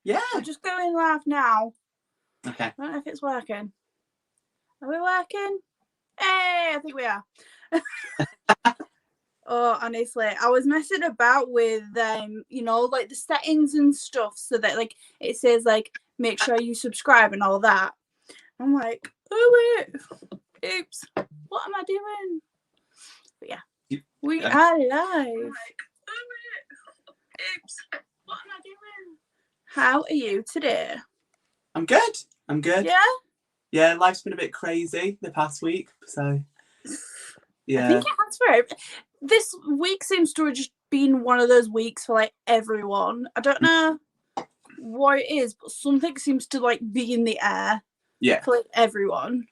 Yeah. We're just going live now. Okay. I don't know if it's working. Are we working? Hey, I think we are. Oh, honestly, I was messing about with like the settings and stuff, so that like it says like make sure you subscribe and all that. I'm like, oh wait, oops, what am I doing? But yeah, we are live. I'm like, oh wait, oops, what am I doing? How are you today? I'm good. Yeah. Yeah, life's been a bit crazy the past week, so yeah. I think it has for this week seems to have just been one of those weeks for like everyone. I don't know what it is, but something seems to like be in the air. Yeah. For like everyone.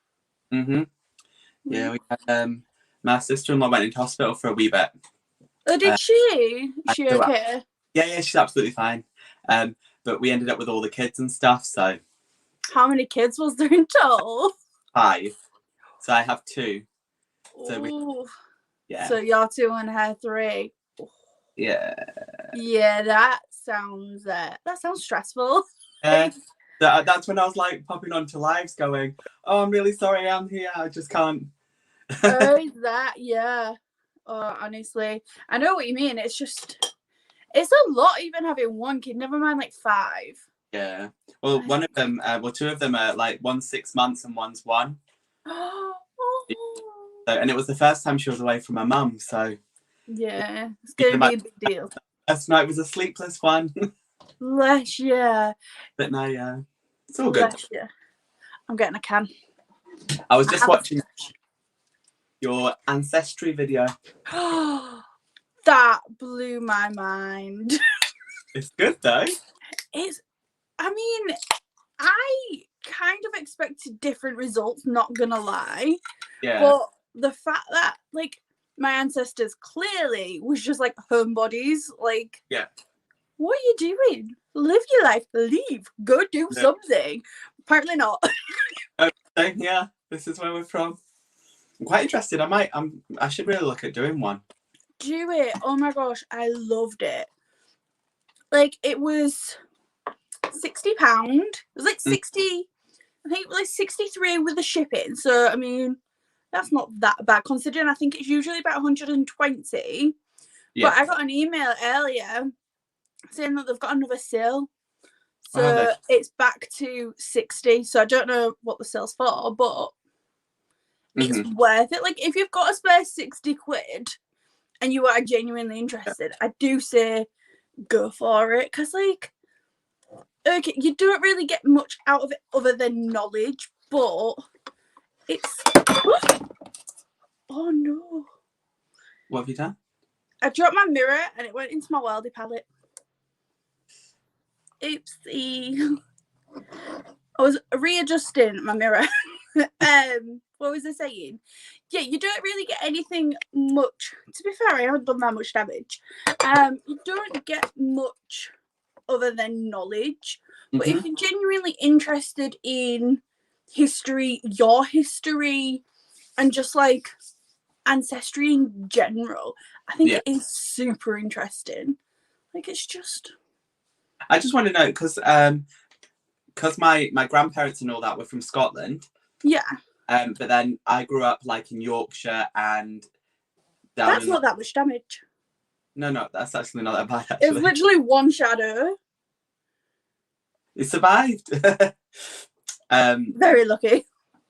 Yeah, we had my sister-in-law went into hospital for a wee bit. Oh, did she? Is she okay? Yeah, she's absolutely fine. But we ended up with all the kids and stuff, so. How many kids was there in total? 5. So I have 2. So yeah. So you're 2 and her 3. Yeah. Yeah, that sounds stressful. Yeah. That's when I was like popping onto lives going, oh, I'm really sorry I'm here, I just can't. Oh, that, yeah. Oh, honestly, I know what you mean. It's a lot even having 1 kid, never mind like 5. Yeah. Well, one of them, 2 of them are like, one's 6 months and one's 1. And it was the first time she was away from her mum, so. Yeah, it's going to be a big deal. Last night was a sleepless one. Bless you. But no, yeah. It's all good. Bless you. I'm getting a can. I was just watching your ancestry video. That blew my mind. It's good though. I kind of expected different results, not gonna lie. Yeah. But the fact that like my ancestors clearly was just like homebodies, like, yeah. What are you doing? Live your life, leave, go do something. Apparently not. Yeah, this is where we're from. I'm quite interested. I should really look at doing one. Do it. Oh my gosh, I loved it. Like it was £60. It was like 60. I think it was like 63 with the shipping. So I mean, that's not that bad considering I think it's usually about 120. Yeah. But I got an email earlier saying that they've got another sale. So it's back to 60. So I don't know what the sale's for, but it's worth it. Like if you've got a spare 60 quid and you are genuinely interested, I do say go for it. Because like, okay, you don't really get much out of it other than knowledge, but it's... Oh no. What have you done? I dropped my mirror and it went into my Worldy palette. Oopsie. I was readjusting my mirror. What was I saying? Yeah, you don't really get anything much. To be fair, I haven't done that much damage. You don't get much other than knowledge. But if you're genuinely interested in history, your history, and just like ancestry in general, I think it is super interesting. Like it's just... I just want to know because my grandparents and all that were from Scotland. Yeah. But then I grew up like in Yorkshire and down that's not that much damage. No, that's actually not that bad. Actually. It's literally one shadow. It survived. Very lucky.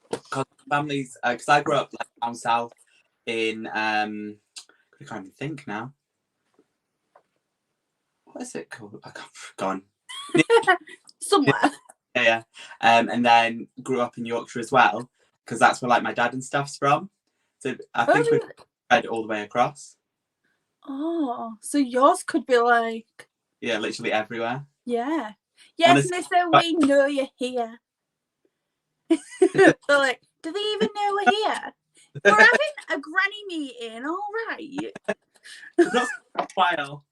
Because families, because I grew up like down south in I can't even think now. What is it called? I can't. Gone. Somewhere. Yeah. And then grew up in Yorkshire as well, because that's where like my dad and stuff's from. So I think we spread all the way across. Oh, so yours could be like... Yeah, literally everywhere. Yeah. Yes, mister, we know you're here. They're like, do they even know we're here? We're having a granny meeting, all right. Not a while.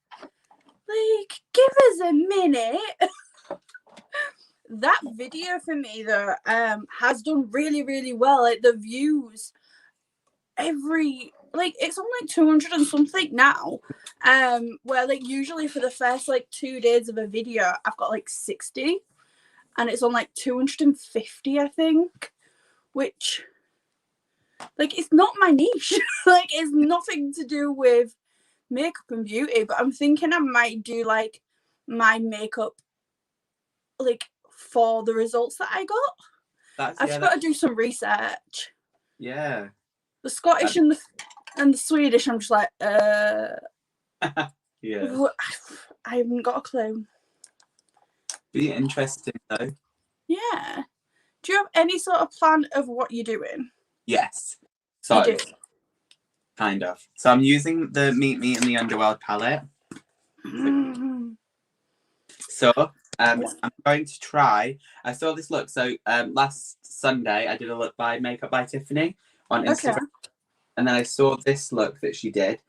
Like, give us a minute. That video for me though has done really, really well. Like the views, every like it's on like 200 and something now. Where like usually for the first like 2 days of a video, I've got like 60, and it's on like 250, I think, which like it's not my niche. Like it's nothing to do with makeup and beauty, but I'm thinking I might do like my makeup like for the results that I got. I've just got to do some research. Yeah. The Scottish and the Swedish, I'm just like, Yeah. I haven't got a clue. Be interesting though. Yeah. Do you have any sort of plan of what you're doing? Yes. So You do. kind of. So I'm using the Meet Me in the Underworld palette. So I'm going to try. I saw this look. So last Sunday I did a look by Makeup by Tiffany on Instagram, and then I saw this look that she did.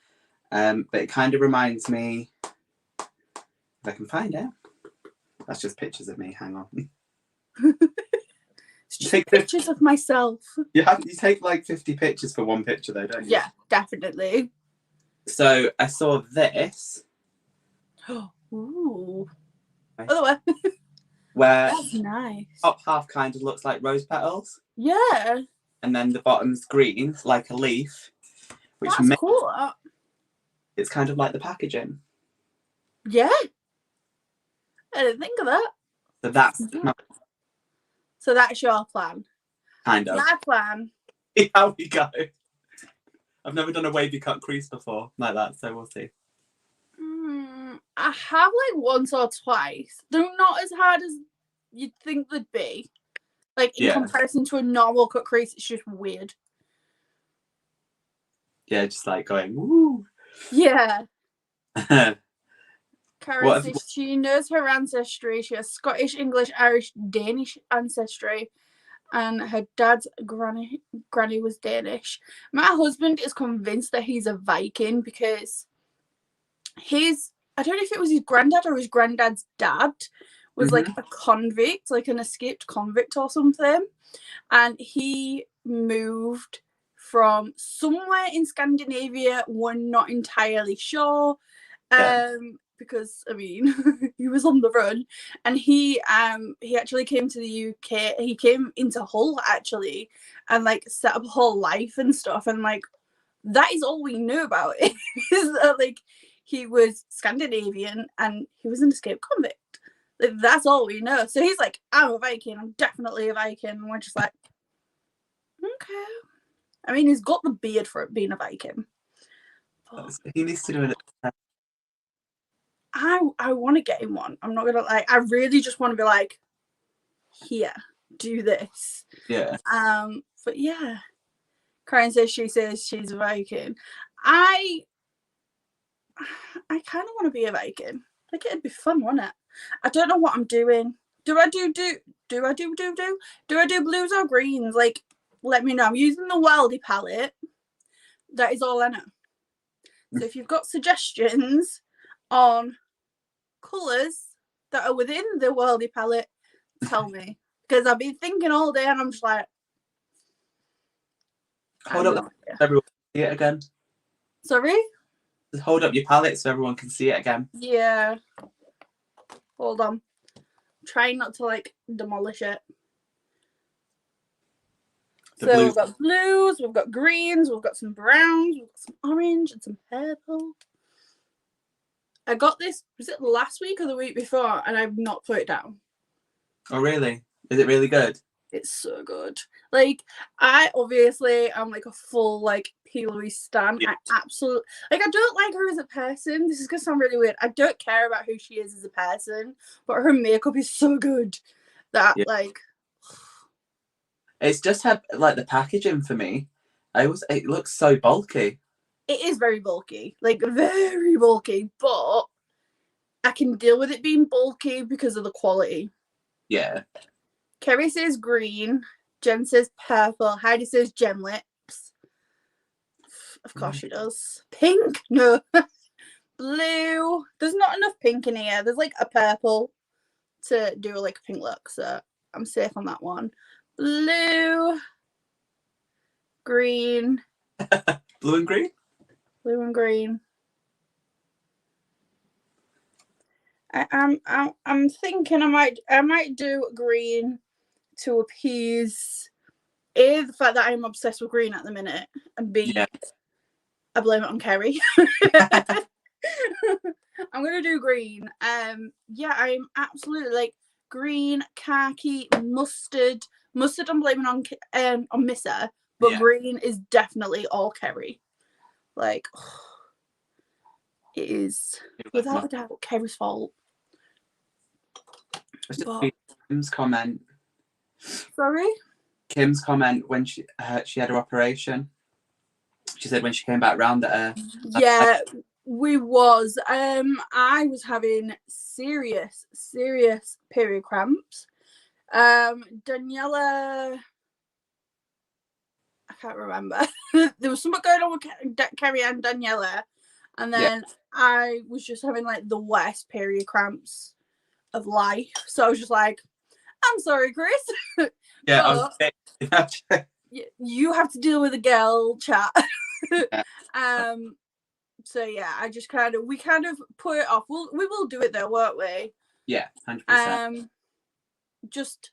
But it kind of reminds me. If I can find it. That's just pictures of me. Hang on. It's just pictures of myself. You take like 50 pictures for one picture though, don't you? Yeah, definitely. So I saw this. Ooh. Right. Oh, where that's nice. Top half kind of looks like rose petals. Yeah. And then the bottom's green, like a leaf. Which that's cool. It's kind of like the packaging. Yeah. I didn't think of that. So that's So that's your plan. Kind of. My plan. How we go. I've never done a wavy cut crease before like that, so we'll see. I have like once or twice. They're not as hard as you'd think they'd be. Like in comparison to a normal cut crease, it's just weird. Yeah, just like going woo. Yeah. Karen says she knows her ancestry. She has Scottish, English, Irish, Danish ancestry, and her dad's granny was Danish. My husband is convinced that he's a Viking because I don't know if it was his granddad or his granddad's dad was like a convict, like an escaped convict or something, and he moved from somewhere in Scandinavia. We're not entirely sure. Because I mean he was on the run, and he actually came to the UK. He came into Hull actually, and like set up a whole life and stuff, and like that is all we know about it. Is that like he was Scandinavian and he was an escaped convict. Like that's all we know. So he's like, I'm a Viking. I'm definitely a Viking. And we're just like, okay. I mean, he's got the beard for it being a Viking. He needs to do it. I want to get him one. I'm not gonna like. I really just want to be like, here, do this. Yeah. But yeah, Karen says she's a Viking. I kind of want to be a Viking. Like it'd be fun, wouldn't it? I don't know what I'm doing. Do I do blues or greens? Like, let me know. I'm using the Worldy palette. That is all I know. So if you've got suggestions on colours that are within the Worldy palette, tell me. Because I've been thinking all day and I'm just like, hold up so everyone can see it again. Sorry? Just hold up your palette so everyone can see it again. Yeah. Hold on. I'm trying not to like demolish it. So we've got blues, we've got greens, we've got some browns, we've got some orange and some purple. I got this, was it last week or the week before, and I've not put it down. Oh really? Is it really good? It's so good. Like, I obviously am like a full like Amylouise stan. I absolutely like. I don't like her as a person. This is gonna sound really weird. I don't care about who she is as a person, but her makeup is so good that like. It's just like the packaging for me. It looks so bulky. It is very bulky, like very bulky, but I can deal with it being bulky because of the quality. Yeah. Kerry says green. Jen says purple. Heidi says gem lips. Of course she does. Pink? No. Blue. There's not enough pink in here. There's like a purple to do like a pink look, so I'm safe on that one. Blue. Green. Blue and green? Blue and green. I'm thinking I might do green to appease A, the fact that I'm obsessed with green at the minute, and B, Yeah. I blame it on Kerry. I'm gonna do green. Yeah, I'm absolutely like green, khaki, mustard. Mustard I'm blaming on Missa, but green is definitely all Kerry. Like it is without a doubt Kerry's fault. Kim's comment. Sorry? Kim's comment when she had her operation. She said when she came back round that yeah, we was. I was having serious period cramps. Daniela, I can't remember. There was something going on with Kerry and Daniela, and then I was just having like the worst period cramps of life. So I was just like, I'm sorry, Chris. yeah, you have to deal with a girl chat. Yeah. So yeah, we kind of put it off. We will do it though, won't we? Yeah, 100%. Just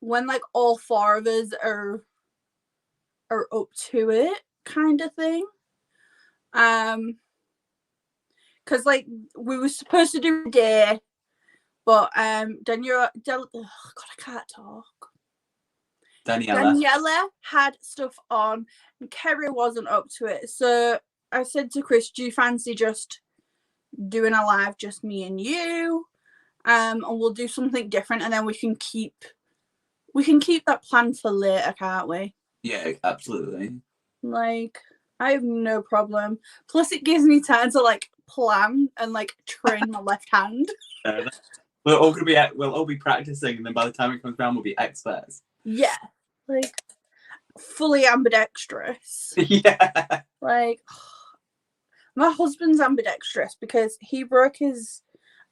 when like all four of us are up to it, kind of thing. Because like we were supposed to do a day, but Daniela, oh God, I can't talk. Daniela had stuff on, and Kerry wasn't up to it. So I said to Chris, "Do you fancy just doing a live, just me and you, and we'll do something different, and then we can keep that plan for later, can't we?" Yeah, absolutely. Like, I have no problem. Plus, it gives me time to like plan and like train my left hand. We'll all be practicing, and then by the time it comes around, we'll be experts. Yeah, like fully ambidextrous. Yeah. Like, my husband's ambidextrous because he broke his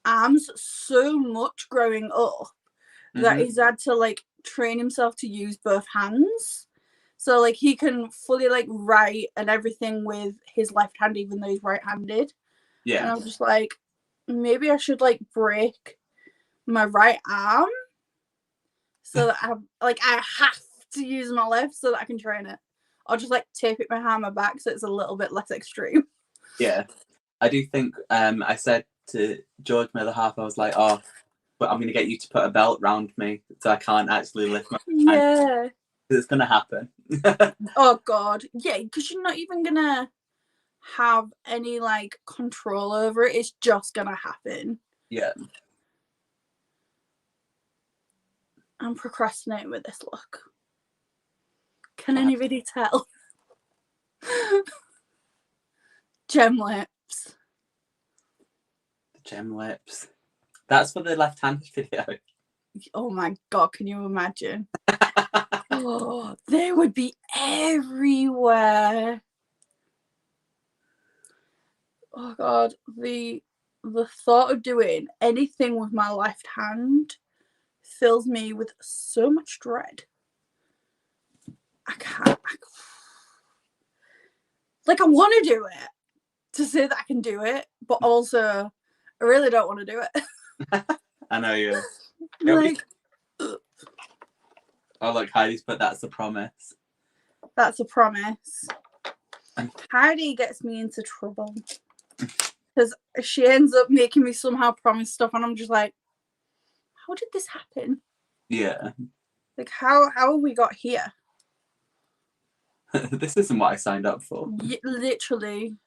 arms so much growing up that he's had to like train himself to use both hands. So like he can fully like write and everything with his left hand, even though he's right-handed. Yeah. And I'm just like, maybe I should like break my right arm so that I have to use my left so that I can train it. I'll just like tape it behind my back so it's a little bit less extreme. Yeah. I do think I said to George, my other half, I was like, oh, but I'm going to get you to put a belt round me so I can't actually lift my hand. Yeah. It's going to happen. Oh, God. Yeah, because you're not even going to have any, like, control over it. It's just going to happen. Yeah. I'm procrastinating with this look. Can anybody tell? Gem lips. Gem lips. That's for the left-handed video. Oh my God, can you imagine? Oh, they would be everywhere. Oh God, the thought of doing anything with my left hand fills me with so much dread. I can't. Like, I want to do it to say that I can do it, but also I really don't want to do it. I know you. Like, oh, look, Heidi's put that's a promise. That's a promise. Heidi gets me into trouble because she ends up making me somehow promise stuff, and I'm just like, how did this happen? Yeah. Like, how have we got here? This isn't what I signed up for. Literally.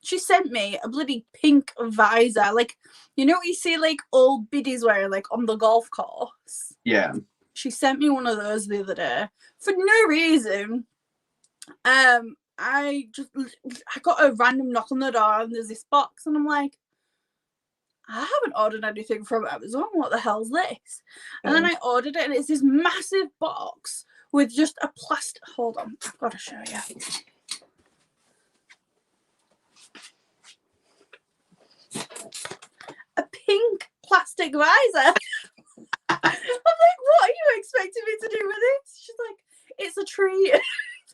She sent me a bloody pink visor. Like, you know what you see, like, old biddies wearing, like, on the golf course? Yeah. She sent me one of those the other day for no reason. I got a random knock on the door, and there's this box, and I'm like, I haven't ordered anything from Amazon. What the hell's this? And then I ordered it, and it's this massive box with just a plastic. Hold on, I've got to show you. A pink plastic visor. I'm like, what are you expecting me to do with this? She's like, it's a treat.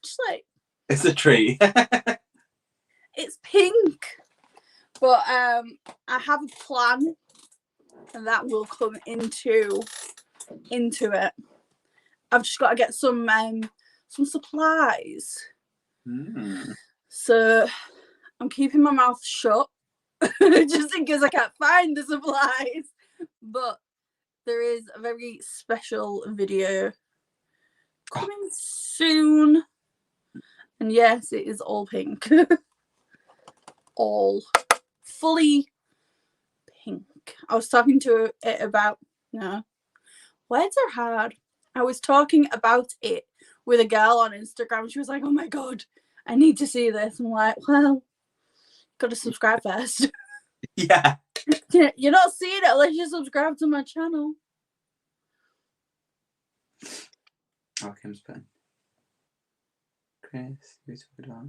Just like, It's a tree. It's pink. But I have a plan, and that will come into it. I've just got to get some supplies. So I'm keeping my mouth shut just in case I can't find the supplies. But there is a very special video coming soon. And yes, it is all pink. All fully pink. I was talking to it about, no, words are hard. I was talking about it with a girl on Instagram. She was like, oh my God, I need to see this. I'm like, well, gotta subscribe first. Yeah. You're not seeing it unless you subscribe to my channel. Oh, Kim's pen. Chris, who's talking about?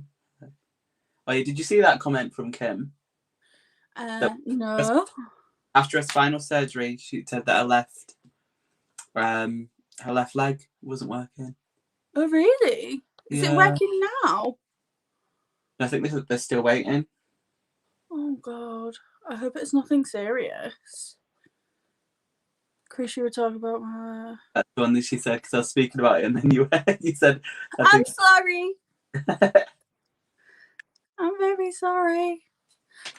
Oh, yeah, did you see that comment from Kim? No. After her spinal surgery, she said that her left leg wasn't working. Oh, really? Is it working now? I think they're still waiting. Oh, God. I hope it's nothing serious. Chris, you were talking about my... That's the one that she said, because I was speaking about it, and then you said... I'm sorry. I'm very sorry.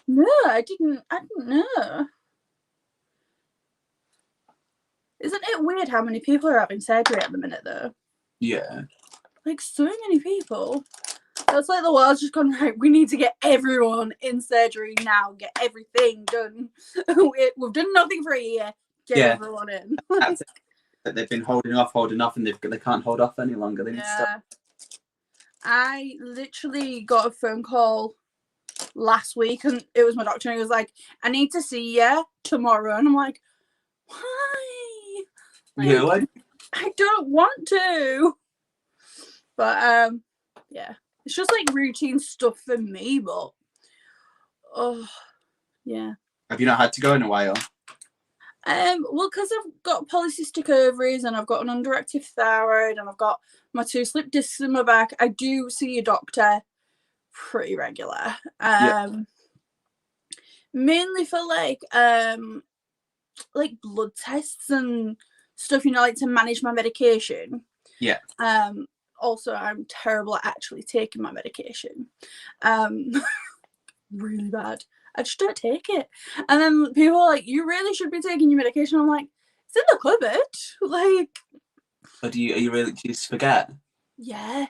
No, I didn't know. Isn't it weird how many people are having surgery at the minute, though? Yeah. Like, so many people. That's like the world's just gone, right, we need to get everyone in surgery now. Get everything done. We've done nothing for a year. Get everyone in. That's it. That they've been holding off, and they can't hold off any longer. They need to stop. I literally got a phone call last week, and it was my doctor, and he was like, I need to see you tomorrow. And I'm like, why? Like, I don't want to. But yeah, it's just like routine stuff for me. But oh yeah. Have you not had to go in a while? Well, because I've got polycystic ovaries, and I've got an underactive thyroid, and I've got my 2 slip discs in my back. I do see a doctor pretty regular. Mainly for like blood tests and stuff, like to manage my medication. Yeah. Also, I'm terrible at actually taking my medication. Really bad. I just don't take it. And then people are like, you really should be taking your medication. I'm like, it's in the cupboard. Like, But do you just forget? Yeah.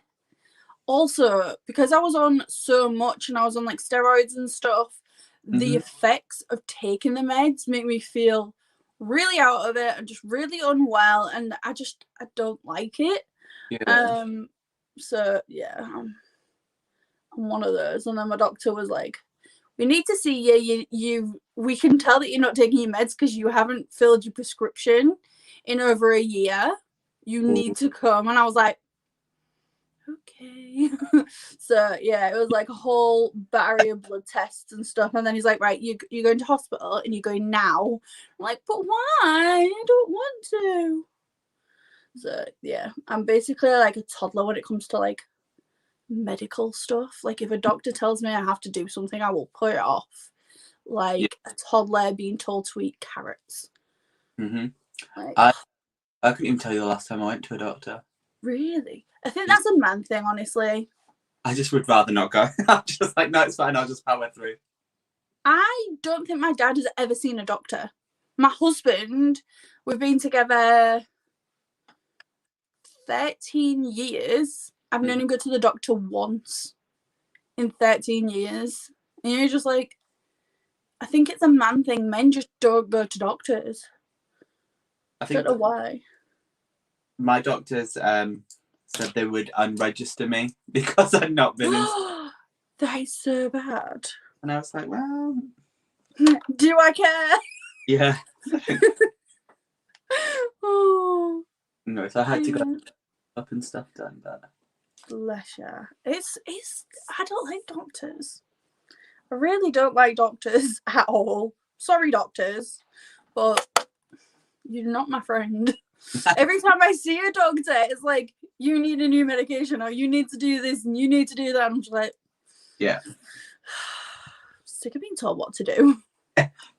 Also, because I was on so much, and I was on like steroids and stuff, the effects of taking the meds make me feel really out of it and just really unwell, and I don't like it. Yeah. So yeah, I'm one of those. And then my doctor was like, we need to see you we can tell that you're not taking your meds because you haven't filled your prescription in over a year. You need to come. And I was like, okay. So yeah, it was like a whole battery of blood tests and stuff. And then he's like, right, you're going to hospital, and you're going now. I'm like, but why? I don't want to. So yeah, I'm basically like a toddler when it comes to like medical stuff. Like, if a doctor tells me I have to do something, I will put it off. Like a toddler being told to eat carrots. Like, I couldn't even tell you the last time I went to a doctor. Really? I think that's a man thing, honestly. I just would rather not go. I'm just like, no, it's fine, I'll just power through. I don't think my dad has ever seen a doctor. My husband, we've been together 13 years. I've known him go to the doctor once in 13 years. And you're just like, I think it's a man thing. Men just don't go to doctors. I don't know why. My doctors said they would unregister me because I'd not been in. That is so bad. And I was like, well, do I care? Yeah. Oh. No, so I had to go up and stuff done, but bless you. It's I don't like doctors. I really don't like doctors at all. Sorry, doctors, but you're not my friend. Every time I see a doctor, it's like, you need a new medication, or you need to do this, and you need to do that. I'm just like, yeah. Sick of being told what to do.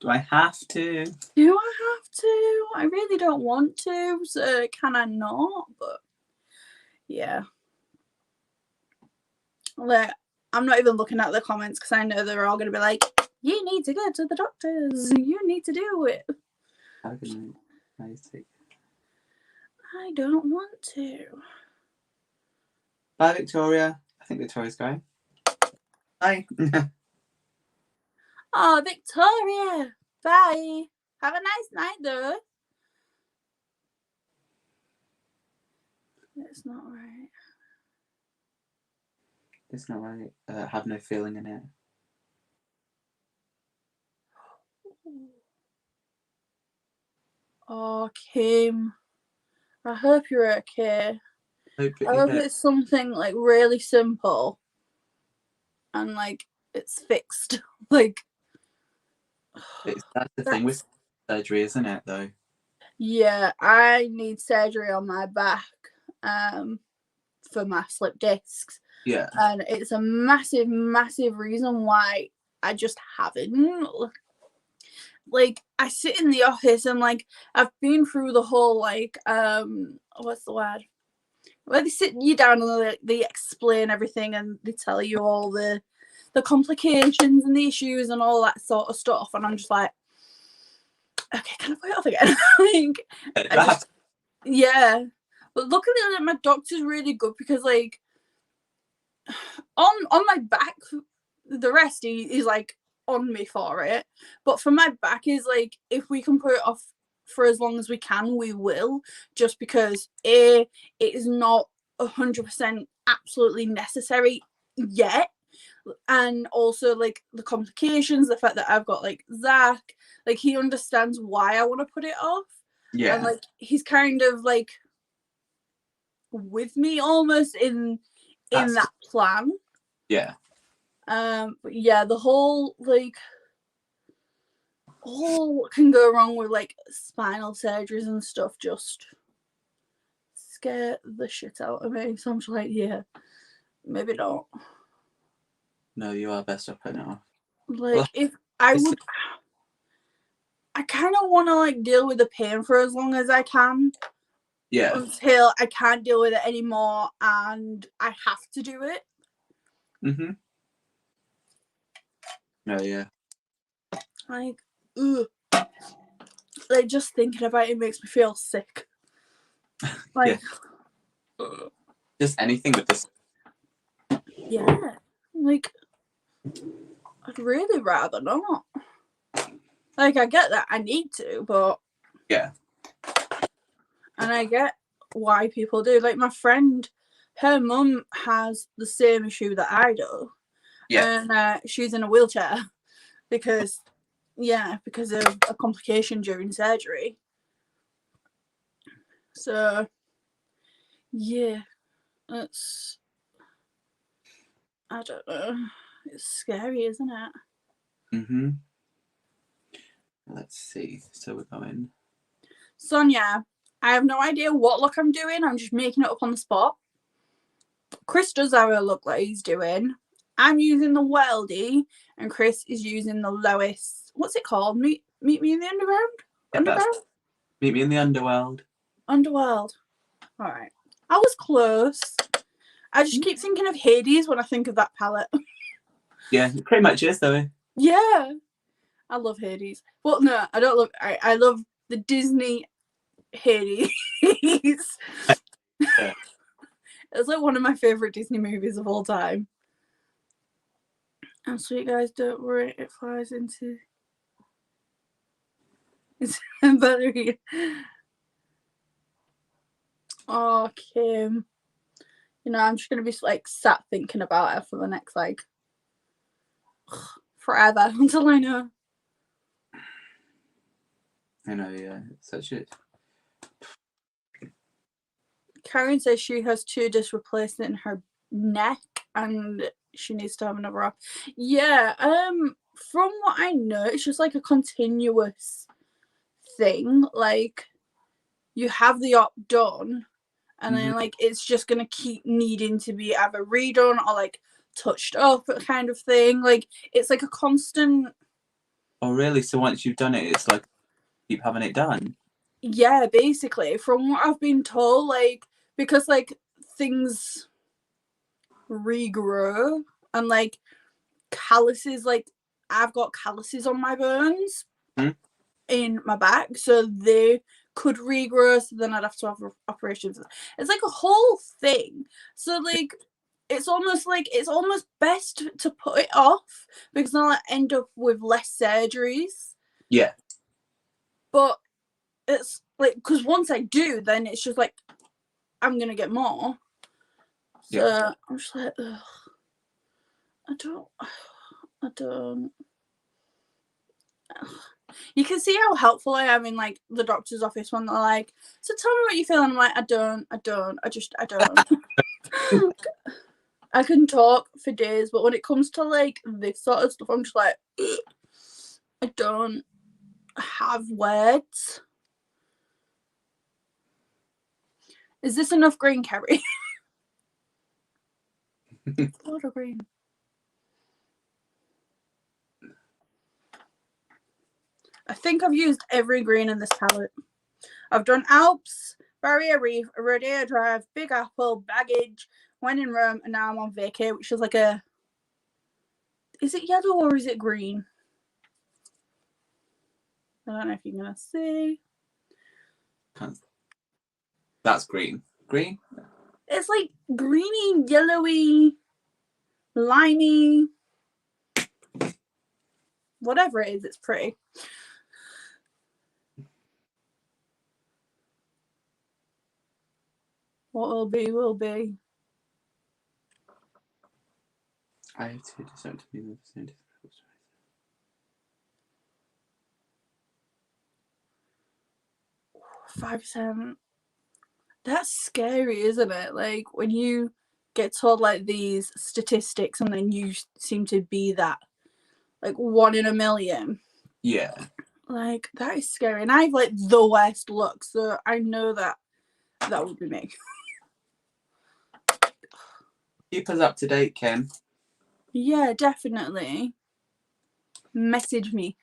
Do I have to? Do I have to? I really don't want to, so can I not? But yeah. Like, I'm not even looking at the comments because I know they're all going to be like, you need to go to the doctors. You need to do it. How can I take? I don't want to. Bye, Victoria. I think Victoria's going. Bye. Oh, Victoria. Bye. Have a nice night, though. It's not right. It's not right. Have no feeling in it. Oh, Kim. I hope you're okay. I hope it's something like really simple and like it's fixed. Like, that's the thing with surgery, isn't it? Though. Yeah, I need surgery on my back for my slip discs. Yeah. And it's a massive, massive reason why I just haven't. Like, I sit in the office and like I've been through the whole like what's the word? Where they sit you down and they explain everything and they tell you all the complications and the issues and all that sort of stuff, and I'm just like, okay, can I put it off again? Like, yeah. But luckily, like, my doctor's really good because, like, on my back, the rest he's like on me for it. But for my back, is like, if we can put it off for as long as we can, we will. Just because it is not 100% absolutely necessary yet. And also, like, the complications, the fact that I've got like Zach, like, he understands why I want to put it off. Yeah. And like he's kind of like with me almost in that plan. Yeah. But yeah, the whole like all can go wrong with like spinal surgeries and stuff just scare the shit out of me. So I'm just like, yeah, maybe not. No, you are best off putting it off. Like, well, if I would, I kind of want to like deal with the pain for as long as I can. Yeah. Until I can't deal with it anymore and I have to do it. Mhm. Oh yeah. Like, ugh. Like, just thinking about it makes me feel sick. Like, yeah. Just anything with this. Yeah. Like, I'd really rather not. Like, I get that I need to, but yeah. And I get why people do. Like, my friend, her mum has the same issue that I do. Yeah. And she's in a wheelchair because of a complication during surgery. So, yeah, it's, I don't know. It's scary, isn't it? Mm-hmm. Let's see. So we're going. Sonia, I have no idea what look I'm doing. I'm just making it up on the spot. Chris does have a look that he's doing. I'm using the Weldy, and Chris is using the lowest. What's it called? Meet me in the underground? Yeah, Underground? Meet me in the underworld. Underworld. All right. I was close. I just keep thinking of Hades when I think of that palette. Yeah, it pretty much is though. Yeah. I love Hades. Well, no, I don't love. I love the Disney Hades. Yeah. It's like one of my favorite Disney movies of all time. And sweet guys, don't worry, it flies into. It's battery. Oh, Kim. You know, I'm just gonna be like sat thinking about it for the next like forever until I know. I know, yeah. It's such a. Karen says she has 2 discs replaced in her neck and she needs to have another op. Yeah, from what I know, it's just like a continuous thing. Like, you have the op done, and then Mhm. like it's just gonna keep needing to be either redone or like touched up kind of thing. Like it's like a constant. Oh, really? So once you've done it, it's like keep having it done. Yeah, basically, from what I've been told, like because like things regrow and like calluses, like I've got calluses on my bones in my back, so they could regrow, so then I'd have to have operations. It's like a whole thing. So like it's almost best to put it off because then I'll end up with less surgeries. Yeah. But it's like because once I do, then it's just like I'm gonna get more. So Yeah. I'm just like, ugh, I don't. You can see how helpful I am in like the doctor's office when they're like, so tell me what you feel, and I'm like, I don't. I don't. I can talk for days, but when it comes to like this sort of stuff, I'm just like, ugh, I don't have words. Is this enough green, Kerry? A lot of green. I think I've used every green in this palette. I've done Alps, Barrier Reef, Rodeo Drive, Big Apple, Baggage, When in Rome, and now I'm on Vacay, which is like a... Is it yellow or is it green? I don't know if you're going to see. That's green. Green? It's like greeny, yellowy, limey. Whatever it is, it's pretty. What will be, will be. I have to decide to be the same. 5%. That's scary, isn't it? Like when you get told like these statistics and then you seem to be that like 1 in a million. Yeah. Like that is scary. And I've like the worst luck, so I know that would be me. Keep us up to date, Kim. Yeah, definitely. Message me.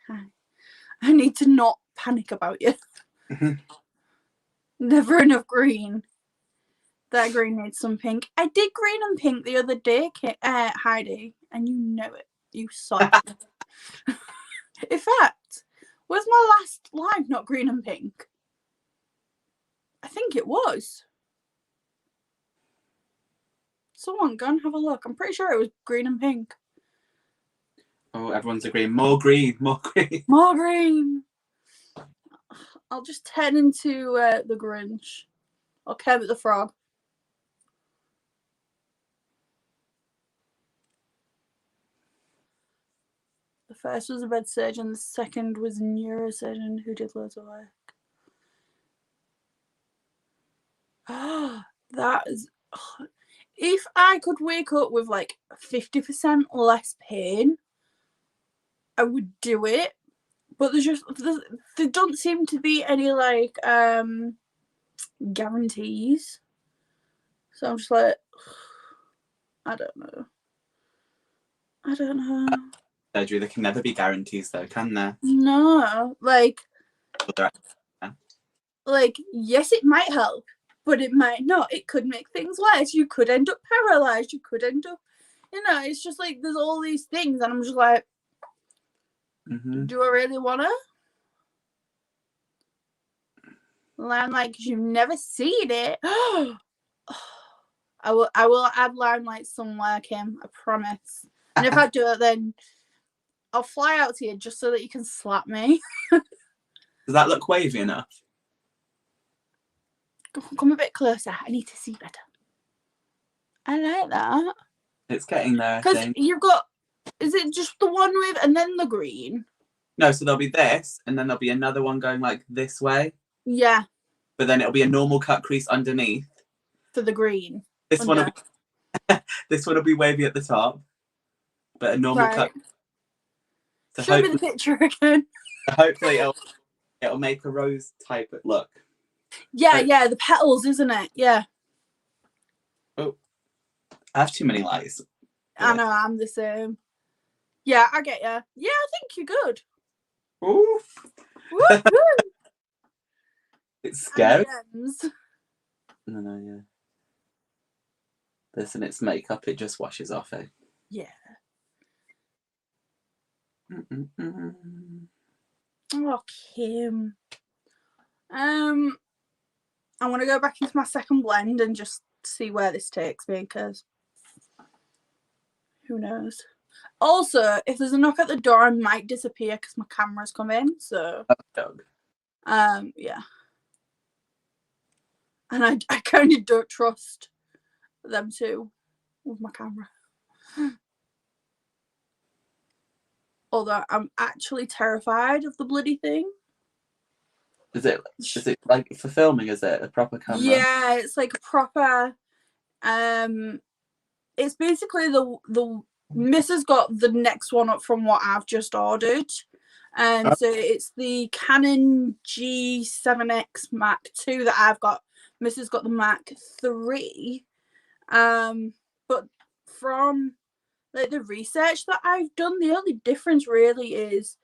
I need to not panic about you. Never enough green. That green needs some pink. I did green and pink the other day, Heidi, and you know it. You saw it. In fact, was my last line not green and pink? I think it was. Someone go and have a look. I'm pretty sure it was green and pink. Oh, everyone's agreeing. More green, more green. More green. I'll just turn into the Grinch. Or Kermit the Frog. The first was a bed surgeon, the second was a neurosurgeon who did loads of work. That is... If I could wake up with like 50% less pain, I would do it. But there don't seem to be any like guarantees. So I'm just like, I don't know. Surgery, there can never be guarantees though, can there? No, like yes, it might help, but it might not. It could make things worse. You could end up paralyzed. You could end up, it's just like there's all these things, and I'm just like, do I really wanna? Limelight, because you've never seen it. I will add Limelight somewhere, Kim. I promise. And if I do it, then I'll fly out to you just so that you can slap me. Does that look wavy enough? Come a bit closer. I need to see better. I like that. It's getting there, I Because think. you've got... Is it just the one with and then the green? No, so there'll be this, and then there'll be another one going like this way. Yeah. But then it'll be a normal cut crease underneath. For the green. This one will be wavy at the top, but a normal cut. So show me the picture again. Hopefully it'll make a rose type look. Yeah, the petals, isn't it? Yeah. Oh, I have too many lights. I know, I'm the same. Yeah, I get you. Yeah, I think you're good. Ooh. Woo-hoo. It's scary. M&Ms. No, yeah. This and its makeup, it just washes off, eh? Yeah. Mm-mm-mm. Oh, Kim. I want to go back into my second blend and just see where this takes me, because who knows. Also, if there's a knock at the door, I might disappear because my camera's come in. So, Dog. yeah. And I kind of don't trust them too with my camera. Although I'm actually terrified of the bloody thing. Is it like for filming? Is it a proper camera? Yeah, it's like a proper. It's basically the Mrs. got the next one up from what I've just ordered. So it's the Canon G7X Mark II that I've got. Mrs. got the Mark III. But from like the research that I've done, the only difference really is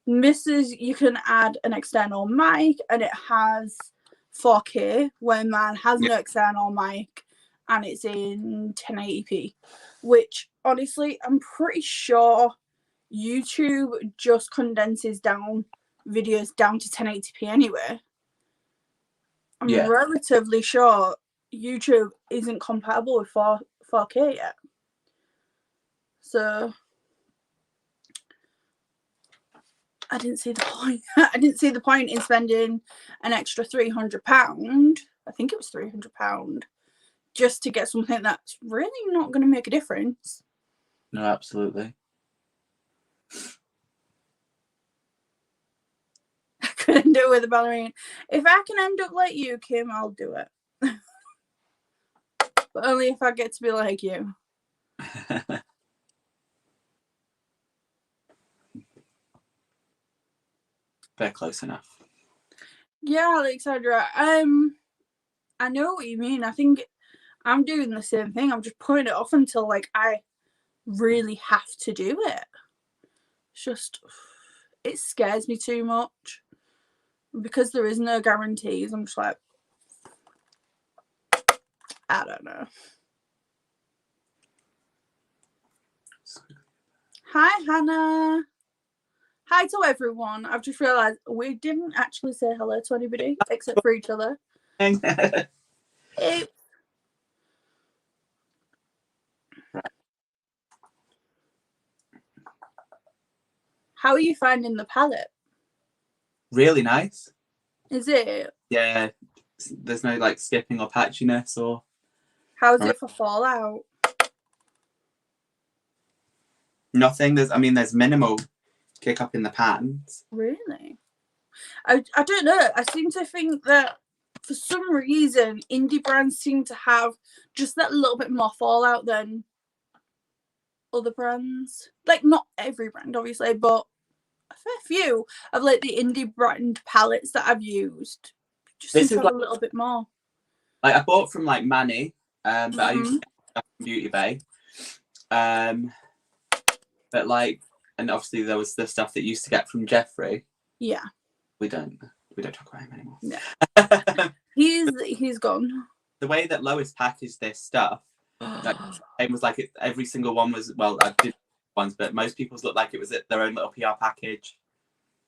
Mrs. you can add an external mic and it has 4K, where mine has no external mic and it's in 1080p, which honestly I'm pretty sure YouTube just condenses down videos down to 1080p anyway. I'm relatively sure YouTube isn't compatible with 4K yet. So I didn't see the point. I didn't see the point in spending an extra £300. I think it was £300 just to get something that's really not going to make a difference. No, absolutely. I couldn't do it with a ballerina. If I can end up like you, Kim, I'll do it. But only if I get to be like you. They're close enough. Yeah, Alexandra. I know what you mean. I think I'm doing the same thing. I'm just putting it off until like I really have to do it. It's just, it scares me too much because there is no guarantees. I'm just like, I don't know. Hi, Hannah. Hi to everyone. I've just realised we didn't actually say hello to anybody except for each other. How are you finding the palette? Really nice. Is it? Yeah. There's no like skipping or patchiness or. How's it for fallout? Nothing. There's minimal kick up in the pans. Really? I don't know. I seem to think that for some reason indie brands seem to have just that little bit more fallout than other brands. Like not every brand obviously, but a fair few of like the indie brand palettes that I've used just seem to have like, a little bit more. Like I bought from like Manny, but I used to get stuff from Beauty Bay. But like, and obviously there was the stuff that you used to get from Jeffrey. Yeah. We don't talk about him anymore. No. he's gone. The way that Lois packaged this stuff, like, it was like every single one was, well, I did ones, but most people's looked like it was their own little PR package.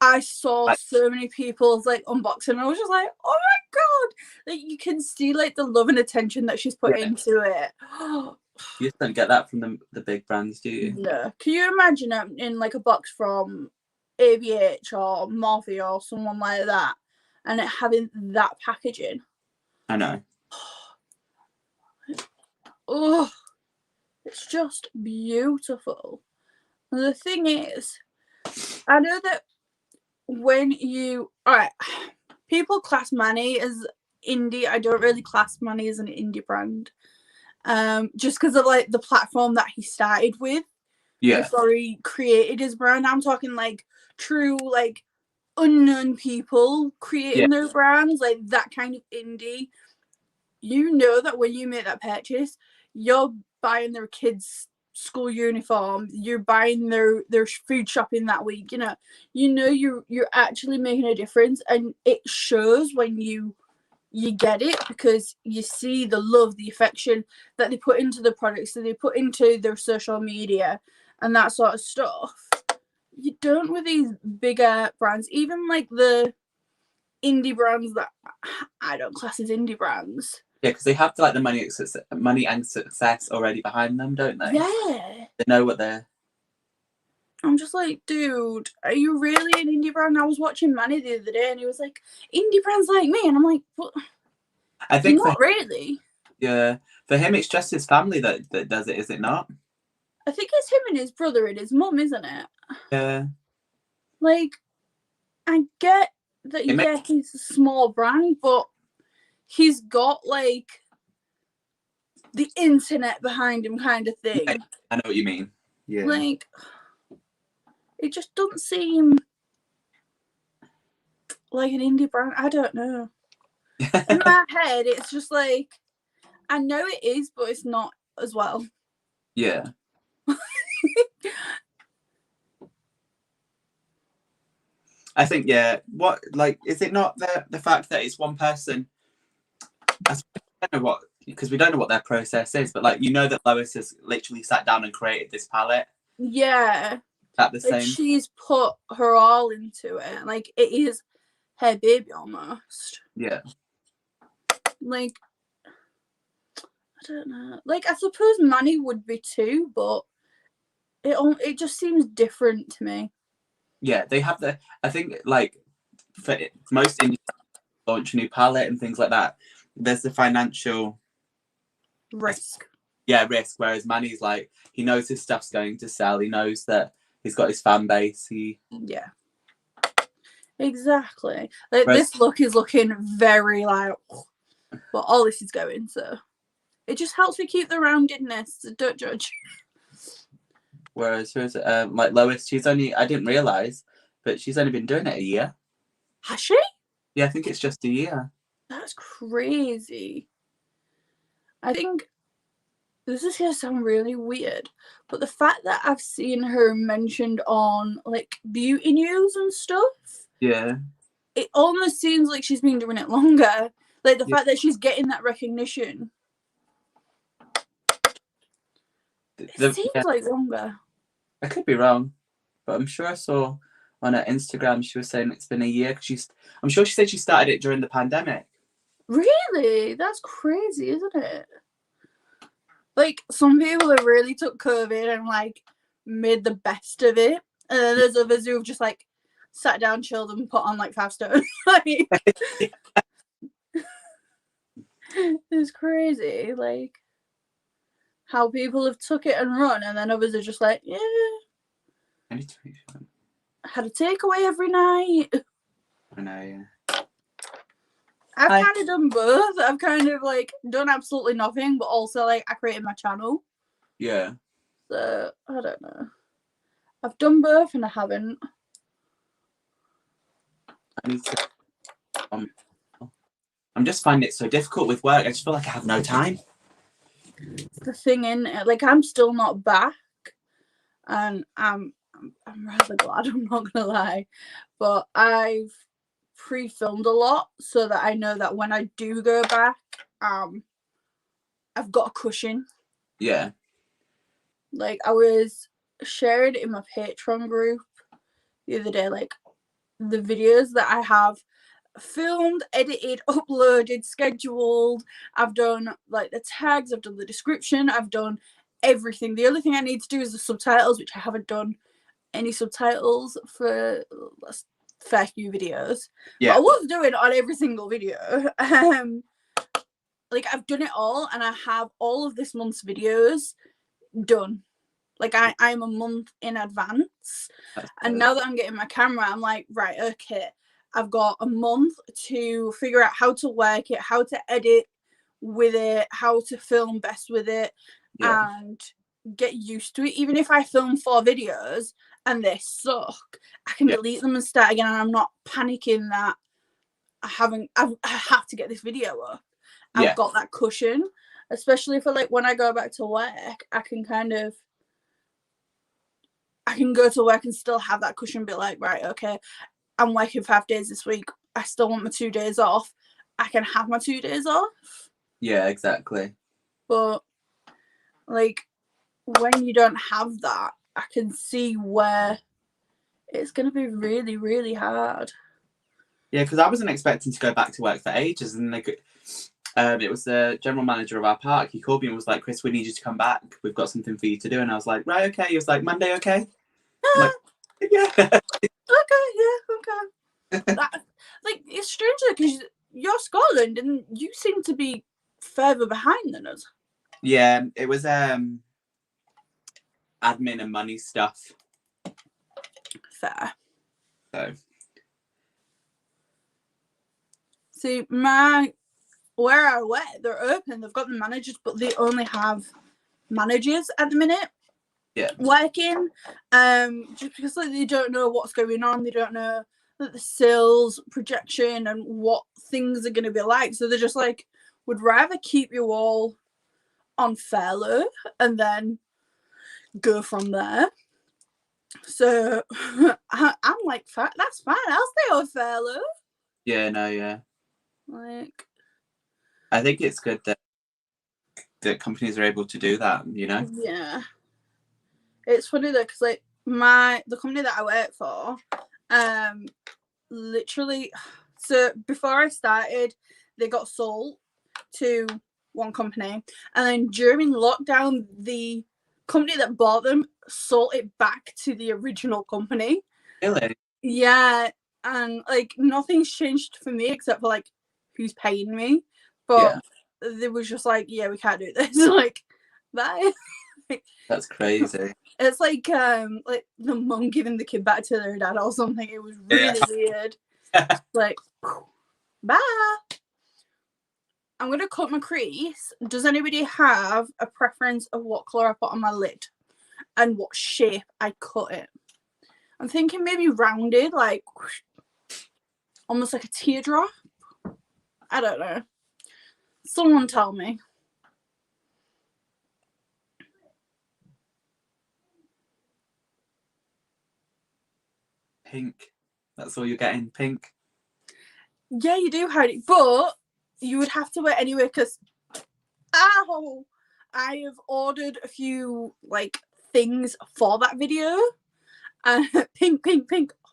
I saw like, so many people's like unboxing. I was just like, oh my god! Like you can see like the love and attention that she's put into it. You just don't get that from the big brands, do you? No. Can you imagine it in like a box from ABH or Morphe or someone like that, and it having that packaging? I know. Oh, it's just beautiful. And the thing is, I know that when you people class Manny as indie. I don't really class Manny as an indie brand, just because of like the platform that he started with. Yeah. Before he created his brand, I'm talking like true like unknown people creating Yeah. their brands, like that kind of indie. You know that when you make that purchase, you're buying their kids' school uniform, you're buying their food shopping that week. You're actually making a difference, and it shows when you get it, because you see the love, the affection that they put into the products, that they put into their social media and that sort of stuff. You don't with these bigger brands, even like the indie brands that I don't class as indie brands. Yeah, because they have like the money and success already behind them, don't they? Yeah. They know what they're. I'm just like, dude, are you really an indie brand? I was watching Manny the other day and he was like, indie brands like me. And I'm like, what? I think not really. Yeah. For him, it's just his family that does it, is it not? I think it's him and his brother and his mum, isn't it? Yeah. Like, I get that, he's a small brand, but he's got, like, the internet behind him kind of thing. Yeah, I know what you mean. Yeah. Like, it just doesn't seem like an indie brand. I don't know. In my head, it's just like, I know it is, but it's not as well. Yeah. I think, yeah. What, like, is it not the fact that it's one person? I don't know what, because we don't know what their process is, but like, that Lois has literally sat down and created this palette. Yeah. At the same. She's put her all into it. Like, it is her baby almost. Yeah. Like, I don't know. Like, I suppose Manny would be too, but it just seems different to me. Yeah, they have I think, like, for most indie launch a new palette and things like that, there's the financial risk. Yeah, risk. Whereas Manny's like, he knows his stuff's going to sell. He knows that he's got his fan base. Yeah. Exactly. Like, this look is looking very like, but all this is going, so it just helps me keep the roundedness. So don't judge. Whereas who's like Lois, I didn't realise, but she's only been doing it a year. Has she? Yeah, I think it's just a year. That's crazy. I think this is gonna sound really weird, but the fact that I've seen her mentioned on like beauty news and stuff, yeah, it almost seems like she's been doing it longer. Like the fact that she's getting that recognition, it seems like longer. I could be wrong, but I'm sure I saw on her Instagram she was saying it's been a year, because I'm sure she said she started it during the pandemic. Really? That's crazy, isn't it? Like, some people have really took COVID and like made the best of it, and then there's others who have just like sat down, chilled, and put on like 5 stones. Like, it's crazy, like how people have took it and run, and then others are just like, yeah, I need to make sure. Had a takeaway every night. I know, yeah. I've kind of done both. I've kind of like done absolutely nothing, but also like I created my channel. Yeah. So I don't know. I've done both and I haven't. I need to. I'm just finding it so difficult with work. I just feel like I have no time. The thing in it, like, I'm still not back, and I'm rather glad. I'm not gonna lie, but I've pre-filmed a lot so that I know that when I do go back, I've got a cushion. Yeah. Like, I was shared in my Patreon group the other day, like the videos that I have filmed, edited, uploaded, scheduled. I've done like the tags, I've done the description, I've done everything. The only thing I need to do is the subtitles, which I haven't done any subtitles for a fair few videos. Yeah. But I was doing it on every single video. Like, I've done it all, and I have all of this month's videos done. Like, I'm a month in advance. And now that I'm getting my camera, I'm like, right, okay, I've got a month to figure out how to work it, how to edit with it, how to film best with it, and get used to it. Even if I film 4 videos, and they suck, I can delete them and start again, and I'm not panicking that I have to get this video up. I've got that cushion, especially for like when I go back to work, I can go to work and still have that cushion, be like, right, okay, I'm working 5 days this week, I still want my 2 days off, I can have my 2 days off. Yeah, exactly. But like when you don't have that, I can see where it's going to be really, really hard. Yeah, because I wasn't expecting to go back to work for ages, and it was the general manager of our park. He called me and was like, "Chris, we need you to come back. We've got something for you to do." And I was like, "Right, okay." He was like, "Monday, okay?" I'm like, yeah. Okay, yeah, okay. Like, it's strange because you're Scotland and you seem to be further behind than us. Yeah, it was admin and money stuff. Fair. So. See, where I work, they're open. They've got the managers, but they only have managers at the minute. Yeah. Working, just because like they don't know what's going on. They don't know the sales projection and what things are going to be like. So they're just like, would rather keep you all on furlough and then go from there. So I'm like, that's fine. I'll stay on furlough. Yeah, no, yeah. Like, I think it's good that companies are able to do that, you know? Yeah. It's funny though, because like the company that I work for, literally, so before I started, they got sold to one company, and then during lockdown, the company that bought them sold it back to the original company. Really? Yeah, and like nothing's changed for me except for like who's paying me, but they was just like, yeah, we can't do this. Like that. That's crazy. It's like the mum giving the kid back to their dad or something. It was really weird. Like, bye. I'm gonna cut my crease. Does anybody have a preference of what colour I put on my lid and what shape I cut it? I'm thinking maybe rounded, like almost like a teardrop. I don't know. Someone tell me. Pink. That's all you're getting, pink. Yeah, you do, Heidi, but you would have to wear anyway because I have ordered a few like things for that video. Pink. Oh,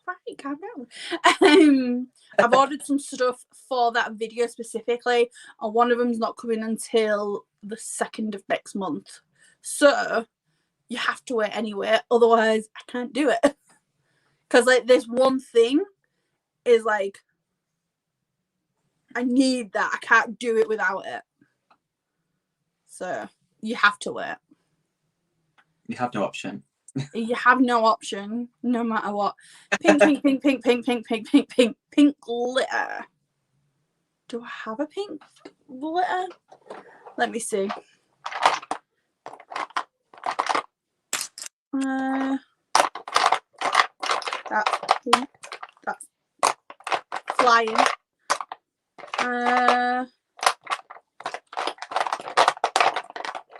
right, calm down. I've ordered some stuff for that video specifically, and one of them's not coming until the 2nd of next month. So you have to wear anyway, otherwise I can't do it. Because like this one thing is like I need that. I can't do it without it. So you have to wear it. You have no option. You have no option, no matter what. Pink glitter. Do I have a pink glitter? Let me see. That's pink. That's flying.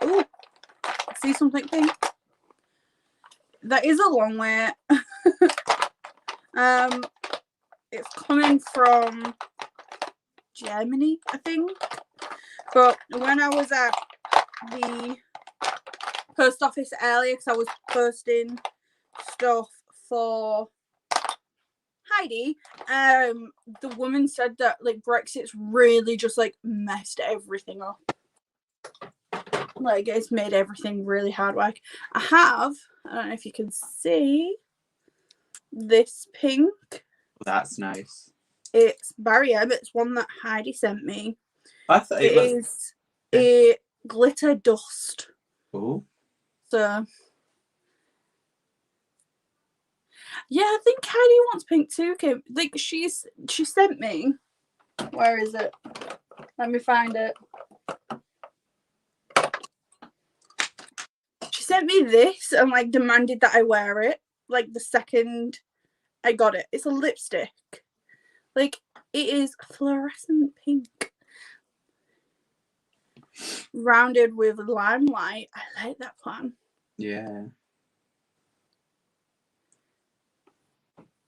Ooh, see something pink. That is a long way. It's coming from Germany, I think. But when I was at the post office earlier, because I was posting stuff for Heidi, the woman said that like Brexit's really just like messed everything up. Like it's made everything really hard work. I don't know if you can see this pink. That's nice. It's Barrier, but it's one that Heidi sent me. I thought it is a glitter dust. Oh. So yeah, I think Heidi wants pink too, Kim. Like she sent me. Where is it? Let me find it. She sent me this and like demanded that I wear it. like the second I got it. It's a lipstick. Like, it is fluorescent pink. Rounded with limelight. I like that plan. Yeah.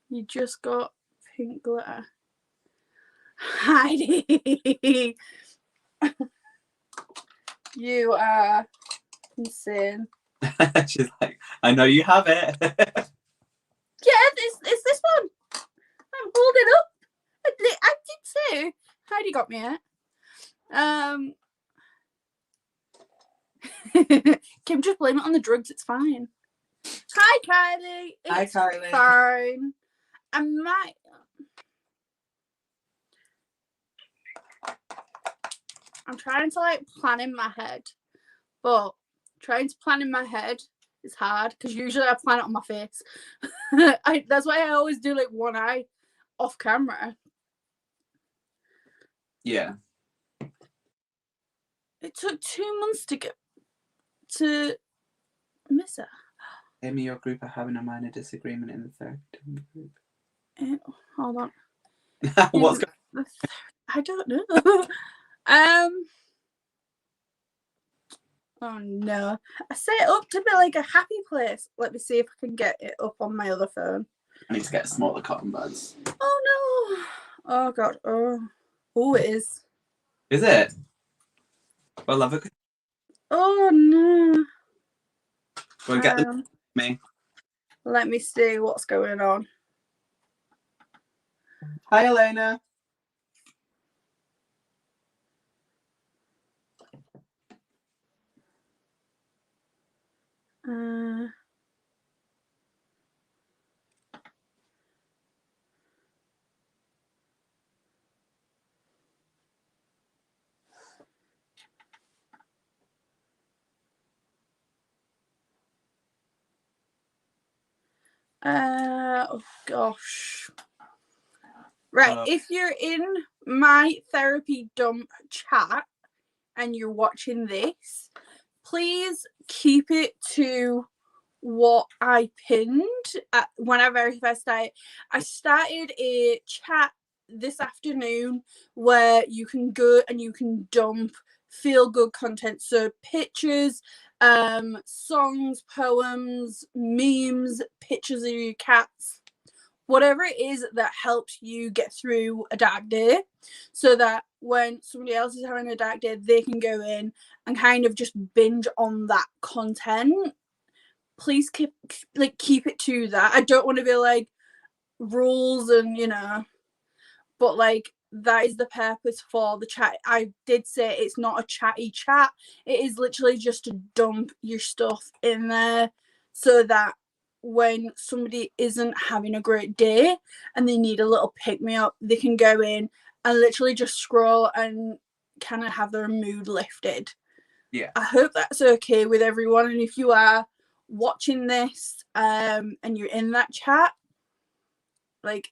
You just got pink glitter. Heidi! You are insane. She's like, I know you have it. Yeah, it's this one. I'm holding up. I did too. Heidi got me it. Kim, just blame it on the drugs. It's fine. Hi, Kylie. Hi, It's Kylie. fine. I might. I'm trying to like plan in my head, but trying to plan in my head is hard because usually I plan it on my face. That's why I always do like one eye off camera. Yeah. It took 2 months to get to miss her. Amy, your group are having a minor disagreement in the third group. Hold on. What's going on? I don't know. Oh no. I set it up to be like a happy place. Let me see if I can get it up on my other phone. I need to get smaller cotton buds. Oh no. Oh god. Oh, it is. Is it? Well, love it. Oh no. Go and get me. Let me see what's going on. Hi, Elena. Oh gosh. Right, if you're in my therapy dump chat and you're watching this, please keep it to what I pinned when I very first started. I started a chat this afternoon where you can go and you can dump feel good content, so pictures, songs, poems, memes, pictures of your cats, whatever it is that helps you get through a dark day, so that when somebody else is having a dark day, they can go in and kind of just binge on that content. Please keep it to that. I don't want to be like rules and but like that is the purpose for the chat. I did say it's not a chatty chat. It is literally just to dump your stuff in there so that when somebody isn't having a great day and they need a little pick me up, they can go in and literally just scroll and kind of have their mood lifted. Yeah. I hope that's okay with everyone. And if you are watching this and you're in that chat, like,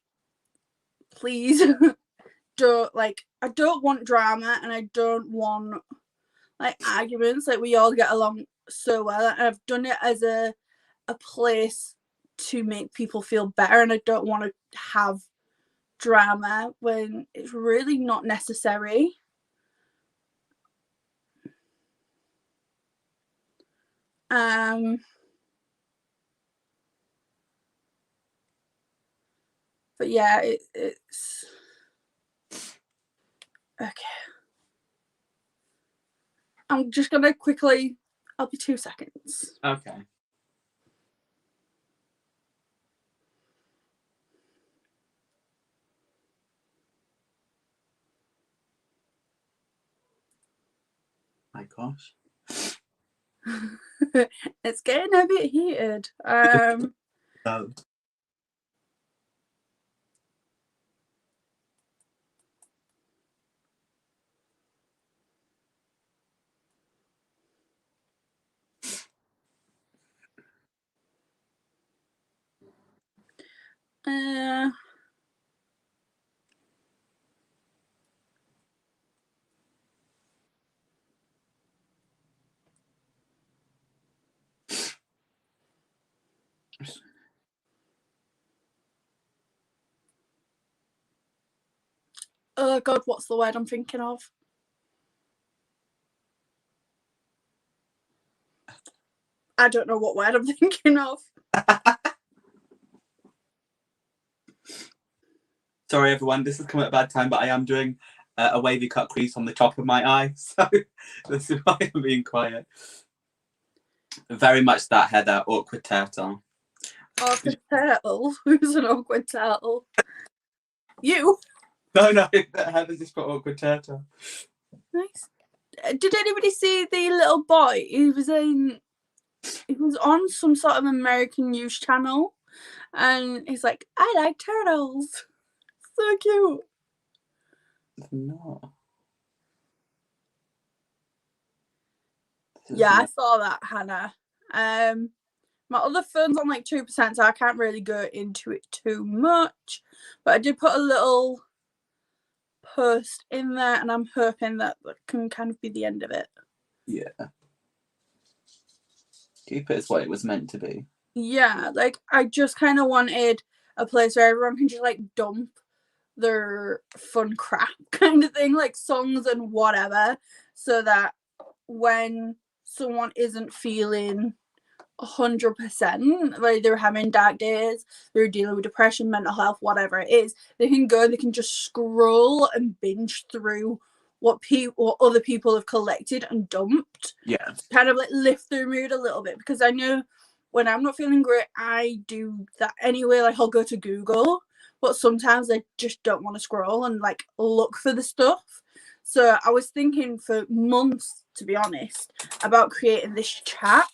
please don't I don't want drama and I don't want like arguments. Like, we all get along so well, and I've done it as a place to make people feel better, and I don't want to have drama when it's really not necessary. But yeah, it's okay. I'm just gonna quickly, I'll be 2 seconds. Okay. My gosh. It's getting a bit heated. Oh. Oh God, what's the word I'm thinking of? I don't know what word I'm thinking of. Sorry, everyone. This has come at a bad time, but I am doing a wavy cut crease on the top of my eye, so this is why I'm being quiet. Very much that, Heather. Awkward turtle. Awkward turtle? Who's an awkward turtle? You? No, Heather's just put awkward turtle. Nice. Did anybody see the little boy? He was on some sort of American news channel, and he's like, "I like turtles." So cute. No. Yeah, I saw that, Hannah. My other phone's on like 2%, so I can't really go into it too much. But I did put a little post in there, and I'm hoping that can kind of be the end of it. Yeah. Keep it as what it was meant to be. Yeah, like I just kind of wanted a place where everyone can just like dump their fun crap kind of thing, like songs and whatever, so that when someone isn't feeling 100%, like they're having dark days, they're dealing with depression, mental health, whatever it is, they can just scroll and binge through what other people have collected and dumped. Yeah. Kind of like lift their mood a little bit, because I know when I'm not feeling great, I do that anyway. Like I'll go to Google, but sometimes I just don't want to scroll and like look for the stuff. So I was thinking for months, to be honest, about creating this chat.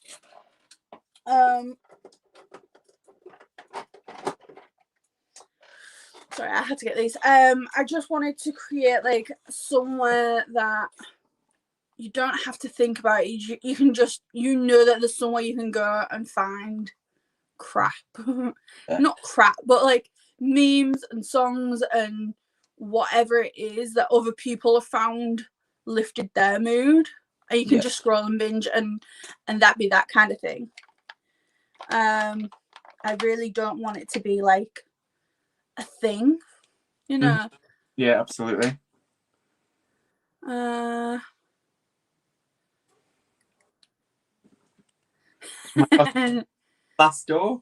Sorry, I had to get these. I just wanted to create like somewhere that you don't have to think about it. You can just, that there's somewhere you can go and find crap. Yeah. Not crap, but like memes and songs and whatever it is that other people have found lifted their mood. And you can just scroll and binge and that be that kind of thing. I really don't want it to be like a thing, you know. Mm-hmm. Yeah, absolutely. Last door.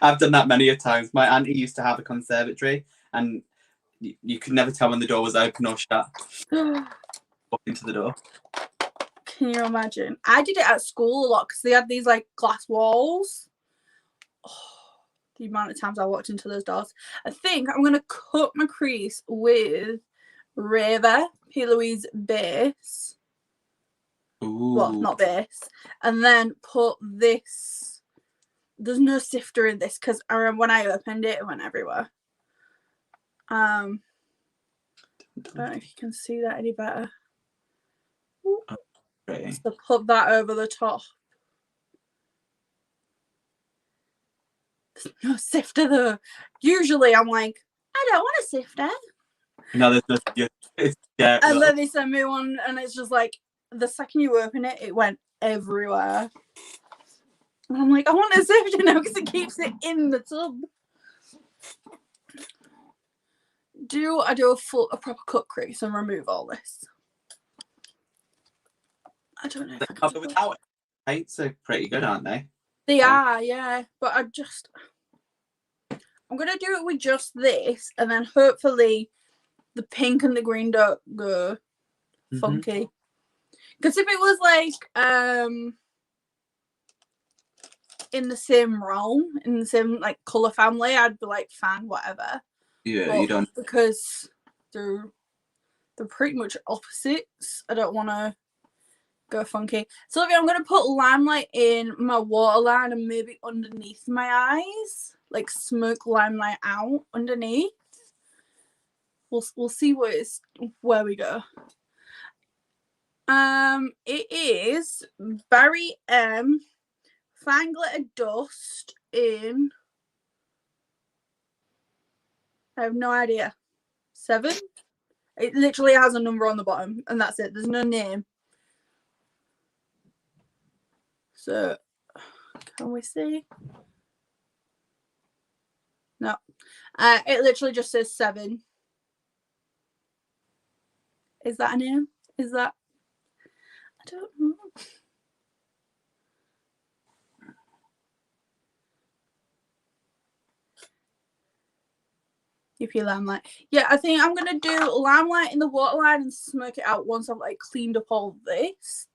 I've done that many a times. My auntie used to have a conservatory, and you could never tell when the door was open or shut. Walk into the door. Can you imagine? I did it at school a lot because they had these like glass walls. Oh, the amount of times I walked into those doors. I think I'm going to cut my crease with Raver Amylouise base. Ooh. Well, not base. And then put this. There's no sifter in this because I remember when I opened it, it went everywhere. I don't know if you can see that any better. Okay. So put that over the top. There's no sifter though. Usually I'm like, I don't want a sifter. No, there's no. And then they send me one, and it's just like the second you open it, it went everywhere. And I'm like, I want a sifter now because it keeps it in the tub. I do a proper cut crease and remove all this? I don't know if I can. Without paints are pretty good, aren't they? They are, yeah. But I'm gonna do it with just this, and then hopefully the pink and the green don't go funky. Because if it was like in the same realm, in the same like color family, I'd be like fine, whatever. Yeah, but you don't. Because they're pretty much opposites. I don't want to go funky. So I'm gonna put limelight in my waterline and maybe underneath my eyes, like smoke limelight out underneath. We'll see where we go. It is Barry M. Fine Glitter Dust in. I have no idea. 7. It literally has a number on the bottom, and that's it. There's no name. So, can we see? No. It literally just says 7. Is that a name? Is that? I don't know. If you limelight. Yeah, I think I'm going to do limelight in the waterline and smoke it out once I've like cleaned up all this.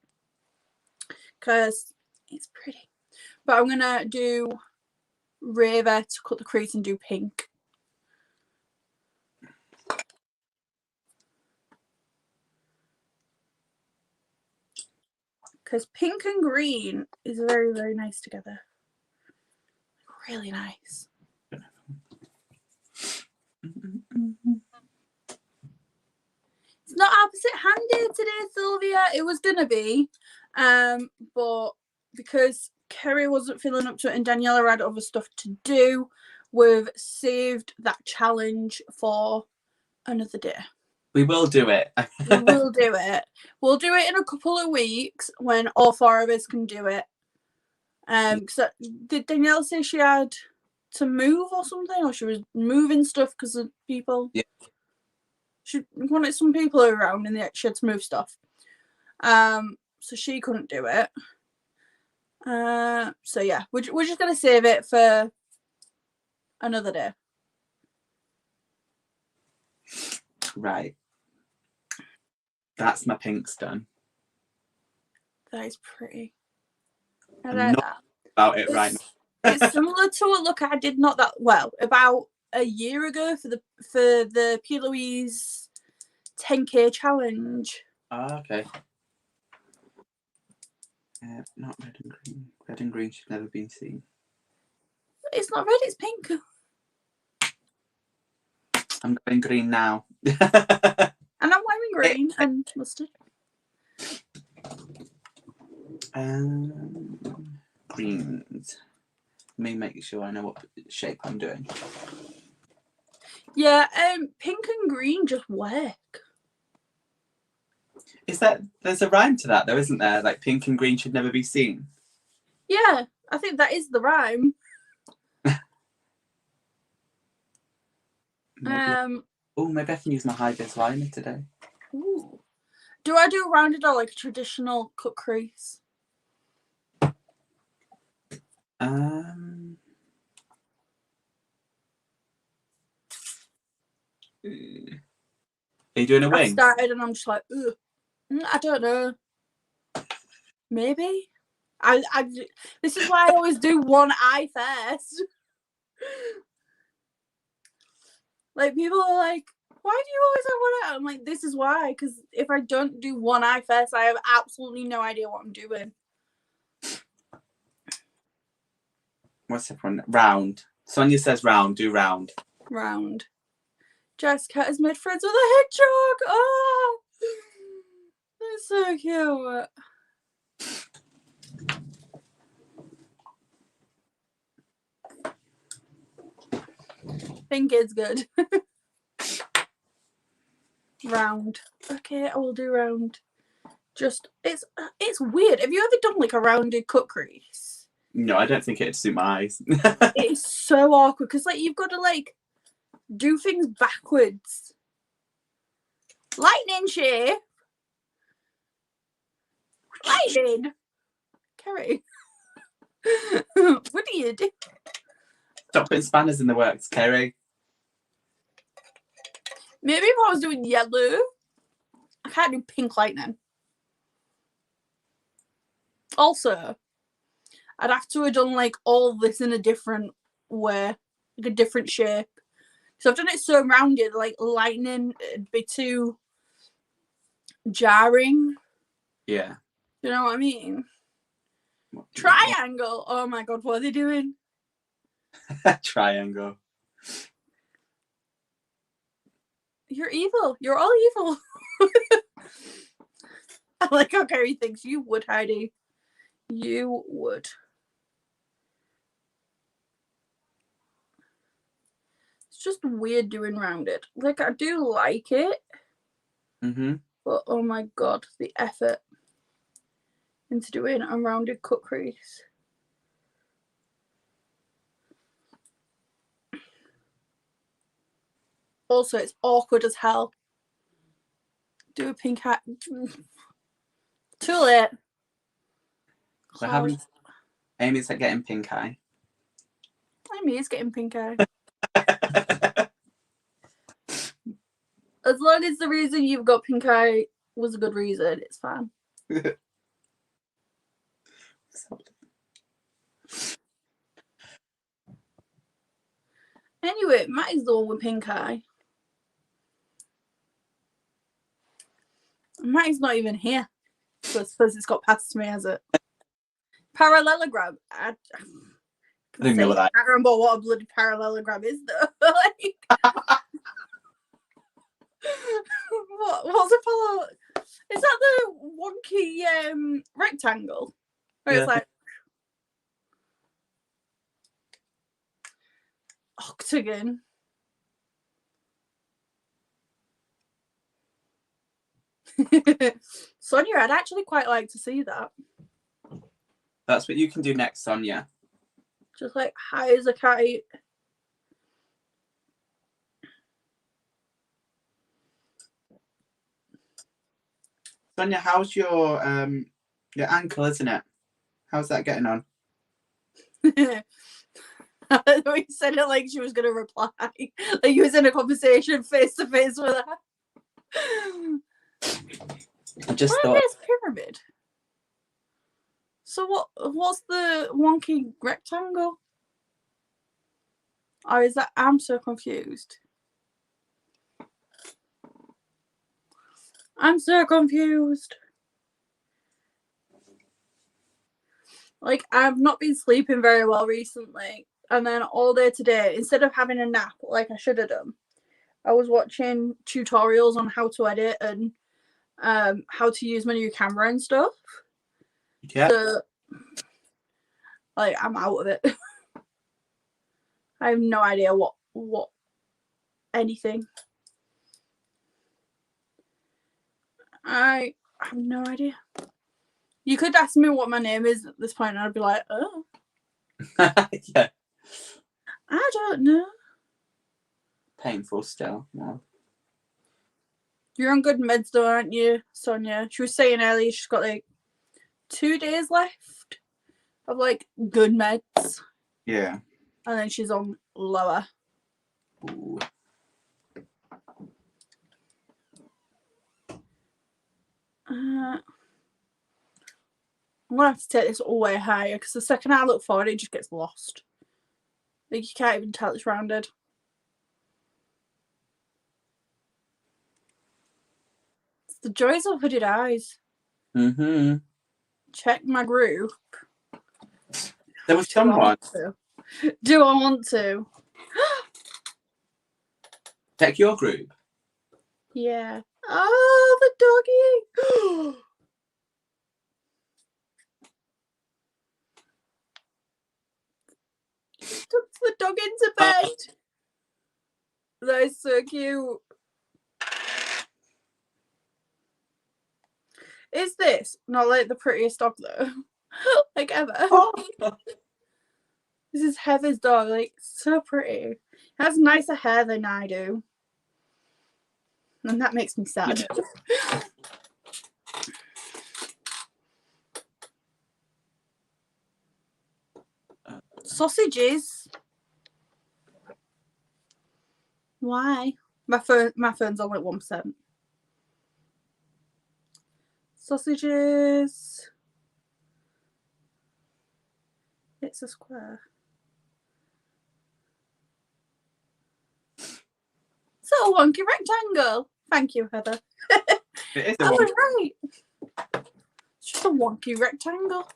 Because it's pretty. But I'm going to do Raver to cut the crease and do pink. Because pink and green is very, very nice together. Really nice. It's not opposite-handed today, Sylvia. It was going to be. But because Kerry wasn't feeling up to it and Daniela had other stuff to do, we've saved that challenge for another day. We will do it. We will do it. We'll do it in a couple of weeks when all four of us can do it. Did Danielle say she had to move or something, or she was moving stuff because of people? Yeah. She wanted some people around and she had to move stuff. So she couldn't do it. So yeah, we're just gonna save it for another day. Right. That's my pinks done. That is pretty. I I'm like not that. About it right now. It's similar to a look I did not that well about a year ago for the PicsArt 10K challenge. Oh, okay. Not red and green. Red and green should never been seen. It's not red, it's pink. I'm going green now. And I'm wearing green and mustard. Greens. Let me make sure I know what shape I'm doing. Yeah, pink and green just work. There's a rhyme to that though, isn't there? Like pink and green should never be seen. Yeah, I think that is the rhyme. Maybe I can use my high-vis liner today. Ooh. Do I do rounded or like a traditional cut crease? Are you doing a wing? I started and I'm just like, ugh. I don't know. Maybe. This is why I always do one eye first. Like people are like, why do you always have one eye? I'm like, this is why, because if I don't do one eye first, I have absolutely no idea what I'm doing. What's that one? Round. Sonia says round. Do round. Round. Jessica has made friends with a hedgehog. Oh, that's so cute. Think it's good. Round. Okay, I will do round. Just it's weird. Have you ever done like a rounded cut crease? No, I don't think it'd suit my eyes. It's so awkward because like you've got to like do things backwards. Lightning shape. Lightning. Kerry. What do you do? Stop putting spanners in the works, Kerry. Maybe if I was doing yellow. I can't do pink lightning. Also, I'd have to have done like all this in a different way, like a different shape. So I've done it so rounded, like lightning, it'd be too jarring. Yeah. You know what I mean? Triangle. Oh my god, what are they doing? Triangle. You're evil. You're all evil. I like how Kerry thinks you would, Heidi. You would. It's just weird doing rounded. Like, I do like it. But, oh my god, the effort into doing a rounded cut crease. Also, it's awkward as hell Do a pink eye. Too late. We're having Amy's like getting pink eye. Amy is getting pink eye. As long as the reason you've got pink eye was a good reason, it's fine. Anyway, Matt is the one with pink eye. Matt is not even here. So I suppose it's got past me, has it? Parallelogram. I don't know what that is. I can't remember what a bloody parallelogram is, though. Like, what's a parallel? Is that the wonky rectangle? Where it's like octagon. Sonia, I'd actually quite like to see that. That's what you can do next, Sonia. Just like high as a kite. Sonia, how's your ankle, isn't it? How's that getting on? We said it like she was going to reply. Like you was in a conversation face to face with her. I just what thought. is pyramid? So what's the wonky rectangle? Or is that, I'm so confused. I'm so confused. Like, I've not been sleeping very well recently. And then all day today, instead of having a nap like I should have done, I was watching tutorials on how to edit and how to use my new camera and stuff. Yeah. So, like, I'm out of it. I have no idea what anything. I have no idea. You could ask me what my name is at this point, and I'd be like, oh. Yeah. I don't know. Painful still. No. You're on good meds though, aren't you, Sonia? She was saying earlier she's got like 2 days left of like good meds. Yeah. And then she's on lower. Ooh. I'm gonna have to take this all the way higher because the second I look forward, it just gets lost. Like you can't even tell it's rounded. It's the joys of hooded eyes. Mm-hmm. Check my group. There was someone. Do I want to? Check your group. Yeah. Oh, the doggy. Took the dog into bed. That is so cute. Is this not like the prettiest dog though? Like ever. Oh. This is Heather's dog, like so pretty. It has nicer hair than I do. And that makes me sad. Yeah. Sausages. Why? My phone's on like 1%. Sausages. It's a square. So a wonky rectangle. Thank you, Heather. It is I was right. It's just a wonky rectangle.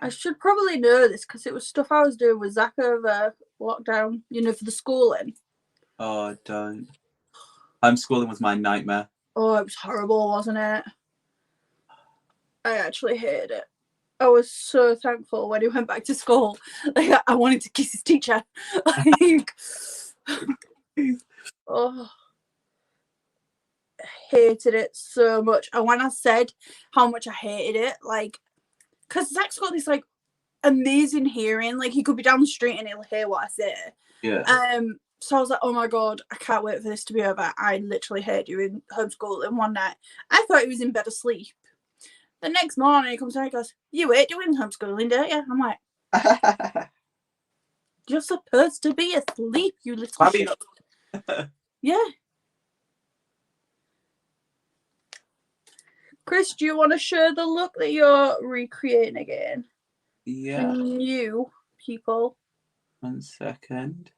I should probably know this because it was stuff I was doing with Zach over lockdown, you know, for the schooling. Oh, don't. Homeschooling was my nightmare. Oh, it was horrible, wasn't it? I actually hated it. I was so thankful when he went back to school. Like, I wanted to kiss his teacher. Like, oh, I hated it so much. And when I said how much I hated it, like, because Zach's got this, like, amazing hearing. Like, he could be down the street and he'll hear what I say. Yeah. So I was like, oh my God, I can't wait for this to be over. I literally hate doing homeschooling. One night, I thought he was in bed asleep. The next morning, he comes out and goes, you hate doing homeschooling, don't you? I'm like, you're supposed to be asleep, you little shit. Yeah. Chris, do you want to share the look that you're recreating again? Yeah. For new people. 1 second.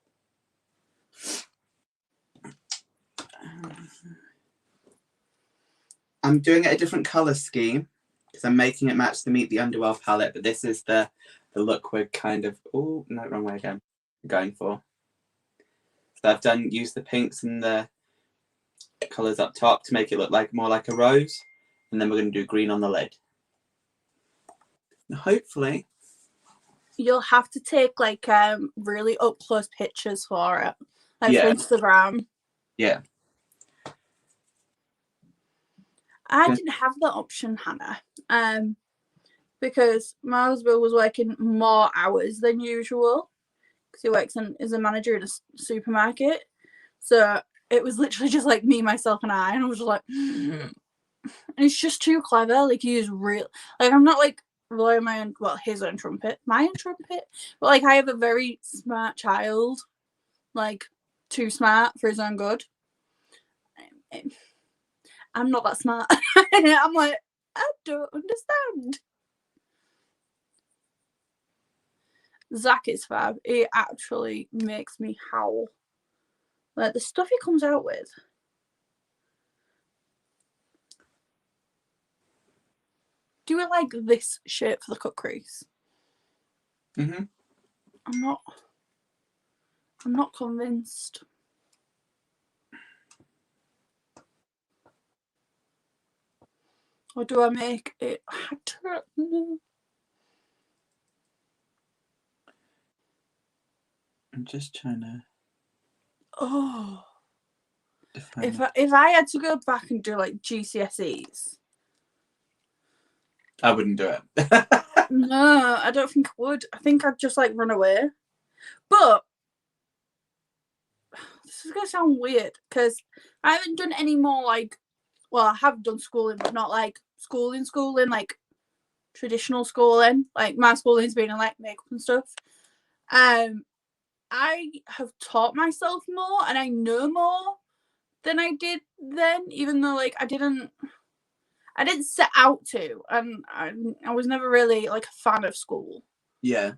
I'm doing it a different colour scheme because I'm making it match the Meet the Underworld palette, but this is the look we're kind of... Oh, no, wrong way again. Going for. So I've used the pinks and the colours up top to make it look like more like a rose, and then we're going to do green on the lid. And hopefully... You'll have to take like really up close pictures for it. Like yeah. for Instagram. Yeah. I didn't have that option, Hannah, because my husband was working more hours than usual because he works as a manager in a supermarket. So it was literally just like me, myself, and I was just like, and it's just too clever. Like he is real. Like I'm not like blowing my own, well, his own trumpet, my own trumpet, but like I have a very smart child, like too smart for his own good. I'm not that smart. I'm like, I don't understand. Zach is fab. He actually makes me howl. Like the stuff he comes out with. Do it like this shape for the cut crease. Mm-hmm. I'm not convinced. Or do I make it? I don't know. I'm just trying to... Oh. If I had to go back and do like GCSEs. I wouldn't do it. No, I don't think I would. I think I'd just like run away. But this is gonna sound weird because I haven't done any more like, well, I have done schooling, but not like schooling, like traditional schooling. Like my schooling's been in like makeup and stuff. I have taught myself more and I know more than I did then, even though like I didn't set out to, and I was never really like a fan of school. Yeah.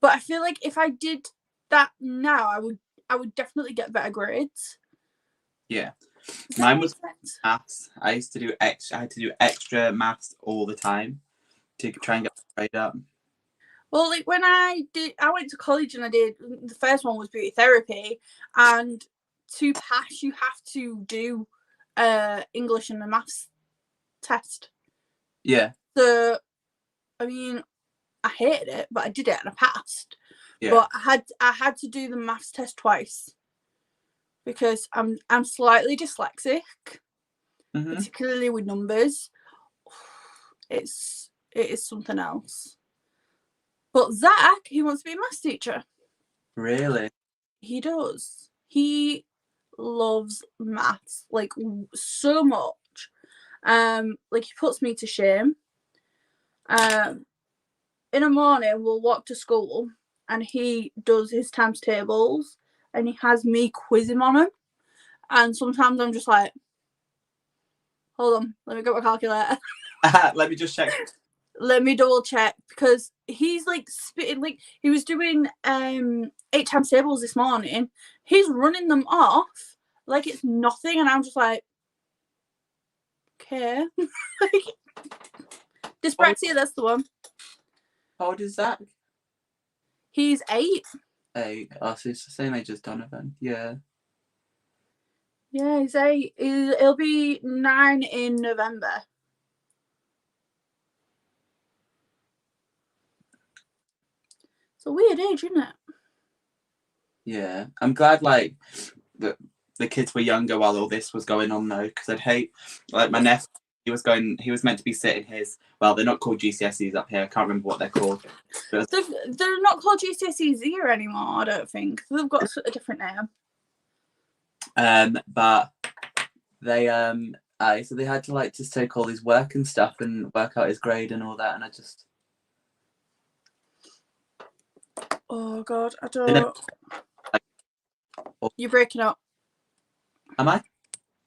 But I feel like if I did that now, I would definitely get better grades. Yeah. Mine was maths. I had to do extra maths all the time to try and get the grade up. Well, like when I went to college and the first one was beauty therapy, and to pass you have to do English and a maths test. Yeah. So, I mean, I hated it, but I did it and I passed. Yeah. But I had to do the maths test twice because I'm slightly dyslexic, particularly with numbers. It is something else. But Zach, he wants to be a maths teacher. Really? He does. He loves maths like so much. Like he puts me to shame. In the morning, we'll walk to school, and he does his times tables, and he has me quiz him on them. And sometimes I'm just like, hold on, let me get my calculator. Let me just check. Let me double check, because he's like spitting, like he was doing 8 times tables this morning. He's running them off like it's nothing, and I'm just like, okay. Dyspraxia, that's the one. How old is Zach? He's 8. 8. Oh, so it's the same age as Donovan. Yeah. Yeah, he's 8. He'll be 9 in November. It's a weird age, isn't it? Yeah. I'm glad, like, that the kids were younger while all this was going on, though, because I'd hate, like, my nephew, he was meant to be sitting his, well, they're not called GCSEs up here. I can't remember what they're called. They're not called GCSEs here anymore, I don't think. They've got a different name. But they so they had to like just take all his work and stuff and work out his grade and all that, and I just. Oh God, I They never, don't. You're breaking up. am I?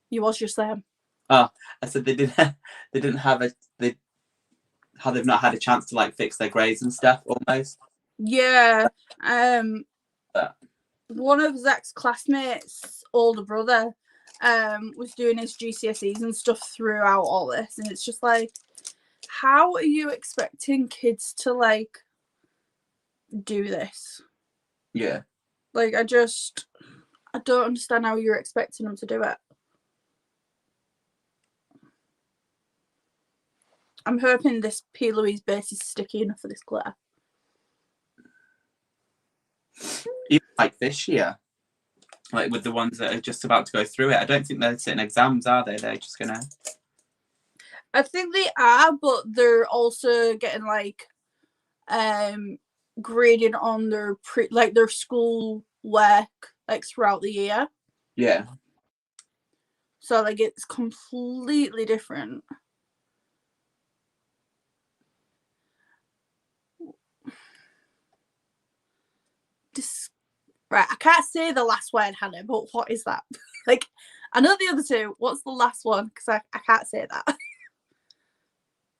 You was just there. Oh, I said they didn't have how they've not had a chance to like fix their grades and stuff almost. Yeah. But, one of Zach's classmates' older brother was doing his GCSEs and stuff throughout all this, and it's just like, how are you expecting kids to like do this? yeah. Like, I don't understand how you're expecting them to do it. I'm hoping this Louise base is sticky enough for this glitter. Even like this year, like with the ones that are just about to go through it, I don't think they're sitting exams, are they? They're just gonna. I think they are, but they're also getting like graded on their their school work like throughout the year. Yeah. So like it's completely different. Right, I can't say the last word, Hannah, but what is that? Like, I know the other two. What's the last one? Because I can't say that.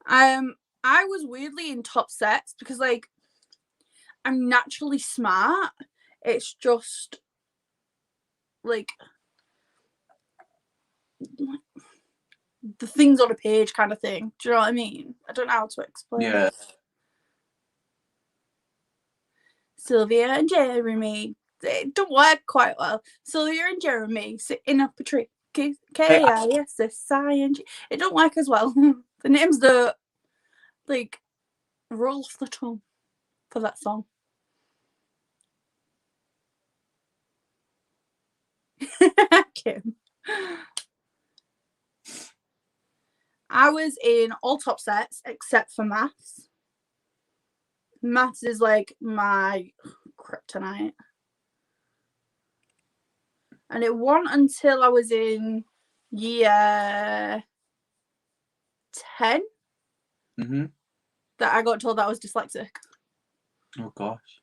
I was weirdly in top sets because like I'm naturally smart. It's just like the things on a page kind of thing. Do you know what I mean? I don't know how to explain it. Sylvia and Jeremy, they don't work quite well. Sylvia and Jeremy sitting up a tree. K-I-S-S-I-N-G. It don't work as well. The names don't like roll off the tongue for that song. Kim. I was in all top sets except for maths. Maths is like my kryptonite. And it wasn't until I was in year 10 that I got told that I was dyslexic. Oh gosh.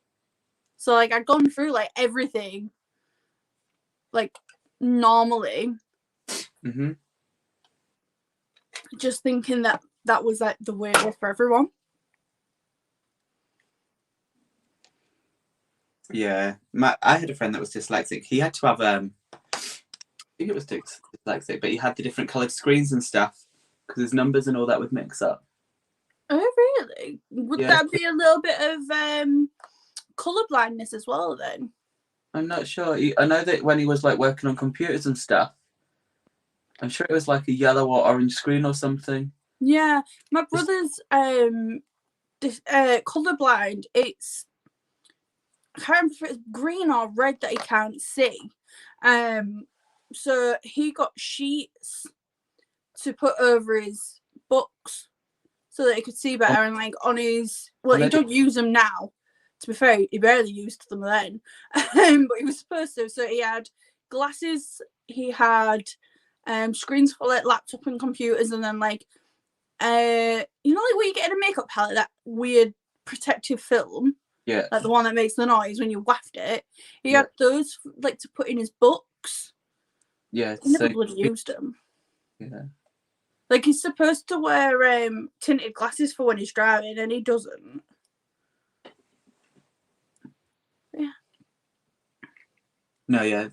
So like I'd gone through like everything like normally. Just thinking that was like the way it was for everyone. Yeah, I had a friend that was dyslexic. He had to have I think it was dyslexic, but he had the different coloured screens and stuff because his numbers and all that would mix up. Oh really? Would that be a little bit of colour blindness as well then? I'm not sure. I know that when he was like working on computers and stuff, I'm sure it was like a yellow or orange screen or something. Yeah, my brother's colourblind. It's I can't remember if it's green or red that he can't see. So he got sheets to put over his books so that he could see better, and like on his he don't use them now. To be fair, he barely used them then, but he was supposed to. So he had glasses. He had screens for like laptop and computers, and then like like when you get in a makeup palette, that weird protective film. Yeah. Like the one that makes the noise when you waft it. He had those like to put in his books. Yeah. He never bloody used them. Yeah. Like he's supposed to wear tinted glasses for when he's driving, and he doesn't. Yeah. No, yeah.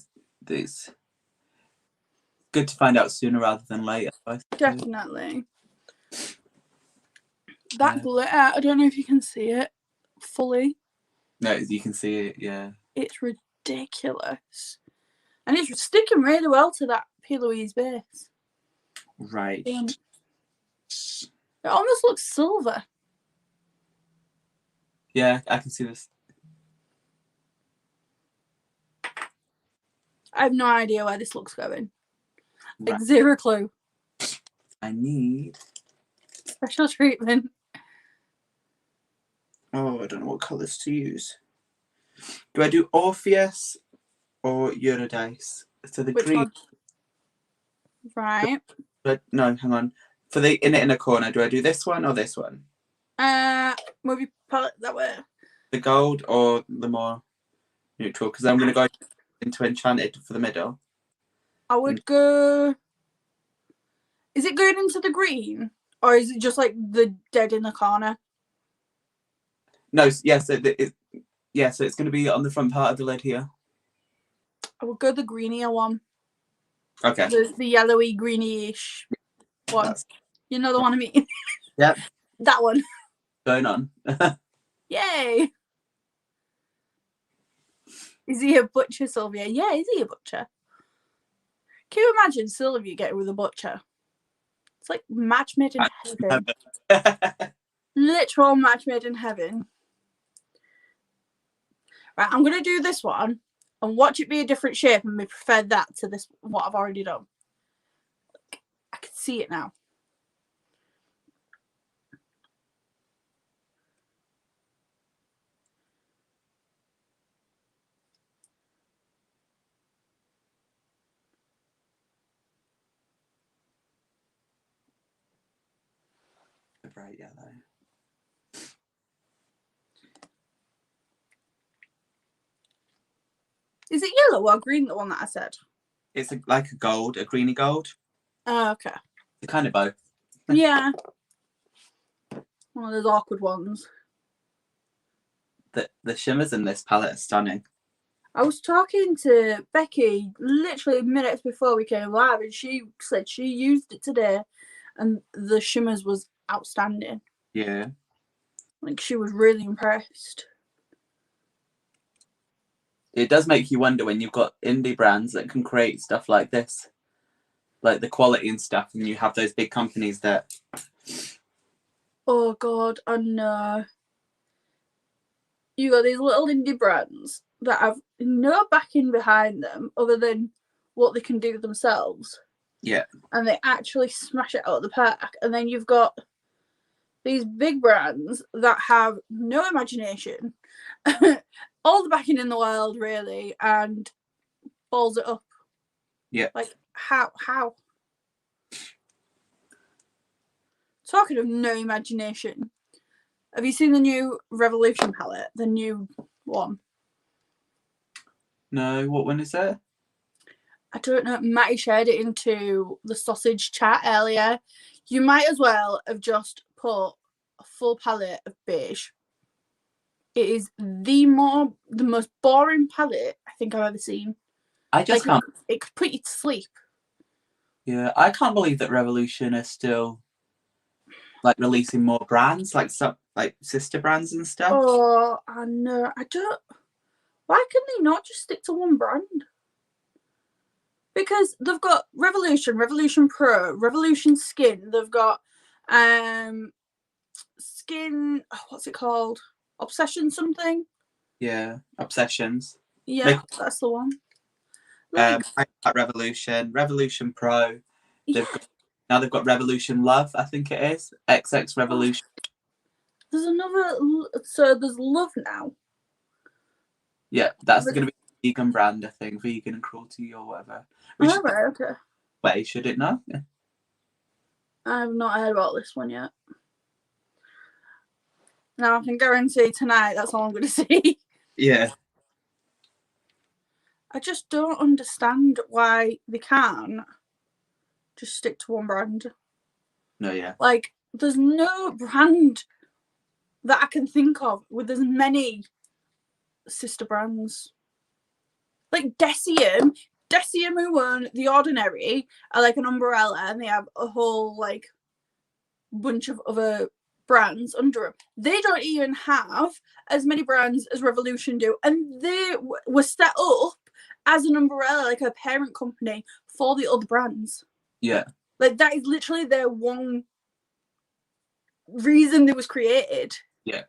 It's good to find out sooner rather than later. Definitely. That glitter, I don't know if you can see it fully. No, you can see it, yeah. It's ridiculous. And it's sticking really well to that Louise base. Right. It almost looks silver. Yeah, I can see this. I have no idea where this looks going. Right. Like zero clue. I need Special treatment. Oh, I don't know what colours to use. Do I do Orpheus or Eurydice? So the Which green. one? Right. But no, hang on. For the inner corner, do I do this one or this one? Move your palette that way. The gold or the more neutral? Because I'm going to go into enchanted for the middle. I would go. Is it going into the green, or is it just like the dead in the corner? No, yeah. So so it's going to be on the front part of the lid here. I would go the greenier one. Okay. The yellowy, greeny-ish one. You know the one I mean? Yep. That one. Going on. Yay! Is he a butcher, Sylvia? Yeah, is he a butcher? Can you imagine Sylvia getting with a butcher? It's like match made in heaven. Literal match made in heaven. Right, I'm going to do this one and watch it be a different shape and we prefer that to this, what I've already done. I can see it now. Bright yellow. Is it yellow or green, the one that I said? It's like a gold, a greeny gold. Oh, okay. They're kind of both. Yeah. One of those awkward ones. The shimmers in this palette are stunning. I was talking to Becky literally minutes before we came live and she said she used it today and the shimmers was outstanding. Yeah. Like she was really impressed. It does make you wonder when you've got indie brands that can create stuff like this, like the quality and stuff, and you have those big companies that. Oh God, I know. You got these little indie brands that have no backing behind them other than what they can do themselves. Yeah. And they actually smash it out of the park. And then you've got these big brands that have no imagination, all the backing in the world, really, and balls it up. Yeah. Like, how? Talking of no imagination, have you seen the new Revolution palette? The new one? No, what one is that? I don't know. Matty shared it into the sausage chat earlier. You might as well have just put a full palette of beige. It is the most boring palette I think I've ever seen. I just can't. It could put you to sleep. Yeah, I can't believe that Revolution is still like releasing more brands, like some like sister brands and stuff. Oh, I know. I don't. Why can they not just stick to one brand? Because they've got Revolution, Revolution Pro, Revolution Skin. They've got Skin. What's it called? Obsession something. Yeah, Obsessions. Yeah, that's the one. I like Revolution, Revolution Pro. Now they've got Revolution Love, I think it is. XX Revolution. There's another. So there's Love now. Yeah, that's going to be a vegan brand, I think. Vegan and cruelty or whatever. Oh, right, okay. Wait, should it not? Yeah. I have not heard about this one yet. Now I can guarantee tonight that's all I'm going to see. Yeah. I just don't understand why they can't just stick to one brand. No, yeah. Like, there's no brand that I can think of with as many sister brands. Like Decium who own The Ordinary are like an umbrella and they have a whole like bunch of other brands under them. They don't even have as many brands as Revolution do, and they were set up as an umbrella, like a parent company for the other brands. Yeah. Like that is literally their one reason they was created. Yeah.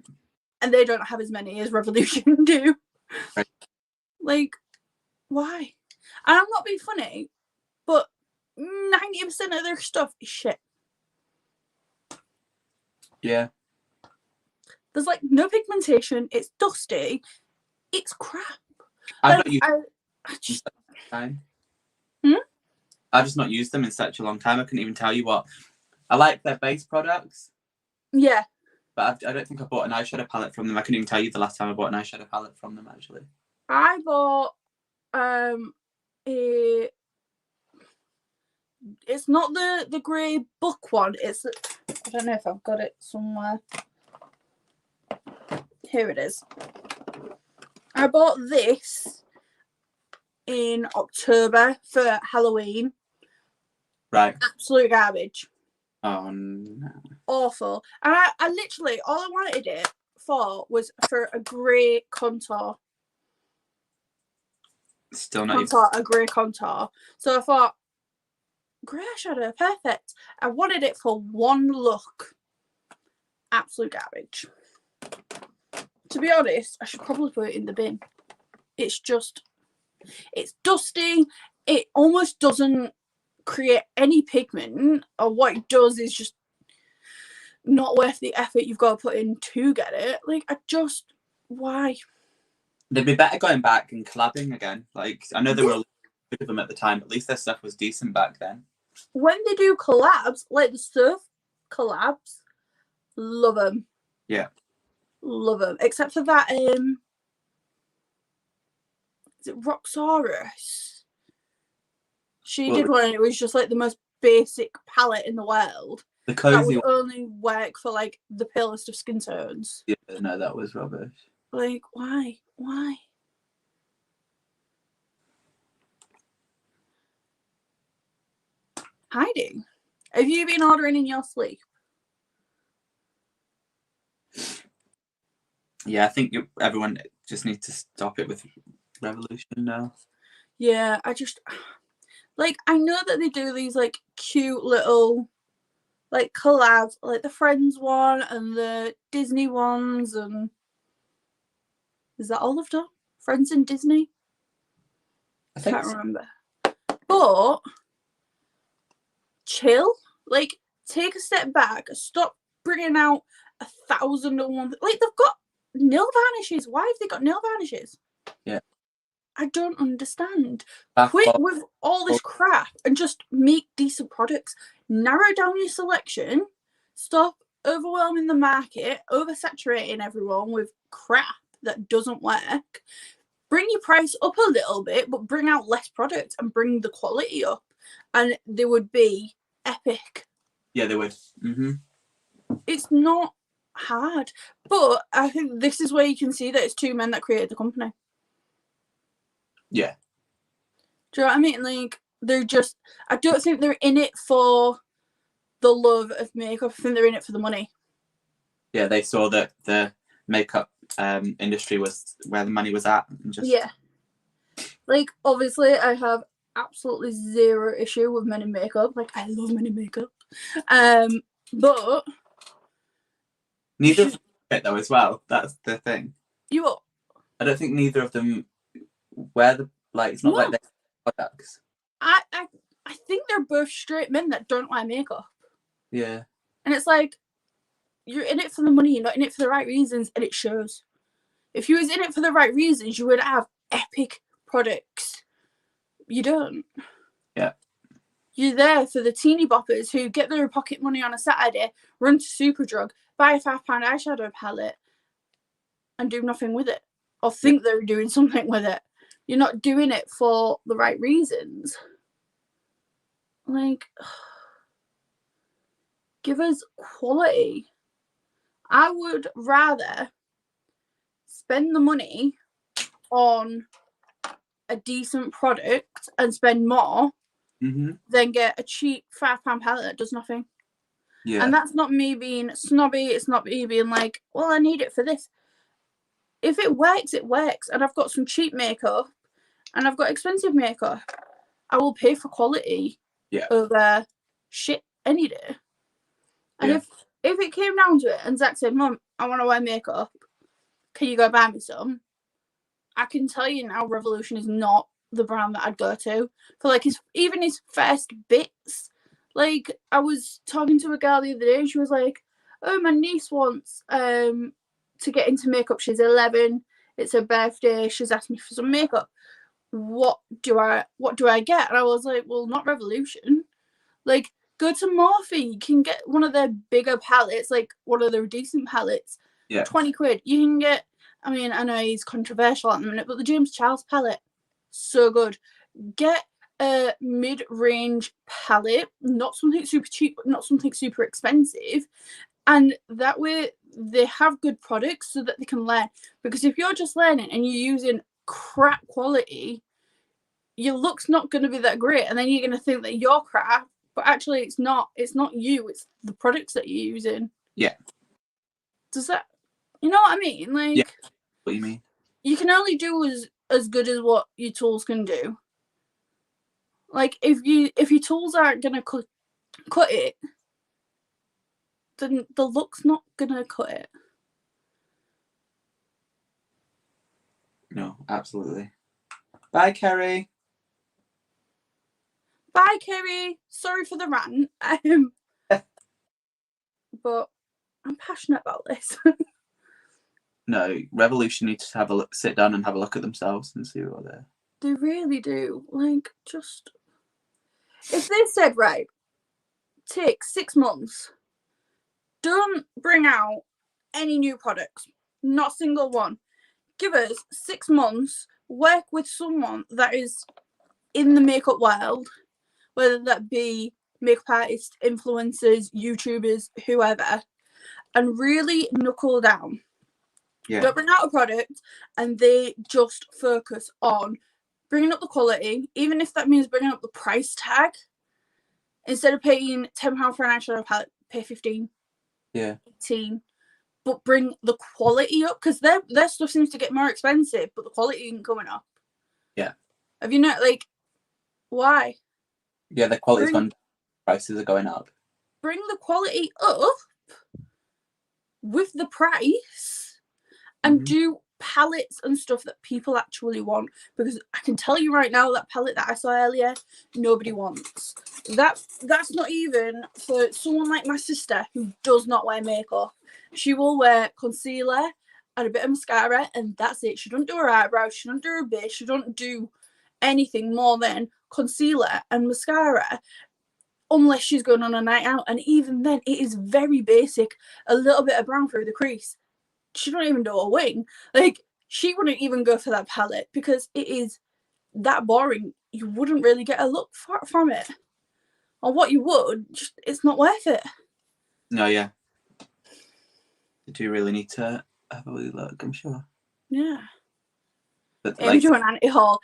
And they don't have as many as Revolution do. Right. Like, why? And I'm not being funny, but 90% of their stuff is shit. Yeah. There's like no pigmentation. It's dusty. It's crap. I like, got you. I just... Time. I've just not used them in such a long time. I couldn't even tell you what. I like their base products. Yeah. But I don't think I bought an eyeshadow palette from them. I couldn't even tell you the last time I bought an eyeshadow palette from them, actually. I bought it's not the grey book one. It's, I don't know if I've got it somewhere. Here it is. I bought this in October for Halloween. Right. Absolute garbage. Oh, no. Awful. And I literally, all I wanted it for was for a grey contour. Still not A grey contour. So I thought, grey eyeshadow, perfect. I wanted it for one look. Absolute garbage. To be honest, I should probably put it in the bin. It's dusty. It almost doesn't create any pigment, or what it does is just not worth the effort you've got to put in to get it. Like, why? They'd be better going back and collabing again. Like, I know there were a lot of them at the time, but at least their stuff was decent back then. When they do collabs, like the surf collabs, love them. Yeah. Love them. Except for that, is it Roxaurus? She did one, and it was just like the most basic palette in the world. The cozy that would only work for like the palest of skin tones. Yeah, no, that was rubbish. Like, why? Why? Hiding. Have you been ordering in your sleep? Yeah, I think everyone just needs to stop it with Revolution now. Yeah, I know that they do these like cute little like collabs, like the Friends one and the Disney ones, and is that all of them? Friends and Disney? I can't remember. But chill, like take a step back, stop bringing out 1,001. Like, they've got nail varnishes. Why have they got nail varnishes? Yeah, I don't understand. Quit with all this crap and just make decent products. Narrow down your selection. Stop overwhelming the market, oversaturating everyone with crap that doesn't work. Bring your price up a little bit, but bring out less product and bring the quality up, and they would be epic. Yeah, they would. Mm-hmm. It's not hard, but I think this is where you can see that it's two men that created the company. Yeah. Do you know what I mean? Like, I don't think they're in it for the love of makeup. I think they're in it for the money. Yeah, they saw that the makeup industry was where the money was at. Yeah. Like, obviously, I have absolutely zero issue with men in makeup. Like, I love men in makeup. But neither of them fit though as well. That's the thing. I don't think neither of them wear the it's not like they're products. I think they're both straight men that don't wear makeup. Yeah. And it's like, you're in it for the money, you're not in it for the right reasons, and it shows. If you was in it for the right reasons, you would have epic products. You don't. Yeah. You're there for the teeny boppers who get their pocket money on a Saturday, run to Superdrug, buy a £5 eyeshadow palette, and do nothing with it. Or think they're doing something with it. You're not doing it for the right reasons. Like, give us quality. I would rather spend the money on a decent product and spend more than get a cheap £5 palette that does nothing. Yeah. And that's not me being snobby. It's not me being like, well, I need it for this. If it works, it works. And I've got some cheap makeup and I've got expensive makeup. I will pay for quality over shit any day. And if it came down to it and Zach said, Mum, I want to wear makeup, can you go buy me some? I can tell you now, Revolution is not the brand that I'd go to for like his first bits. Like, I was talking to a girl the other day and she was like, oh, my niece wants to get into makeup. She's 11. It's her birthday. She's asked me for some makeup. what do I get? And I was like, well, not Revolution. Like, go to Morphe. You can get one of their bigger palettes, like one of their decent palettes. Yeah. 20 quid. You can get, I mean, I know he's controversial at the minute, but the James Charles palette, so good. Get a mid-range palette, not something super cheap, but not something super expensive. And that way they have good products so that they can learn. Because if you're just learning and you're using crap quality, your look's not going to be that great. And then you're going to think that you're crap, but actually it's not. It's not you. It's the products that you're using. Yeah. Does that, you know what I mean? Like, yeah. What do you mean? You can only do as good as what your tools can do. Like, if your tools aren't going to cut it, then the look's not going to cut it. No, absolutely. Bye, Kerry. Bye, Kerry. Sorry for the rant. But I'm passionate about this. No, Revolution needs to have a look, sit down and have a look at themselves and see what they're. They really do. Like, just if they said, right, take 6 months, don't bring out any new products, not a single one. Give us 6 months, work with someone that is in the makeup world, whether that be makeup artists, influencers, YouTubers, whoever, and really knuckle down. Yeah. Don't bring out a product and they just focus on bringing up the quality, even if that means bringing up the price tag. Instead of paying £10 for an eyeshadow palette, pay 15. Yeah. 18. But bring the quality up, because their stuff seems to get more expensive, but the quality isn't coming up. Yeah. Have you not, like, why? Yeah, the quality's gone, prices are going up. Bring the quality up with the price and do palettes and stuff that people actually want, because I can tell you right now, that palette that I saw earlier, nobody wants. That's not even for someone like my sister who does not wear makeup. She will wear concealer and a bit of mascara, and that's it. She doesn't do her eyebrows, she doesn't do her base, she doesn't do anything more than concealer and mascara, unless she's going on a night out, and even then it is very basic. A little bit of brown through the crease. She don't even do a wing. Like, she wouldn't even go for that palette because it is that boring. You wouldn't really get a look from it. Or what you would, just, it's not worth it. No, yeah. You do really need to have a wee look, I'm sure. Yeah. But If we do an anti-haul,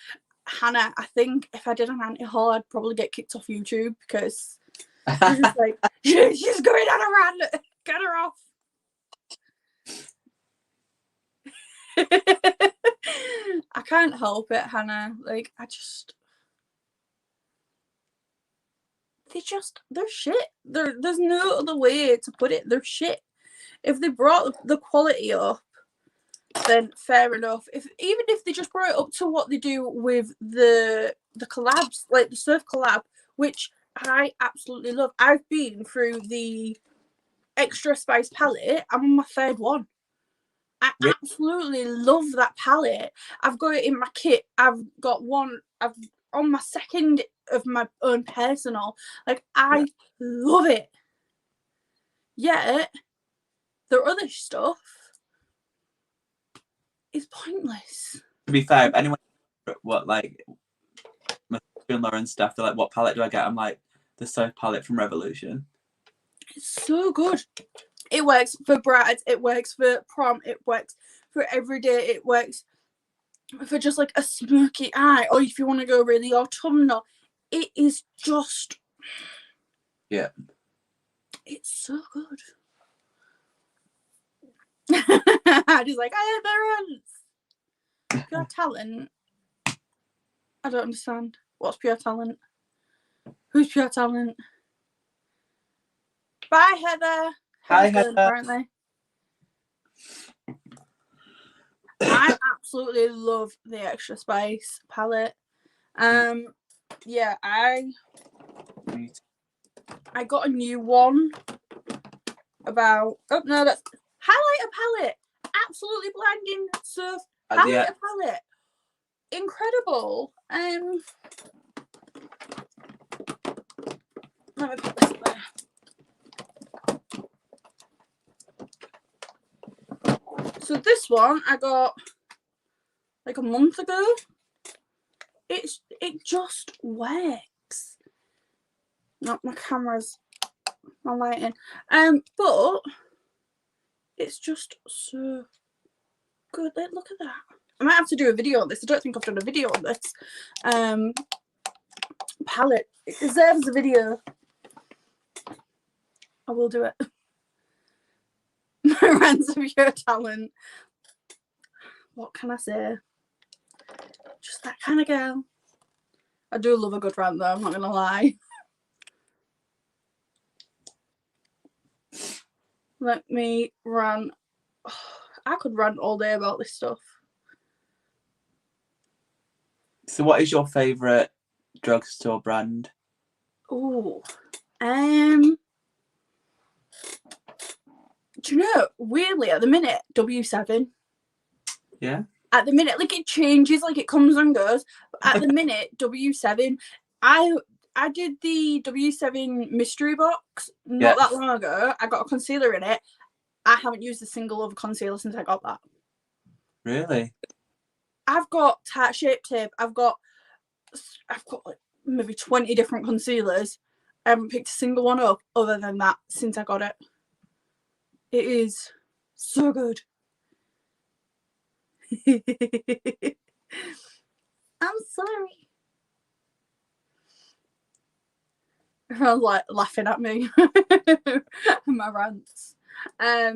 Hannah, I think if I did an anti-haul, I'd probably get kicked off YouTube because she's just like, she's going on a rant. Get her off. I can't help it, Hannah. Like, they're shit. There's no other way to put it. They're shit. If they brought the quality up, then fair enough. Even if they just brought it up to what they do with the collabs, like the Surf collab, which I absolutely love. I've been through the Extra Spice palette. I'm on my 3rd one. I absolutely love that palette. I've got it in my kit. I've got one. I've on my 2nd of my own personal. Like, I love it. Yet their other stuff is pointless. To be fair, if anyone what like my sister-in-law and stuff, they're like, "What palette do I get?" I'm like, the Surf palette from Revolution. It's so good. It works for brides. It works for prom. It works for every day. It works for just like a smoky eye, or if you want to go really autumnal. It is just, yeah, it's so good. Just like, I have parents. Pure talent. I don't understand. What's pure talent? Who's pure talent? Bye, Heather. Hi, Heather's Heather. Apparently. I absolutely love the Extra Spice palette. Yeah, I got a new one about. Oh no, that's highlighter palette. Absolutely blinding Surf highlighter palette. Incredible. Let me put this there. So this one I got like a month ago. It just works. Not my camera's my lighting. But it's just so good. Like, look at that. I might have to do a video on this. I don't think I've done a video on this. Palette. It deserves a video. I will do it. My rants of pure talent. What can I say? Just that kind of girl. I do love a good rant though, I'm not gonna lie. Let me rant. Oh, I could rant all day about this stuff. So what is your favourite drugstore brand? Oh, do you know, weirdly at the minute, W7. Yeah. At the minute, like it changes, like it comes and goes. But at the minute, W7. I did the W7 mystery box not that long ago. I got a concealer in it. I haven't used a single other concealer since I got that. Really? I've got Tarte Shape Tape. I've got like maybe 20 different concealers. I haven't picked a single one up other than that since I got it. It is so good. I'm sorry. Everyone's like laughing at me. My rants. Yeah,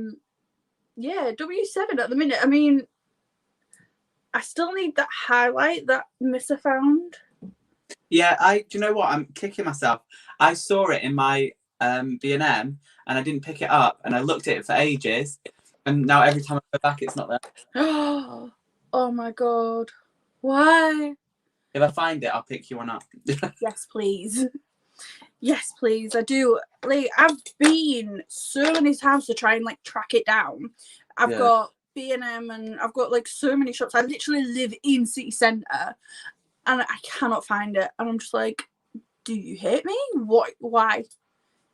W7 at the minute. I mean, I still need that highlight that Missa found. Yeah, do you know what? I'm kicking myself. I saw it in my B&M and I didn't pick it up and I looked at it for ages and now every time I go back it's not there. Oh my god. Why? If I find it, I'll pick you one up. Yes, please. Yes, please. I do. Like, I've been so many times to try and like track it down. I've got B&M and I've got like so many shops. I literally live in city centre and I cannot find it. And I'm just like, do you hate me? What? Why?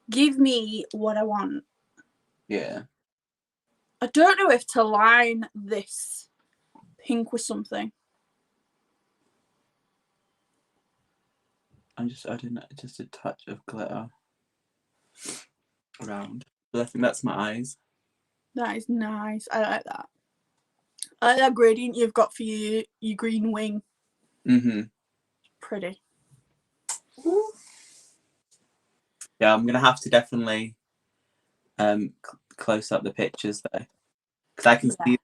Give me what I want. Yeah. I don't know if to line this pink with something. I'm just adding just a touch of glitter around. But I think that's my eyes. That is nice. I like that. I like that gradient you've got for your green wing. Mm-hmm. Pretty. Yeah, I'm gonna have to definitely close up the pictures though, because I can see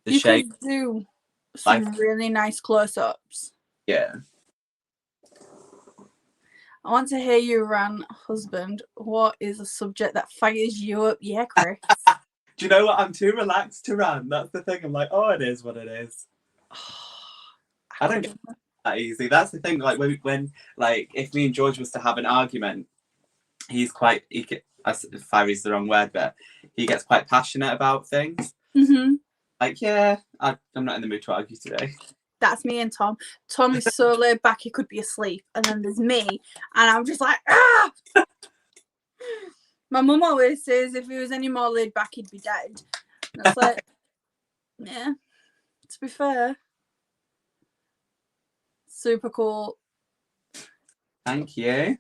the shape. You could do some really nice close-ups. Yeah. I want to hear you rant, husband. What is a subject that fires you up? Yeah, Chris. Do you know what? I'm too relaxed to rant. That's the thing. I'm like, oh, it is what it is. I don't get that easy. That's the thing. Like when like if me and George was to have an argument, fire is the wrong word, but he gets quite passionate about things. Mm-hmm. Like, yeah, I'm not in the mood to argue today. That's me and Tom. Tom is so laid back he could be asleep, and then there's me, and I'm just like, ah! My mum always says if he was any more laid back, he'd be dead. And it's like, yeah, to be fair. Super cool. Thank you.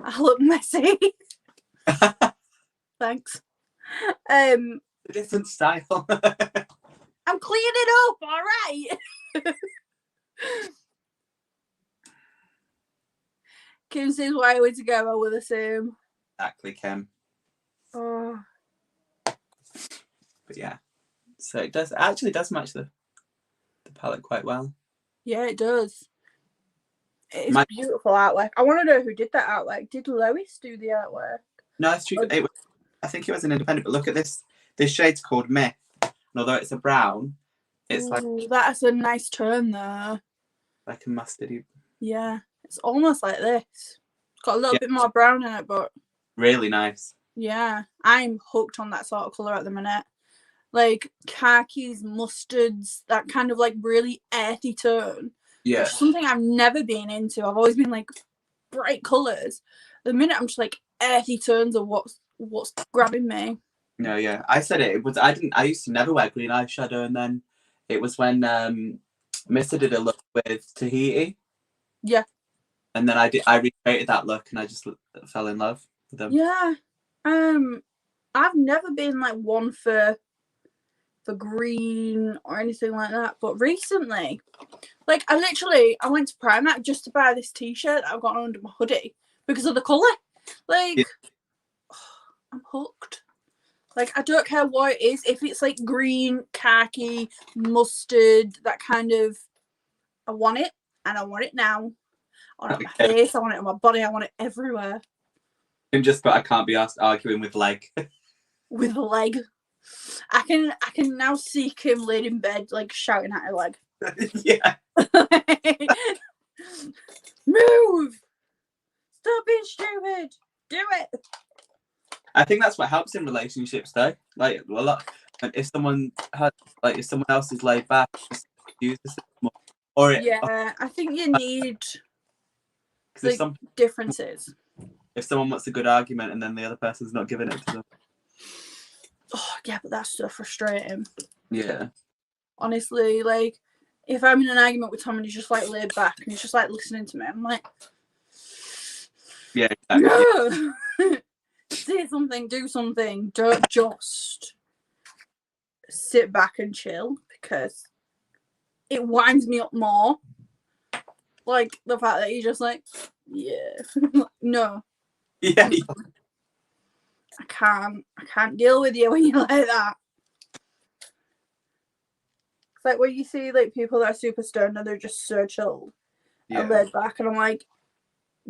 I look messy. Thanks. A different style. I'm cleaning it up, all right. Kim says why are we together? We're the same. Exactly, Kim. Oh. But yeah, so it does match the palette quite well. Yeah, it does. It's beautiful artwork. I want to know who did that artwork. Did Lois do the artwork? No, it's true. I think it was an independent. But look at this. This shade's called Myth. And although it's a brown, it's like that's a nice tone there. Like a mustardy. Yeah, it's almost like this. It's got a little bit more brown in it, but really nice. Yeah, I'm hooked on that sort of colour at the minute. like khakis, mustards, that kind of like really earthy tone. Yeah. Which is something I've never been into. I've always been like bright colours. The minute I'm just like earthy tones are what's grabbing me. No, yeah. I said it was I used to never wear green eyeshadow, and then it was when Mr. did a look with Tahiti. Yeah. And then I recreated that look and I just fell in love with them. Yeah. I've never been like one for green or anything like that, but recently, like I went to Primark just to buy this t-shirt that I've got under my hoodie because of the colour. Like, yeah. I'm hooked. Like, I don't care what it is. If it's like green, khaki, mustard, that kind of, I want it, and I want it now. I want it on my face, I want it on my body, I want it everywhere. But I can't be asked arguing with leg. With leg. I can now see Kim laid in bed, like shouting at her leg. Yeah. Move! Stop being stupid! Do it! I think that's what helps in relationships, though. Like a lot, if someone else is laid back, just use this more. I think you need like differences. If someone wants a good argument and then the other person's not giving it to them. Oh yeah, but that's so frustrating. Yeah. Honestly, like if I'm in an argument with Tom and he's just like laid back and he's just like listening to me, I'm like, yeah, exactly. No! Say something, do something. Don't just sit back and chill, because it winds me up more. Like the fact that you're just like, yeah, no. Yeah. I can't deal with you when you're like that. It's like when you see like people that are super stoned and they're just so chilled and laid back, and I'm like,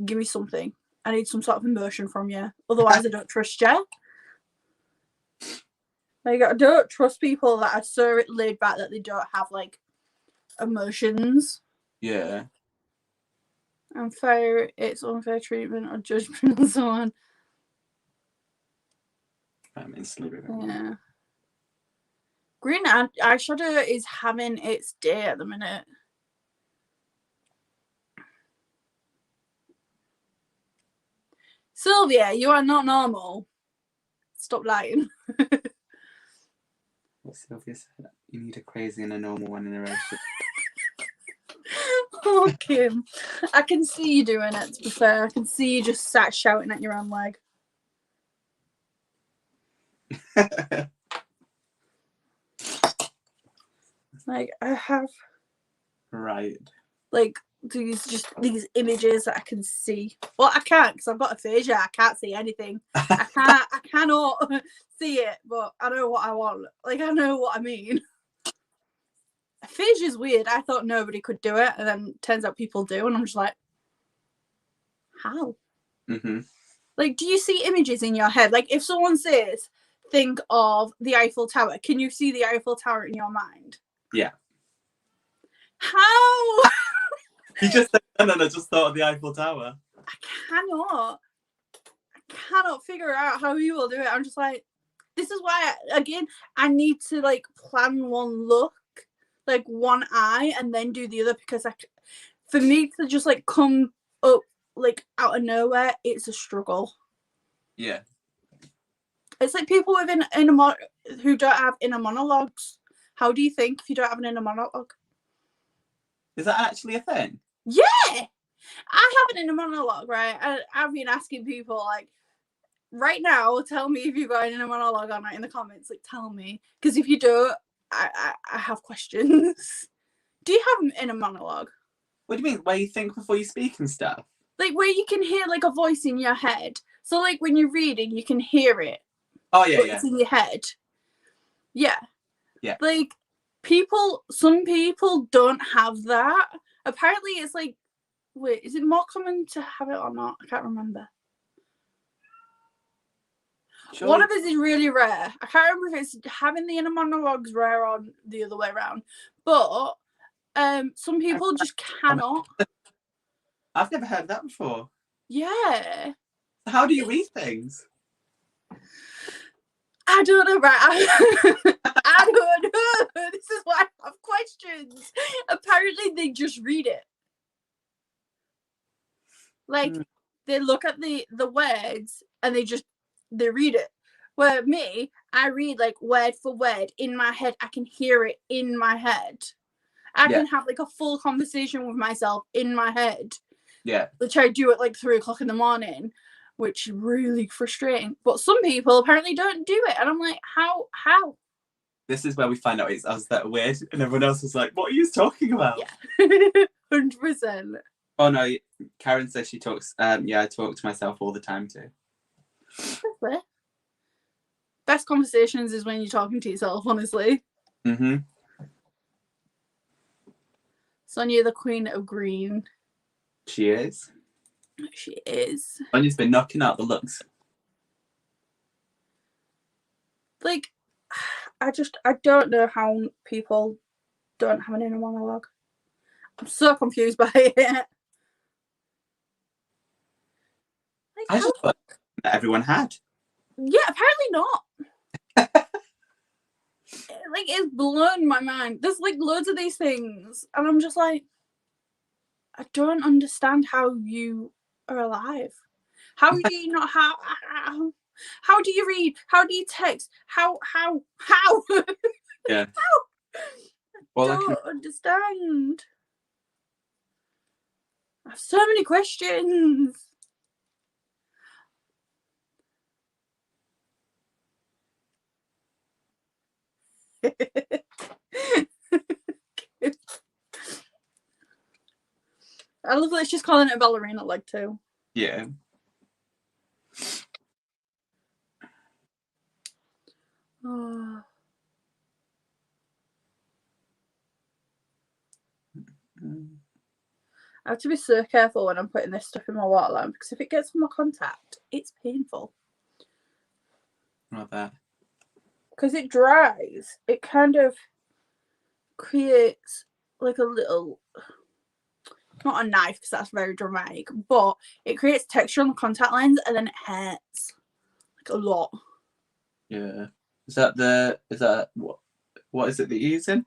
give me something. I need some sort of emotion from you. Otherwise, I don't trust you. Like, I don't trust people that are so laid back that they don't have like emotions. Yeah. It's unfair treatment or judgment and so on. Yeah. Green eyeshadow is having its day at the minute. Sylvia, you are not normal. Stop lying. What Sylvia said, you need a crazy and a normal one in a relationship. Oh, Kim. I can see you doing it, to be fair. I can see you just sat shouting at your own leg. Like, I have... Right. Like, these images that I can see. Well, I can't, because I've got aphasia. I can't see anything. I cannot see it, but I know what I want. Like, I know what I mean. Aphasia is weird. I thought nobody could do it, and then turns out people do, and I'm just like, how? Mm-hmm. Like, do you see images in your head? Like, if someone says, think of the Eiffel Tower, can you see the Eiffel Tower in your mind? Yeah. How? You just said, and then I just thought of the Eiffel Tower. I cannot figure out how you will do it. I'm just like, this is why, again, I need to, like, plan one look, like, one eye, and then do the other, because for me to just, like, come up, like, out of nowhere, it's a struggle. Yeah. It's like people with who don't have inner monologues. How do you think if you don't have an inner monologue? Is that actually a thing? Yeah! I have an inner monologue, right? I've been asking people, like, right now, tell me if you've got an inner monologue or not in the comments. Like, tell me. Because if you don't, I have questions. Do you have an inner monologue? What do you mean? Where you think before you speak and stuff? Like, where you can hear, like, a voice in your head. So, like, when you're reading, you can hear it. Oh, yeah, yeah. It's in your head. Yeah. Yeah. Like, some people don't have that. Apparently, it's like, wait, is it more common to have it or not? I can't remember. Surely. One of us is really rare. I can't remember if it's having the inner monologues rare or the other way around. But some people just cannot. I've never heard that before. Yeah. How do you read things? I don't know, right? I don't know. This is why I have questions. Apparently, they just read it. Like, they look at the words and they read it. Where me, I read like word for word in my head. I can hear it in my head. I can have like a full conversation with myself in my head. Yeah. Which I do at like 3 o'clock in the morning, which is really frustrating. But some people apparently don't do it. And I'm like, how? This is where we find out it's us that are weird, and everyone else is like, what are you talking about? Yeah. 100%. Oh no, Karen says she talks, I talk to myself all the time too. Best conversations is when you're talking to yourself, honestly. Mm-hmm. Sonia, the queen of green. She is. She is. Sonia's been knocking out the looks. Like, I don't know how people don't have an inner monologue. I'm so confused by it. Like, I just thought that everyone had. Yeah, apparently not. Like, it's blown my mind. There's like loads of these things, and I'm just like, I don't understand how you are alive. How do you not how do you read? How do you text? How? Yeah. I don't understand. I have so many questions. I love that she's calling it a ballerina leg too. Yeah. Oh. I have to be so careful when I'm putting this stuff in my water lamp, because if it gets on my contact, it's painful. Not that. Because it dries, it kind of creates like a little, not a knife because that's very dramatic, but it creates texture on the contact lens and then it hurts like a lot. Yeah. Is that what is it that you're using?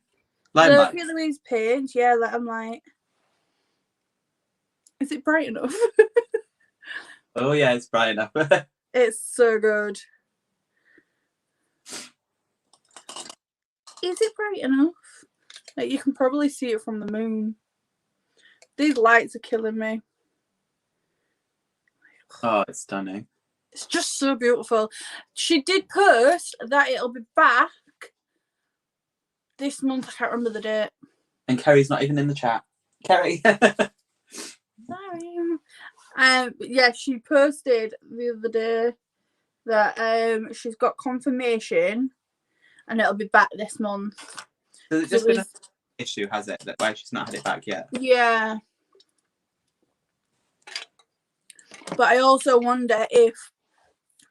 The Limelight. PicsArt paint, yeah, that I'm like, is it bright enough? Oh yeah, it's bright enough. It's so good. Is it bright enough? Like, you can probably see it from the moon. These lights are killing me. Oh, it's stunning. It's just so beautiful. She did post that it'll be back this month. I can't remember the date. And Kerry's not even in the chat. Kerry. Sorry. Yeah, she posted the other day that she's got confirmation and it'll be back this month. Has it just been an issue, has it? That why she's not had it back yet? Yeah. But I also wonder if,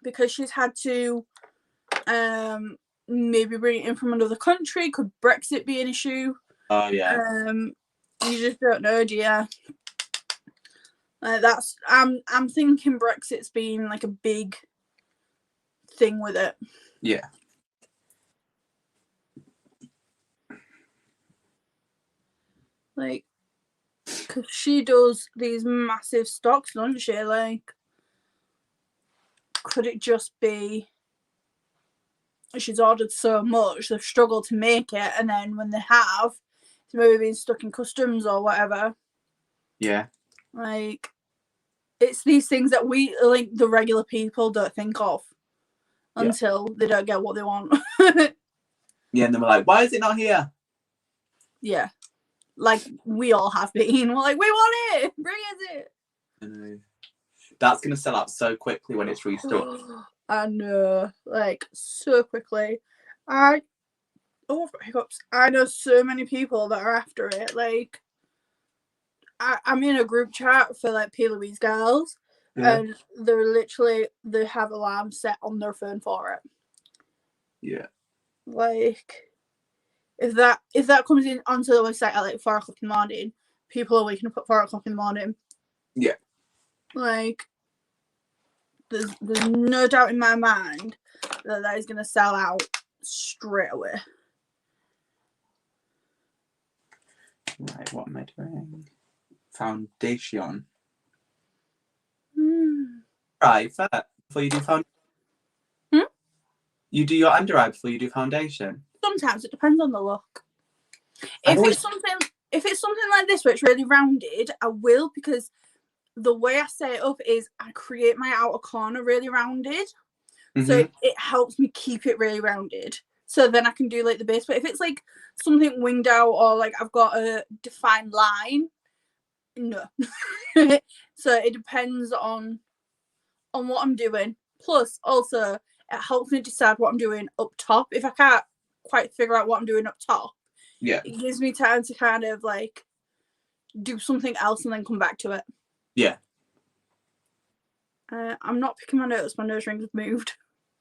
because she's had to maybe bring it in from another country, could Brexit be an issue? Oh yeah. You just don't know, do you? That's I'm thinking Brexit's been like a big thing with it. Yeah. Like, because she does these massive stocks, doesn't she? Like, could it just be she's ordered so much they've struggled to make it, and then when they have, it's maybe been stuck in customs or whatever. Yeah. Like, it's these things that we, like, the regular people don't think of until they don't get what they want. Yeah, and then we're like, why is it not here? Yeah. Like, we all have been. We're like, we want it! Bring it! I know. That's going to sell out so quickly when it's restocked. I know. Like, so quickly. I've got hiccups. I know so many people that are after it. Like, I'm in a group chat for, like, Amylouise girls. Yeah. And they have alarms set on their phone for it. Yeah. Like, if that comes in onto the website at like 4 o'clock in the morning, people are waking up at 4 o'clock in the morning. Yeah. Like, there's no doubt in my mind that is going to sell out straight away. Right, what am I doing? Foundation. Right, fair. Before you do foundation. You do your under eye before you do foundation. Sometimes it depends on the look. If it's something like this where it's really rounded, I will, because the way I set it up is I create my outer corner really rounded. So it helps me keep it really rounded. So then I can do like the base. But if it's like something winged out or like I've got a defined line, no. So it depends on what I'm doing. Plus, also, it helps me decide what I'm doing up top. If I can't quite figure out what I'm doing up top, it gives me time to kind of like do something else and then come back to it. Yeah. I'm not picking my nose. My nose ring has moved.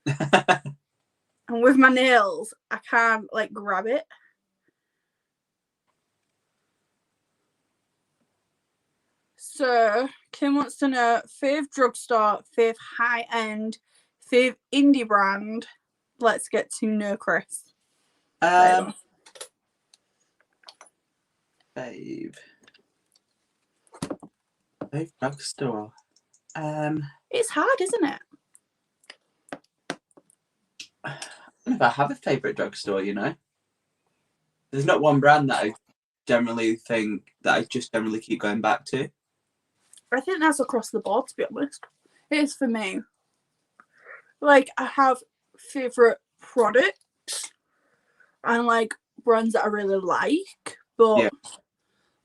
And with my nails, I can't like grab it. So Kim wants to know fave drugstore, fave high end, fave indie brand. Let's get to know Chris. Fave. Fave drugstore. It's hard, isn't it? I don't know if I have a favourite drugstore, you know. There's not one brand that I generally think that I just generally keep going back to. I think that's across the board, to be honest. It is for me. Like, I have favourite products and like brands that I really like, but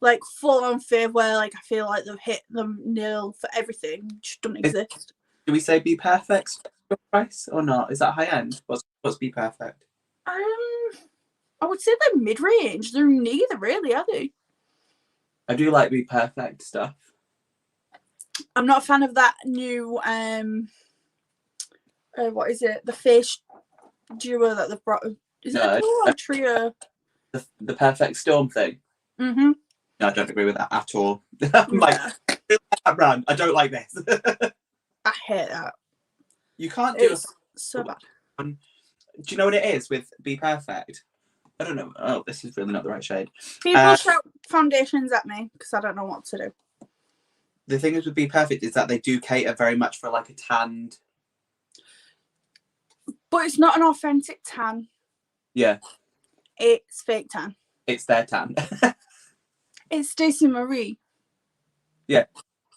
like full on fave where like I feel like they've hit the nail for everything just doesn't exist. Do we say Be Perfect's price or not? Is that high end? What's Be Perfect? I would say they're mid range. They're neither really, are they? I do like Be Perfect stuff. I'm not a fan of that new what is it? The face duo that they've brought. Is it a duo or a trio? The Perfect Storm thing. No, I don't agree with that at all. I'm like, I don't like that brand. I don't like this. I hate that. You can't do it's so bad. Do you know what it is with Be Perfect? I don't know. Oh, this is really not the right shade. People shout foundations at me because I don't know what to do. The thing is with Be Perfect is that they do cater very much for like a tanned. But it's not an authentic tan. Yeah. It's fake tan. It's their tan. It's Stacey Marie. Yeah.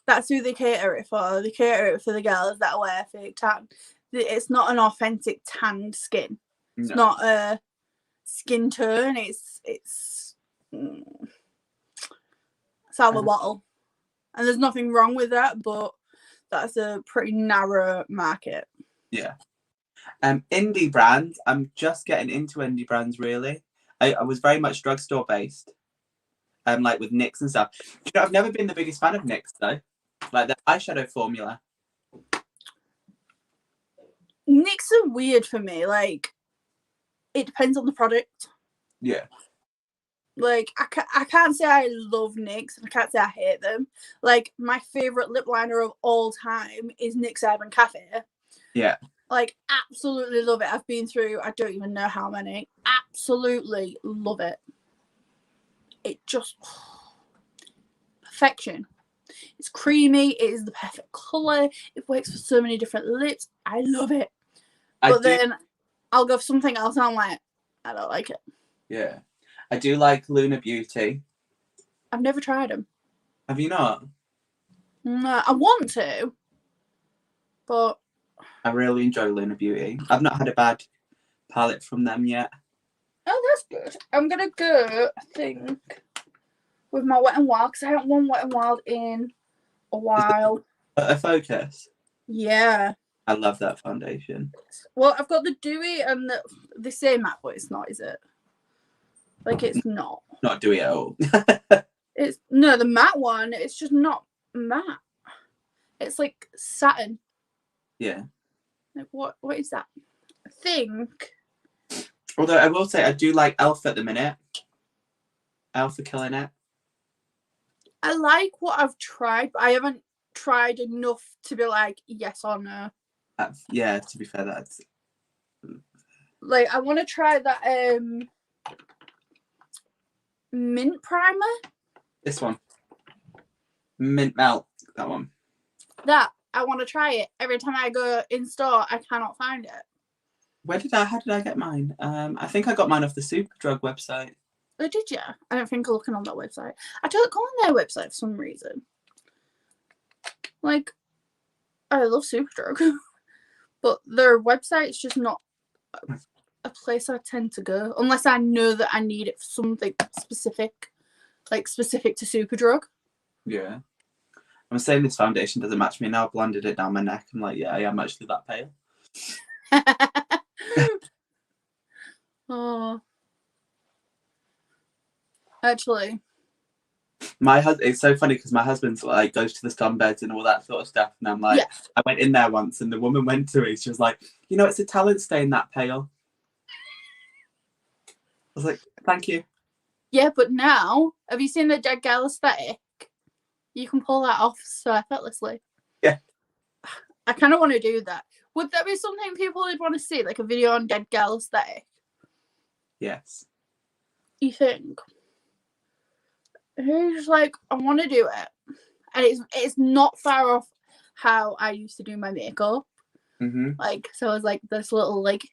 That's who they cater it for. They cater it for the girls that wear fake tan. It's not an authentic tanned skin. No. It's not a skin tone. It's out of a bottle. And there's nothing wrong with that, but that's a pretty narrow market. Yeah. Indie brands. I'm just getting into indie brands really. I was very much drugstore based. Like with NYX and stuff. You know, I've never been the biggest fan of NYX though. Like the eyeshadow formula. NYX are weird for me. Like, it depends on the product. Yeah. Like, I can't say I love NYX and I can't say I hate them. Like, my favourite lip liner of all time is NYX Urban Cafe. Yeah. Like, absolutely love it. I've been through, I don't even know how many. Absolutely love it. It just... perfection. It's creamy. It is the perfect colour. It works for so many different lips. I love it. But then I'll go for something else and I'm like, I don't like it. Yeah. I do like Luna Beauty. I've never tried them. Have you not? No, I want to. But... I really enjoy Luna Beauty. I've not had a bad palette from them yet. Oh, that's good. I'm going to go, I think, with my Wet n Wild because I haven't worn Wet n Wild in a while. A Focus? Yeah. I love that foundation. Well, I've got the Dewy and the same matte, but it's not, is it? Like, it's not. Not Dewy at all. It's no, the matte one, it's just not matte. It's like satin. Yeah. Like, what is that? I think. Although I will say I do like Elf at the minute. Elf are killing it. I like what I've tried, but I haven't tried enough to be like yes or no. Yeah, to be fair, that's like I want to try that mint primer. This one. Mint melt. That one. That I want to try it. Every time I go in store, I cannot find it. How did I get mine? I think I got mine off the Superdrug website. Oh, did you? I don't think I'm looking on that website. I don't go on their website for some reason. Like, I love Superdrug, but their website's just not a place I tend to go unless I know that I need it for something specific, like specific to Superdrug. Yeah. I'm saying this foundation doesn't match me now. I've blended it down my neck. I'm like, yeah, I am actually that pale. Oh. Actually. It's so funny because my husband's like goes to the sunbeds and all that sort of stuff. And I'm like, I went in there once and the woman went to me. She was like, it's a talent stain, that pale. I was like, thank you. Yeah, but now, have you seen the Dead Gal aesthetic? You can pull that off so effortlessly. Yeah. I kind of want to do that. Would that be something people would want to see, like a video on Dead Gal aesthetic? Yes. You think? Who's like, I want to do it, and it's not far off how I used to do my makeup. Mm-hmm. Like, so I was like this little like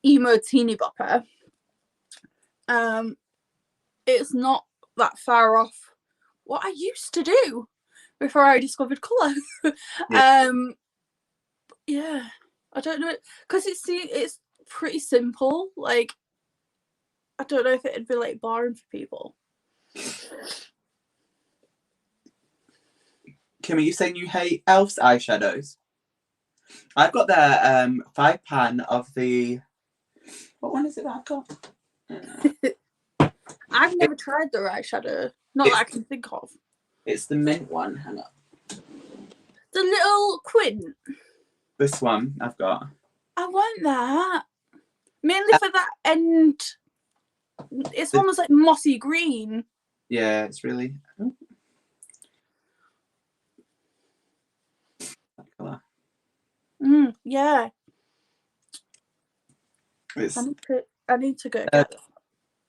emo teeny bopper. It's not that far off what I used to do before I discovered colour. Yeah, I don't know, because it's pretty simple. Like, I don't know if it'd be like boring for people. Kim, are you saying you hate Elf's eyeshadows? I've got the 5-pan of the. What one is it that I've got? I've never tried the eyeshadow. Not that I can think of. It's the mint one. Hang on. The little quint. This one I've got. I want that. Mainly for that end. It's almost like mossy green. Yeah, it's really. That colour. Yeah. I need to go get it.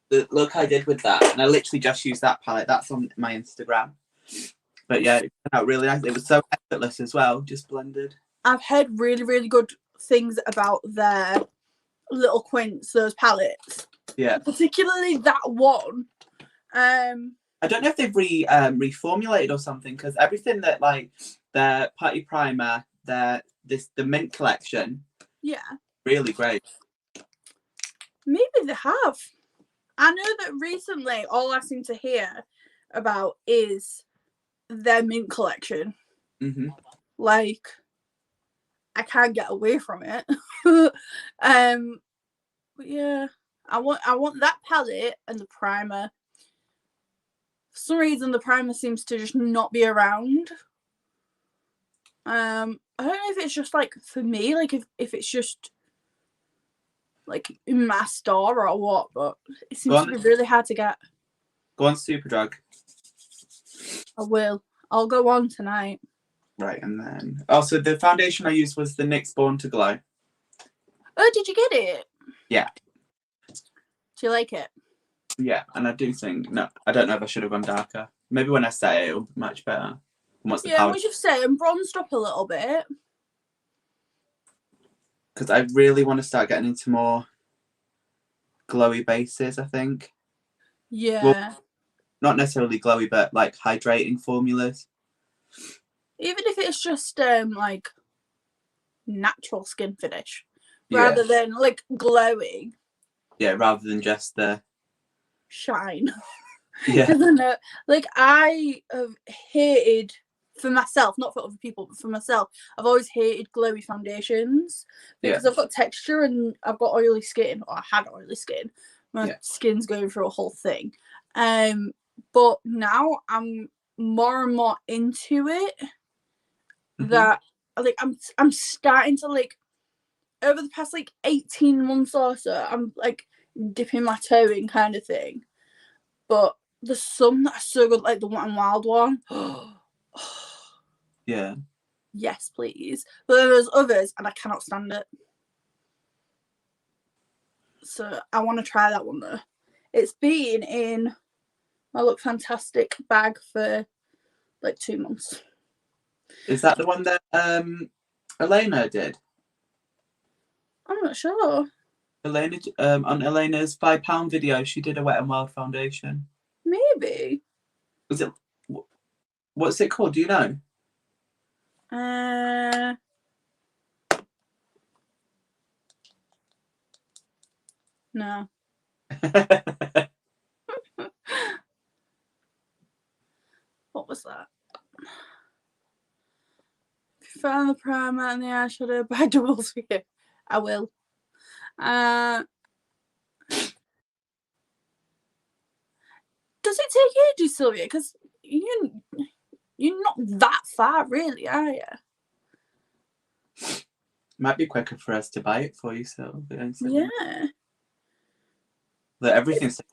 The look I did with that, and I literally just used that palette. That's on my Instagram. But yeah, it turned out really nice. It was so effortless as well, just blended. I've heard really, really good things about their little quints, those palettes. Yeah. Particularly that one. I don't know if they've reformulated or something, because everything that like their putty primer, the mint collection. Yeah. Really great. Maybe they have. I know that recently all I seem to hear about is their mint collection. Mm-hmm. Like, I can't get away from it. But yeah, I want that palette and the primer. For some reason, the primer seems to just not be around. I don't know if it's just like for me, like if it's just like in my store or what, but it seems to be really hard to get. Go on Superdrug. I will. I'll go on tonight. Right, and then also the foundation I used was the NYX Born to Glow. Oh, did you get it? Yeah. Do you like it? Yeah, and I do think I don't know if I should have gone darker. Maybe when I set it, it'll be much better. Yeah, we should say I'm bronzed up a little bit. Because I really want to start getting into more glowy bases, I think. Yeah. Well, not necessarily glowy, but like hydrating formulas. Even if it's just like natural skin finish, rather than like glowing. Yeah, rather than just the shine. Yeah. Like, I have hated, for myself, not for other people, but for myself, I've always hated glowy foundations because I've got texture and I've got oily skin, or I had oily skin. My skin's going through a whole thing. But now I'm more and more into it. That like I'm starting to like, over the past like 18 months or so, I'm like dipping my toe in kind of thing. But there's some that are so good, like the Wet n Wild one. Yeah. Yes, please. But then there's others, and I cannot stand it. So I want to try that one though. It's been in my Look Fantastic bag for like 2 months. Is that the one that Elena did? I'm not sure. Elena, on Elena's £5 video, she did a Wet n Wild foundation. Maybe. Was it? What's it called? Do you know? No. What was that? If you found the primer and the eyeshadow by doubles for you, I will. Does it take ages, Sylvia? Because you're not that far, really, are you? Might be quicker for us to buy it for you, Sylvia. Yeah. But everything's to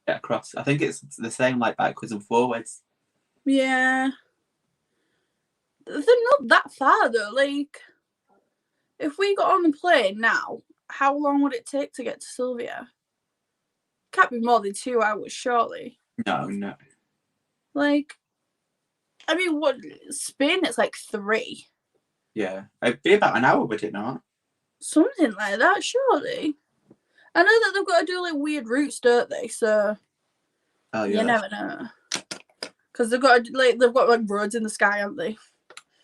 get across. I think it's the same, like backwards and forwards. Yeah. They're not that far though. Like, if we got on the plane now, how long would it take to get to Sylvia? Can't be more than 2 hours, surely. No. Like, I mean, what, Spain? It's like 3. Yeah, it'd be about an hour, would it not? Something like that, surely. I know that they've got to do like weird routes, don't they? So Oh yeah. you never know. Because they've got like roads in the sky, haven't they?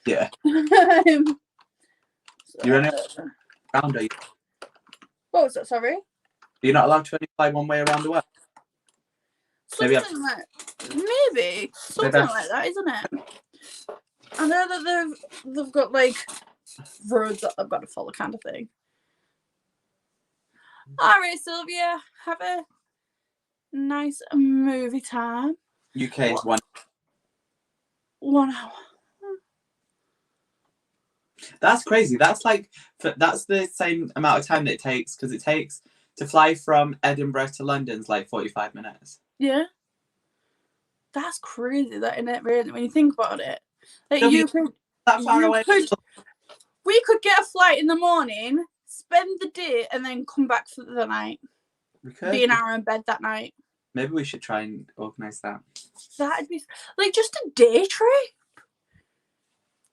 Yeah. So, You're only around, are you? what was that? Sorry. You're not allowed to only fly one way around the world. Something like something like that, isn't it? I know that they've got like roads that they've got to follow, kind of thing. All right, Sylvia, have a nice movie time. UK is 1 hour. That's crazy. That's the same amount of time that it takes, because it takes to fly from Edinburgh to London's like 45 minutes. Yeah. That's crazy, that, isn't it, really, when you think about it? Like, we could get a flight in the morning, spend the day, and then come back for the night. We could. Be an hour in bed that night. Maybe we should try and organise that. That'd be like just a day trip.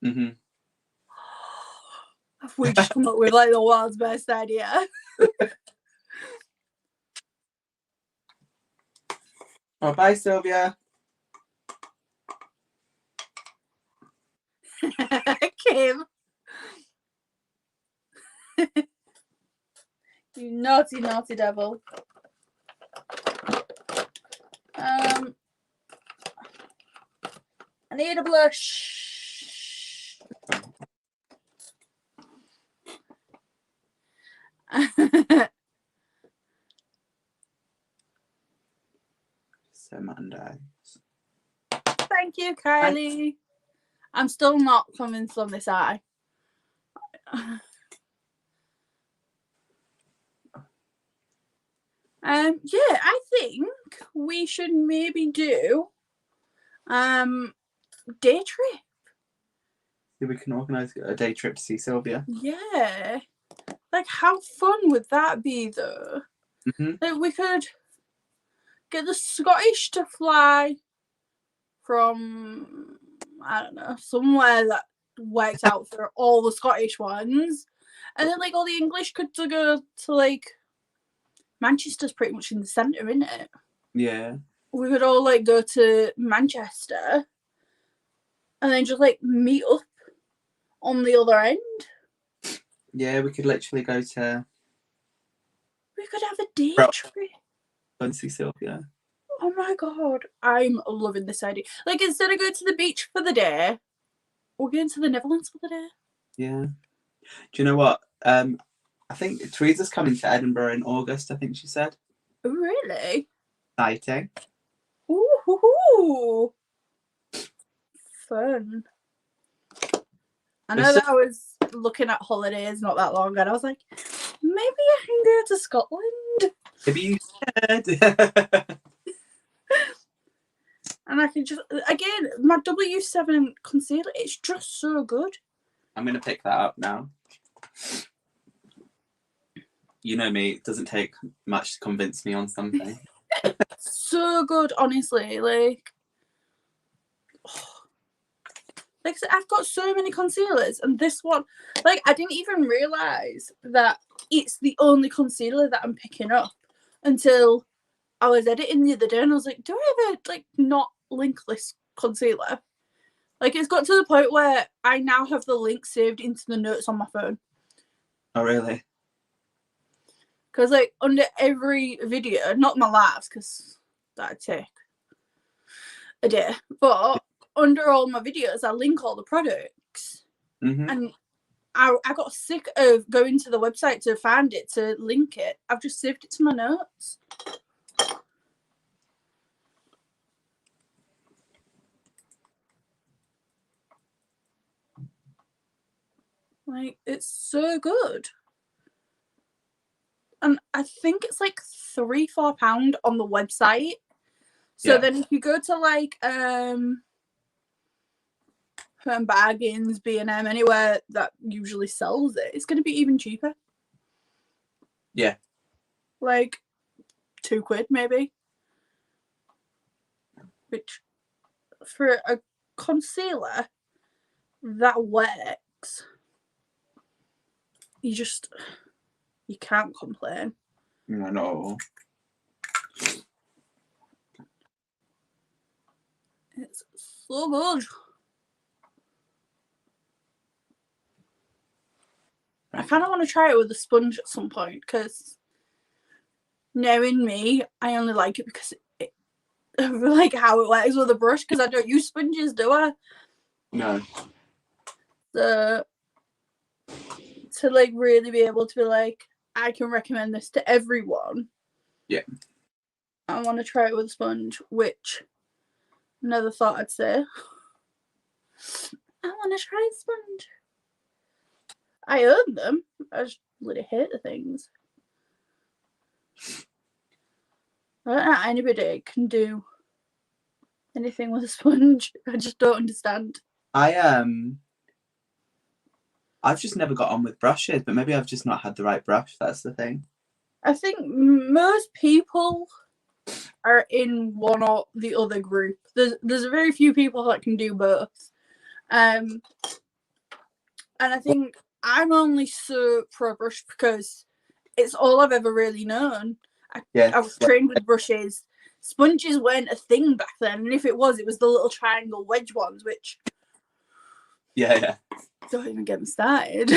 Mm-hmm. Have we just come up with like the world's best idea? Oh, bye, Sylvia. Kim. You naughty, naughty devil. I need a blush. So Monday. Thank you, Kylie. I'm still not convinced on this eye. Yeah, I think we should maybe do day trip. See, we can organise a day trip to see Sylvia. Yeah. Like, how fun would that be, though? Mm-hmm. Like, we could get the Scottish to fly from, I don't know, somewhere that works out for all the Scottish ones. And then, like, all the English could go to, like, Manchester's pretty much in the centre, isn't it? Yeah. We could all, like, go to Manchester and then just, like, meet up on the other end. Yeah, we could literally go to... We could have a day trip. And see Sylvia. Oh my god, I'm loving this idea. Like, instead of going to the beach for the day, we're going to the Netherlands for the day. Yeah. Do you know what? I think Teresa's coming to Edinburgh in August, I think she said. Oh, really? Exciting. Ooh. Fun. I know that I was looking at holidays not that long ago, and I was like, maybe I can go to Scotland. Maybe you said. And I can just, again, my W7 concealer, it's just so good. I'm going to pick that up now. You know me, it doesn't take much to convince me on something. So good, honestly. Like I said, I've got so many concealers, and this one, like, I didn't even realise that it's the only concealer that I'm picking up until I was editing the other day, and I was like, do I ever, like, not link this concealer? Like, it's got to the point where I now have the link saved into the notes on my phone. Oh, really? Because, like, under every video, not my lives, because that'd take a day, but under all my videos, I link all the products. Mm-hmm. And I got sick of going to the website to find it, to link it. I've just saved it to my notes. Like, it's so good. And I think it's like £3-4 on the website. So then if you go to like Bargains, B&M, anywhere that usually sells it, it's going to be even cheaper. Yeah. Like £2 maybe. Which, for a concealer that works, you can't complain. No. It's so good. I kind of want to try it with a sponge at some point, because knowing me, I only like it because I like how it works with a brush, because I don't use sponges, do I? No. So, to like really be able to be like, I can recommend this to everyone. Yeah. I want to try it with a sponge, which I never thought I'd say. I want to try a sponge. I own them. I just really hate the things. I don't know how anybody can do anything with a sponge. I just don't understand. I've just never got on with brushes, but maybe I've just not had the right brush. That's the thing. I think most people are in one or the other group. There's very few people that can do both. And I think I'm only so pro brush because it's all I've ever really known. I was trained with brushes. Sponges weren't a thing back then, and if it was the little triangle wedge ones, which don't even get me started.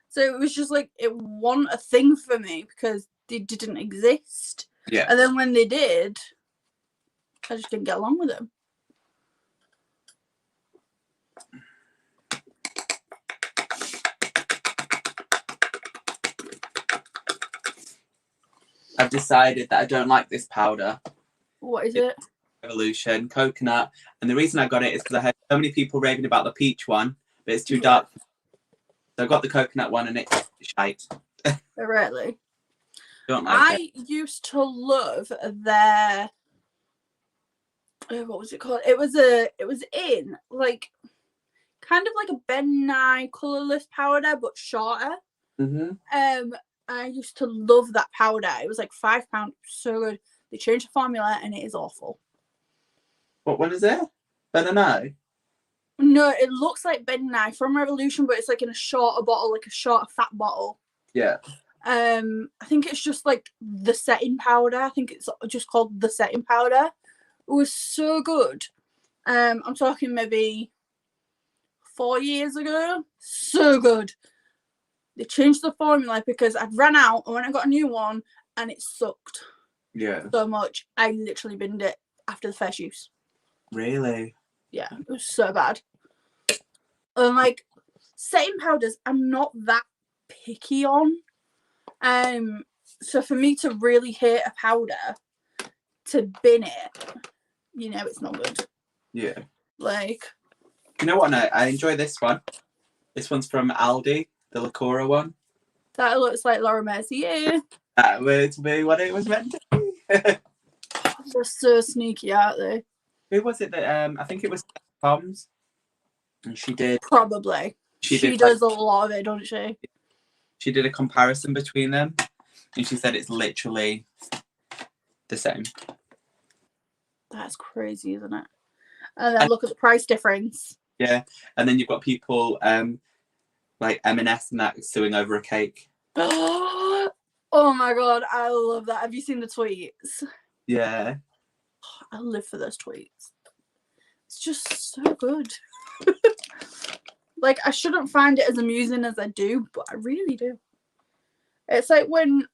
So it was just like, it wasn't a thing for me because they didn't exist. Yeah. And then when they did, I just didn't get along with them. I've decided that I don't like this powder. What is it? Revolution coconut, and the reason I got it is because I heard so many people raving about the peach one, but it's too dark. So I got the coconut one, and it's shite. Really? Don't like it. I used to love their what was it called? It was in like kind of like a Ben Nye colourless powder, but shorter. Mm-hmm. I used to love that powder. It was like £5. So good. They changed the formula, and it is awful. What one is it? Ben Nye? No, it looks like Ben Nye from Revolution, but it's like in a shorter bottle, like a shorter fat bottle. Yeah. I think it's just like the setting powder. I think it's just called the setting powder. It was so good. I'm talking maybe 4 years ago. So good. They changed the formula because I'd ran out, and when I got a new one, and it sucked. Yeah. So much. I literally binned it after the first use. Really? Yeah, it was so bad. Like, setting powders, I'm not that picky on. So for me to really hate a powder, to bin it, it's not good. Yeah. Like, you know what? No, I enjoy this one. This one's from Aldi, the Lacora one. That looks like Laura Mercier. That would be what it was meant to be. They're so sneaky, aren't they? Who was it that I think it was Tom's, and she did. Probably. She does a lot of it, doesn't she? She did a comparison between them, and she said it's literally the same. That's crazy, isn't it? And then look at the price difference. Yeah, and then you've got people like M&S and that suing over a cake. Oh my god, I love that. Have you seen the tweets? Yeah. I live for those tweets. It's just so good. Like, I shouldn't find it as amusing as I do, but I really do. It's like when,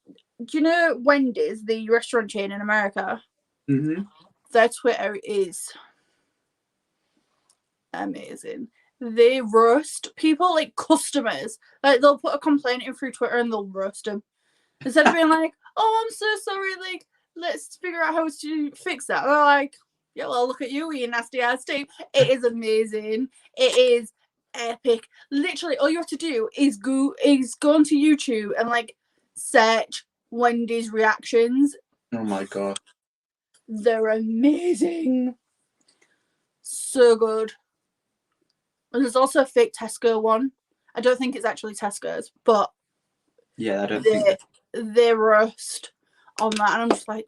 do you know Wendy's, the restaurant chain in America? Mm-hmm. Their Twitter is amazing. They roast people, like customers. Like, they'll put a complaint in through Twitter and they'll roast them. Instead of being like, oh, I'm so sorry, like, let's figure out how to fix that. They're like, yeah, well, look at you, you nasty ass team. It is amazing. It is epic. Literally, all you have to do is go onto YouTube and, like, search Wendy's reactions. Oh my god. They're amazing. So good. And there's also a fake Tesco one. I don't think it's actually Tesco's, but yeah, I don't think they roast on that, and I'm just like,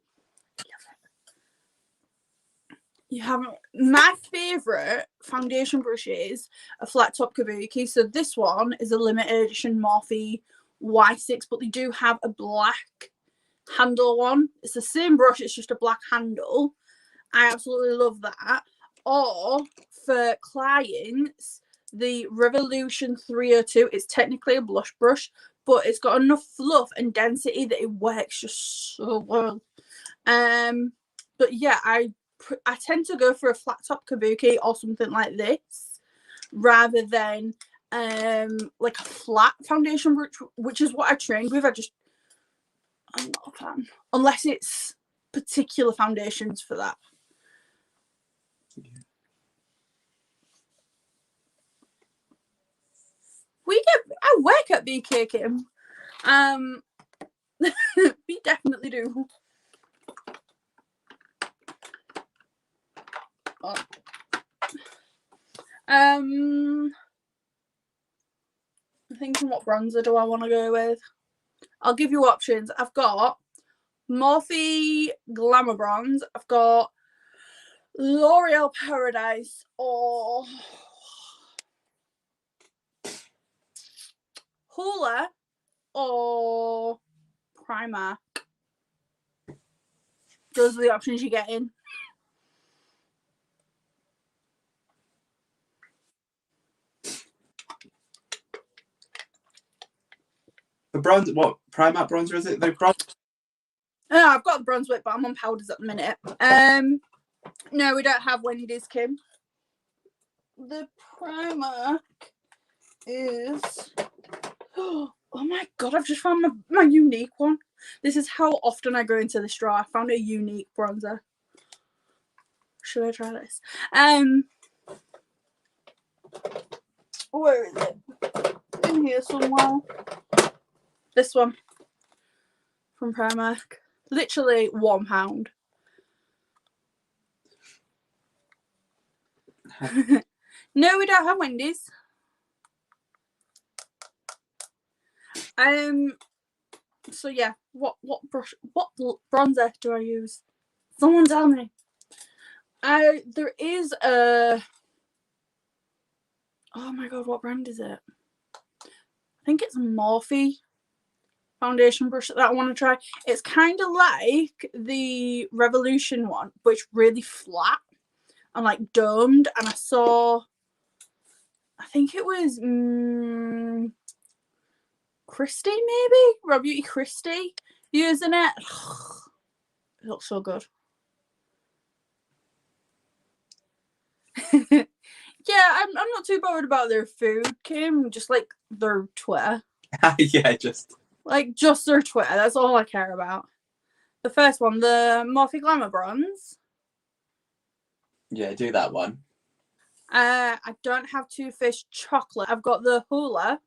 you haven't. My favourite foundation brush is a flat top kabuki. So this one is a limited edition Morphe Y6, but they do have a black handle one. It's the same brush, it's just a black handle. I absolutely love that. Or for clients, the Revolution 302. It's technically a blush brush, but it's got enough fluff and density that it works just so well. But yeah, I tend to go for a flat top kabuki or something like this rather than like a flat foundation brush, which is what I trained with. I'm not a fan unless it's particular foundations for that. I work at BK Kim. We definitely do. Oh. I'm thinking, what bronzer do I want to go with? I'll give you options. I've got Morphe Glamour Bronze. I've got L'Oreal Paradise or Hoola or Primark. Those are the options you get in. the bronze. What Primark bronzer is it? The bronze. I've got the bronze whip, but I'm on powders at the minute. No, we don't have Wendy's, Kim. The Primark is. Oh my god! I've just found my unique one. This is how often I go into the store. I found a unique bronzer. Should I try this? Where is it? In here somewhere. This one from Primark. Literally £1. No, we don't have Wendy's. So yeah, what bronzer do I use? Someone tell me. There is a. Oh my god, what brand is it? I think it's Morphe foundation brush that I want to try. It's kind of like the Revolution one, but it's really flat and like domed. And I saw, I think it was Christy, maybe Raw Beauty Christy using it. It looks so good. Yeah, I'm not too bothered about their food, Kim. Just like their Twitter. Yeah, just their Twitter. That's all I care about. The first one, the Morphe Glamour Bronze. Yeah, do that one. I don't have Too Faced Chocolate. I've got the Hoola.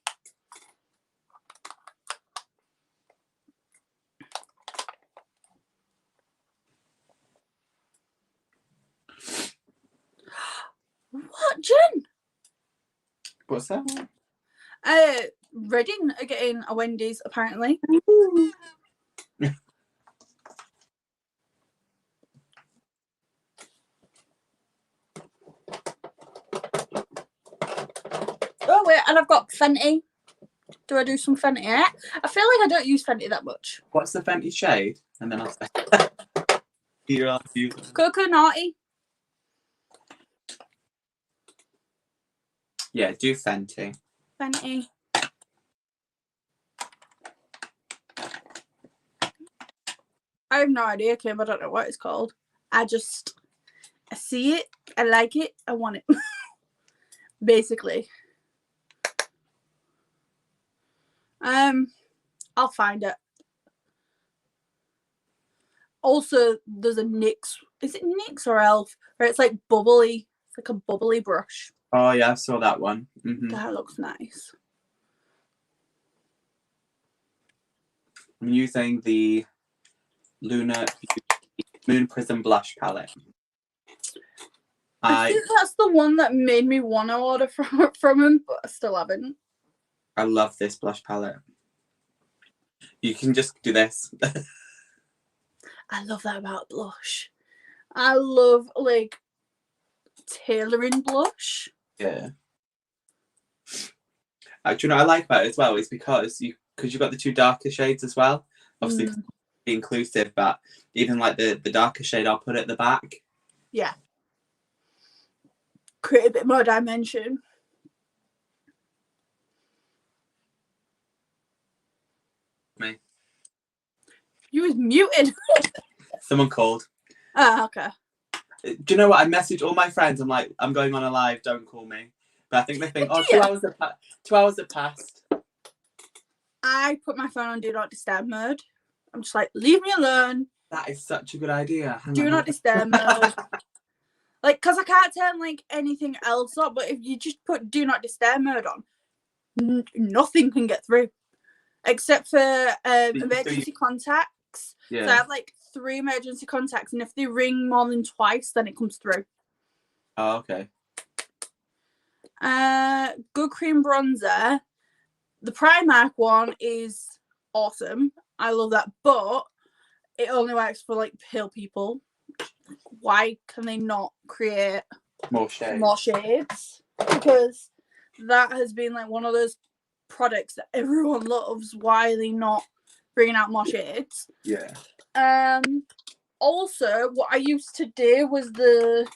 What, Jen? What's that? Reading are getting a Wendy's apparently. And I've got Fenty. Do I do some Fenty? I feel like I don't use Fenty that much. What's the Fenty shade? And then I'll say. Coco Naughty. Yeah, do Fenty. Fenty. I have no idea, Kim. I don't know what it's called. I see it. I like it. I want it. Basically. I'll find it. Also, there's a NYX. Is it NYX or Elf? Where it's like bubbly. It's like a bubbly brush. Oh yeah, I saw that one. That looks nice. I'm using the Lunar Moon Prism Blush palette. I think that's the one that made me want to order from him, but I still haven't. I love this blush palette. You can just do this. I love that about blush. I love like tailoring blush. Yeah. Do you know what I like about it as well? Is because you've got the two darker shades as well. Obviously, be inclusive, but even like the darker shade, I'll put at the back. Yeah. Create a bit more dimension. Me. You was muted. Someone called. Ah, okay. Do you know what? I message all my friends. I'm like, I'm going on a live. Don't call me. But I think they think, 2 hours have passed. I put my phone on do not disturb mode. I'm just like, leave me alone. That is such a good idea. Do not disturb mode. Like, because I can't turn like anything else up, but if you just put do not disturb mode on, nothing can get through. Except for emergency contacts. Yeah. So I have like 3 emergency contacts, and if they ring more than twice, then it comes through. Oh, okay. Good cream bronzer. The Primark one is awesome. I love that, but it only works for like pale people. Why can they not create more shades? Because that has been like one of those products that everyone loves. Why are they not bringing out more shades? Yeah. Also, what I used to do was the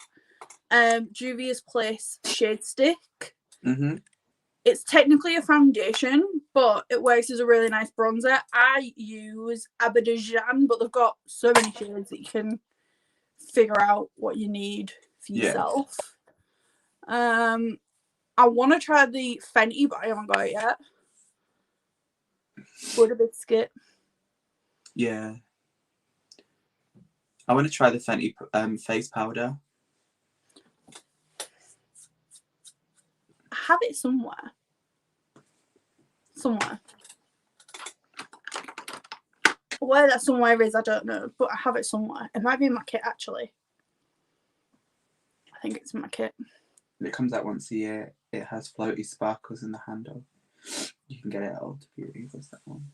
Juvia's Place shade stick. It's technically a foundation, but it works as a really nice bronzer. I use Aberdeen, but they've got so many shades that you can figure out what you need for yourself. I want to try the Fenty, but I haven't got it yet. Butter biscuit. Yeah. I want to try the Fenty face powder. I have it somewhere. Where that somewhere is, I don't know, but I have it somewhere. It might be in my kit, actually. I think it's in my kit. It comes out once a year. It has floaty sparkles in the handle. You can get it at Ulta Beauty. What's that one?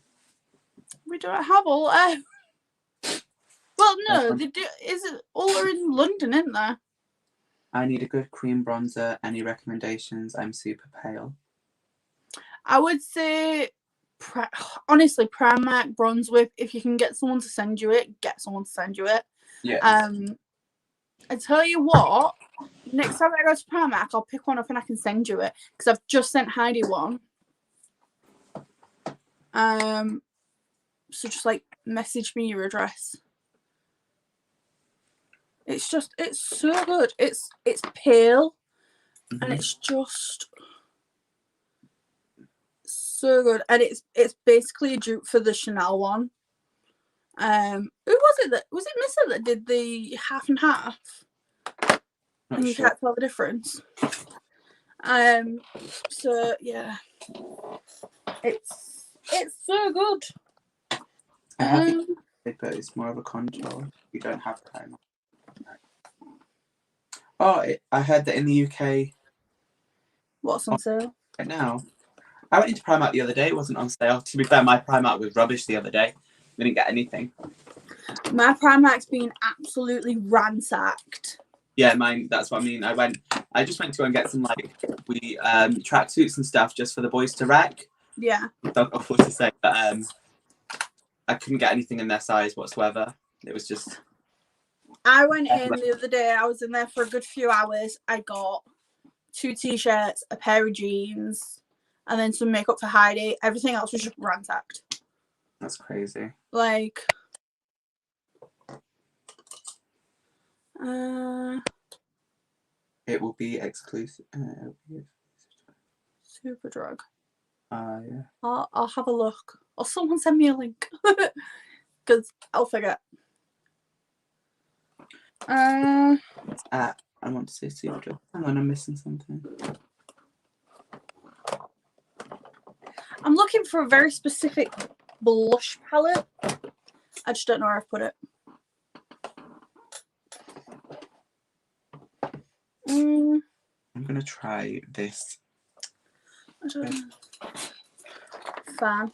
We don't have all well, no, they do. Is it all are in London, isn't there? I need a good cream bronzer. Any recommendations? I'm super pale. I would say, honestly, Primark Bronze Whip. If you can get someone to send you it, get someone to send you it. Yeah. I tell you what, next time I go to Primark, I'll pick one up and I can send you it, because I've just sent Heidi one. So just like message me your address. It's so good. It's pale, and it's just so good. And it's basically a dupe for the Chanel one. Who was it Missa that did the half and half? And you can't tell the difference. So yeah, it's so good. I have it, but it's more of a contour. You don't have primer. Oh, I heard that in the UK. What's on sale? Right now. I went into Primark the other day. It wasn't on sale. To be fair, my Primark was rubbish the other day. We didn't get anything. My Primark's been absolutely ransacked. Yeah, mine. That's what I mean. I went I just went to go and get some like tracksuits and stuff just for the boys to wreck. Yeah. Don't know what to say, but I couldn't get anything in their size whatsoever. It was just. I went in the other day. I was in there for a good few hours. I got 2 t-shirts, a pair of jeans, and then some makeup for Heidi. Everything else was just ransacked. That's crazy. Like, it will be exclusive. Superdrug. Yeah. I'll have a look. Or someone send me a link. Because I'll forget. I want to say Superdrug. Hang on, I'm missing something. I'm looking for a very specific blush palette. I just don't know where I've put it. I'm going to try this. I don't know. Fan.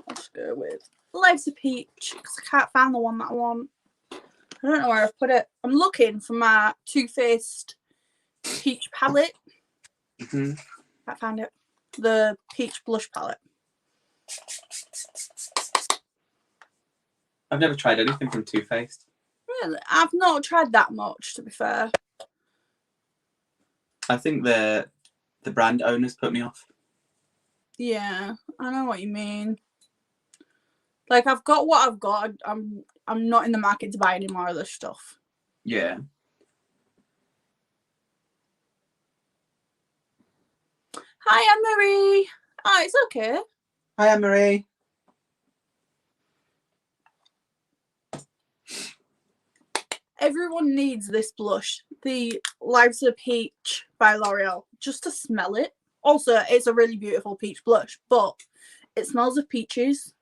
I'll just go with Life's a Peach because I can't find the one that I want. I don't know where I've put it. I'm looking for my Too Faced peach palette. Mm-hmm. I found it. The peach blush palette. I've never tried anything from Too Faced. Really? I've not tried that much, to be fair. I think the brand owners put me off. Yeah, I know what you mean. Like, I've got what I've got. I'm not in the market to buy any more of this stuff. Yeah. Hi, Anne-Marie. Oh, it's okay. Hi, Anne-Marie. Everyone needs this blush. The Life's a Peach by L'Oreal. Just to smell it. Also, it's a really beautiful peach blush, but it smells of peaches.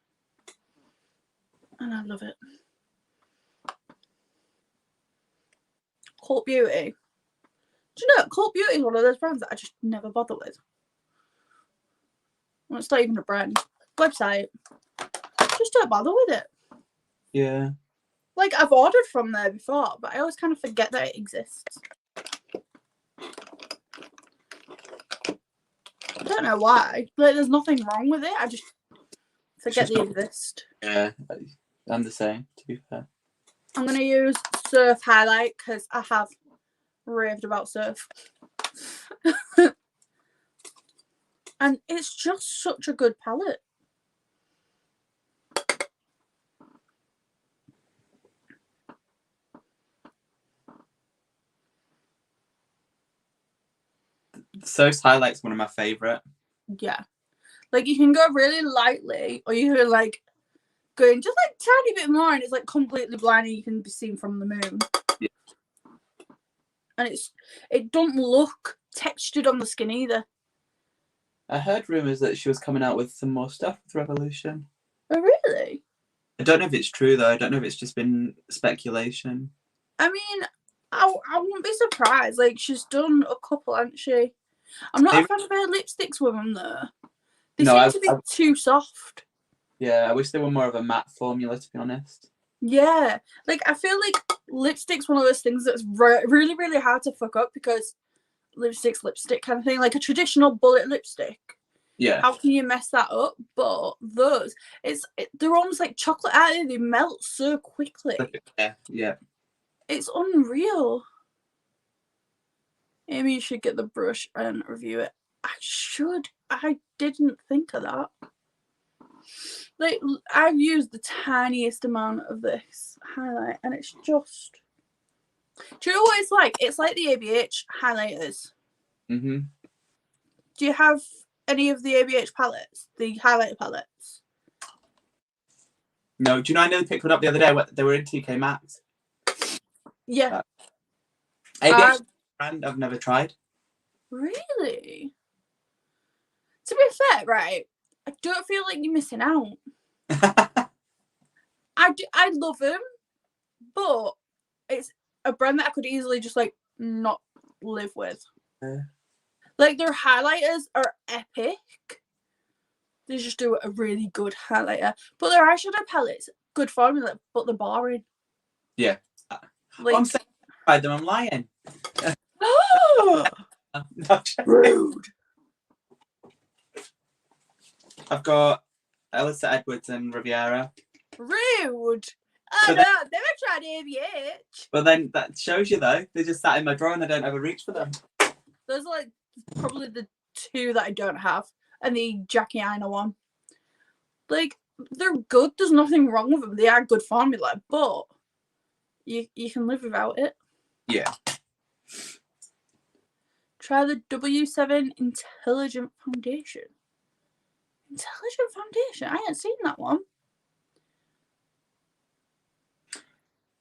And I love it. Cult Beauty. Do you know, Cult Beauty is one of those brands that I just never bother with. Well, it's not even a brand. Website. Just don't bother with it. Yeah. Like, I've ordered from there before, but I always kind of forget that it exists. I don't know why. Like, there's nothing wrong with it. I just forget they exist. Yeah, I'm the same, to be fair. I'm going to use Surf Highlight because I have raved about Surf. And it's just such a good palette. Surf Highlight's one of my favourite. Yeah. Like, you can go really lightly, or you can, like, go in just, like, tiny bit more, and it's, like, completely blind, and you can be seen from the moon. Yeah. And it don't look textured on the skin either. I heard rumours that she was coming out with some more stuff with Revolution. Oh, really? I don't know if it's true, though. I don't know if it's just been speculation. I mean, I wouldn't be surprised. Like, she's done a couple, hasn't she? I'm not a fan of her lipsticks with them, though. They seem to be too soft. Yeah, I wish they were more of a matte formula, to be honest. Yeah. Like, I feel like lipstick's one of those things that's really, really hard to fuck up because lipstick's lipstick kind of thing. Like a traditional bullet lipstick. Yeah. How can you mess that up? But those, they're almost like chocolate, aren't they? They melt so quickly. Yeah. It's unreal. Amy, you should get the brush and review it. I should. I didn't think of that. Like, I've used the tiniest amount of this highlight, and it's just. Do you know what it's like? It's like the ABH highlighters. Mm-hmm. Do you have any of the ABH palettes? The highlighter palettes? No. Do you know I nearly picked one up the other day? They were in TK Maxx. Yeah. ABH brand I've never tried. Really? To be fair, right, I don't feel like you're missing out. I love them, but it's a brand that I could easily just like not live with. Like, their highlighters are epic. They just do a really good highlighter. But their eyeshadow palettes, good formula, but they're boring. Yeah. Like, I'm saying I tried them. I'm lying. Rude. I've got Elisa Edwards and Riviera. Rude. So Oh no, I've never tried AVH. But then that shows you though, they just sat in my drawer and I don't ever reach for them. Those are like probably the two that I don't have, and the Jackie Aina one. Like, they're good. There's nothing wrong with them. They are good formula, but you can live without it. Yeah. Try the W7 Intelligent Foundation. Intelligent Foundation? I ain't seen that one.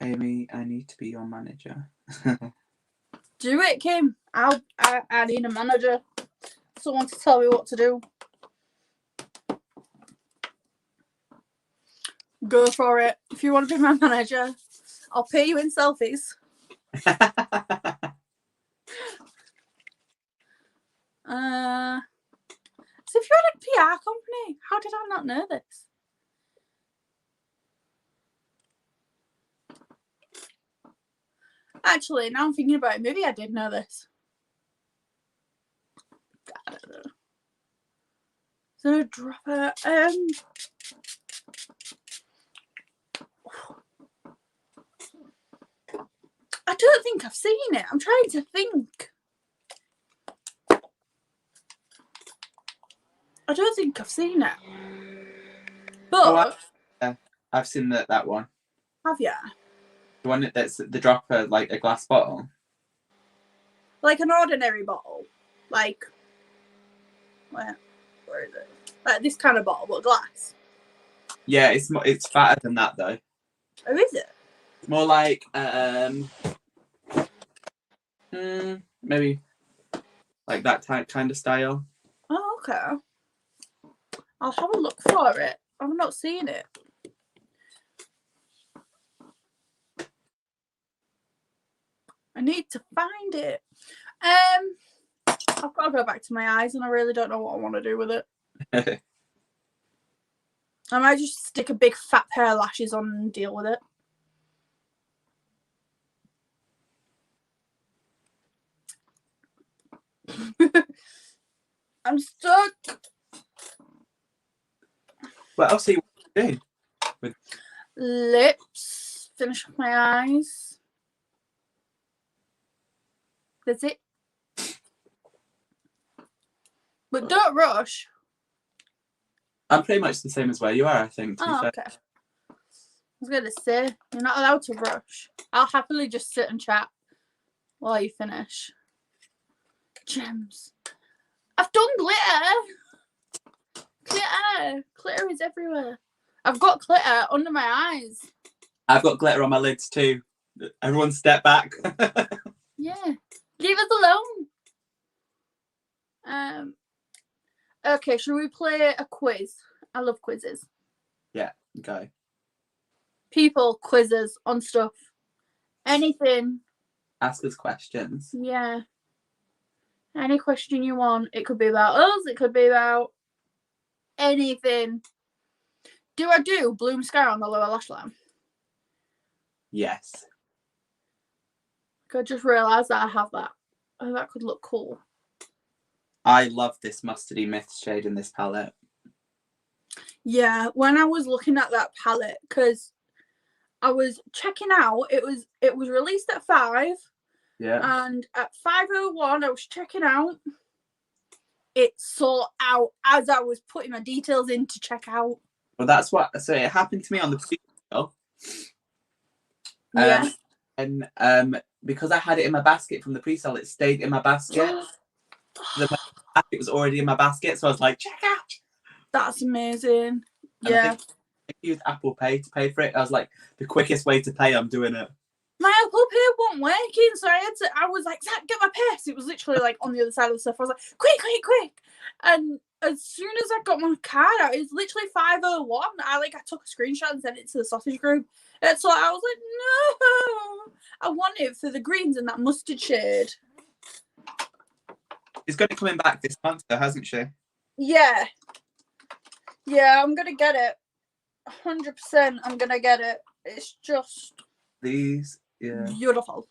Amy, I need to be your manager. Do it, Kim. I need a manager. Someone to tell me what to do. Go for it. If you want to be my manager, I'll pay you in selfies. So if you're at a PR company, how did I not know this? Actually, now I'm thinking about it, maybe I did know this. I don't know. Is there a dropper? I don't think I've seen it. I'm trying to think. I don't think I've seen it. But I've seen that one. have you? The one that's the dropper, like a glass bottle. Like an ordinary bottle. Like, where is it? Like this kind of bottle, but glass. Yeah, it's fatter than that though. Oh, is it? It's more like maybe like that kind of style. Oh, okay. I'll have a look for it. I've not seen it. I need to find it. I've got to go back to my eyes, and I really don't know what I want to do with it. I might just stick a big fat pair of lashes on and deal with it. I'm stuck. What else are you doing? Lips. Finish off my eyes. That's it. But don't rush. I'm pretty much the same as where you are, I think. Oh, okay. I was going to say, you're not allowed to rush. I'll happily just sit and chat while you finish. Gems. I've done glitter. Glitter. Glitter is everywhere. I've got glitter under my eyes. I've got glitter on my lids too. Everyone step back. Yeah. Leave us alone. Okay, should we play a quiz? I love quizzes. Yeah, okay. People quizzes on stuff. Anything. Ask us questions. Yeah. Any question you want. It could be about us. It could be about anything. Do I do blue mascara on the lower lash line? Yes. I just realised that I have that. Oh, that could look cool. I love this mustardy myth shade in this palette. Yeah, when I was looking at that palette, because I was checking out, it was released at 5. Yeah. And at 5:01, I was checking out. It sold out as I was putting my details in to check out. Well, that's what. So it happened to me on the pre-sale. Yeah. And because I had it in my basket from the pre-sale, it stayed in my basket. The basket was already in my basket, so I was like, check out. That's amazing. And Yeah. I used Apple Pay to pay for it. I was like, the quickest way to pay, I'm doing it. My Apple Pay wasn't working, so I was like, Zach, get my purse. It was literally like on the other side of the stuff. I was like, quick. And as soon as I got my card out, it was literally 5:01. I took a screenshot and sent it to the sausage group. And so I was like, no. I want it for the greens and that mustard shade. She's going to be coming back this month, though, hasn't she? Yeah. Yeah, I'm going to get it. 100% I'm going to get it. It's just These, yeah. beautiful.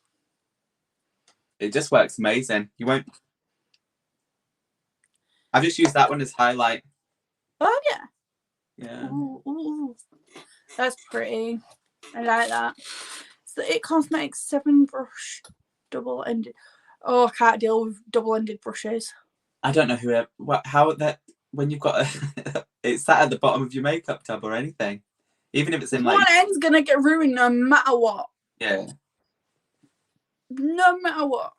It just works amazing. You won't I've just used that one as highlight. Oh yeah. Yeah. Ooh. That's pretty. I like that. So It Cosmetics 7 brush double-ended. Oh, I can't deal with double-ended brushes. I don't know how that when you've got it's sat at the bottom of your makeup tub or anything, even if it's in like one end's gonna get ruined no matter what. Yeah. No matter what.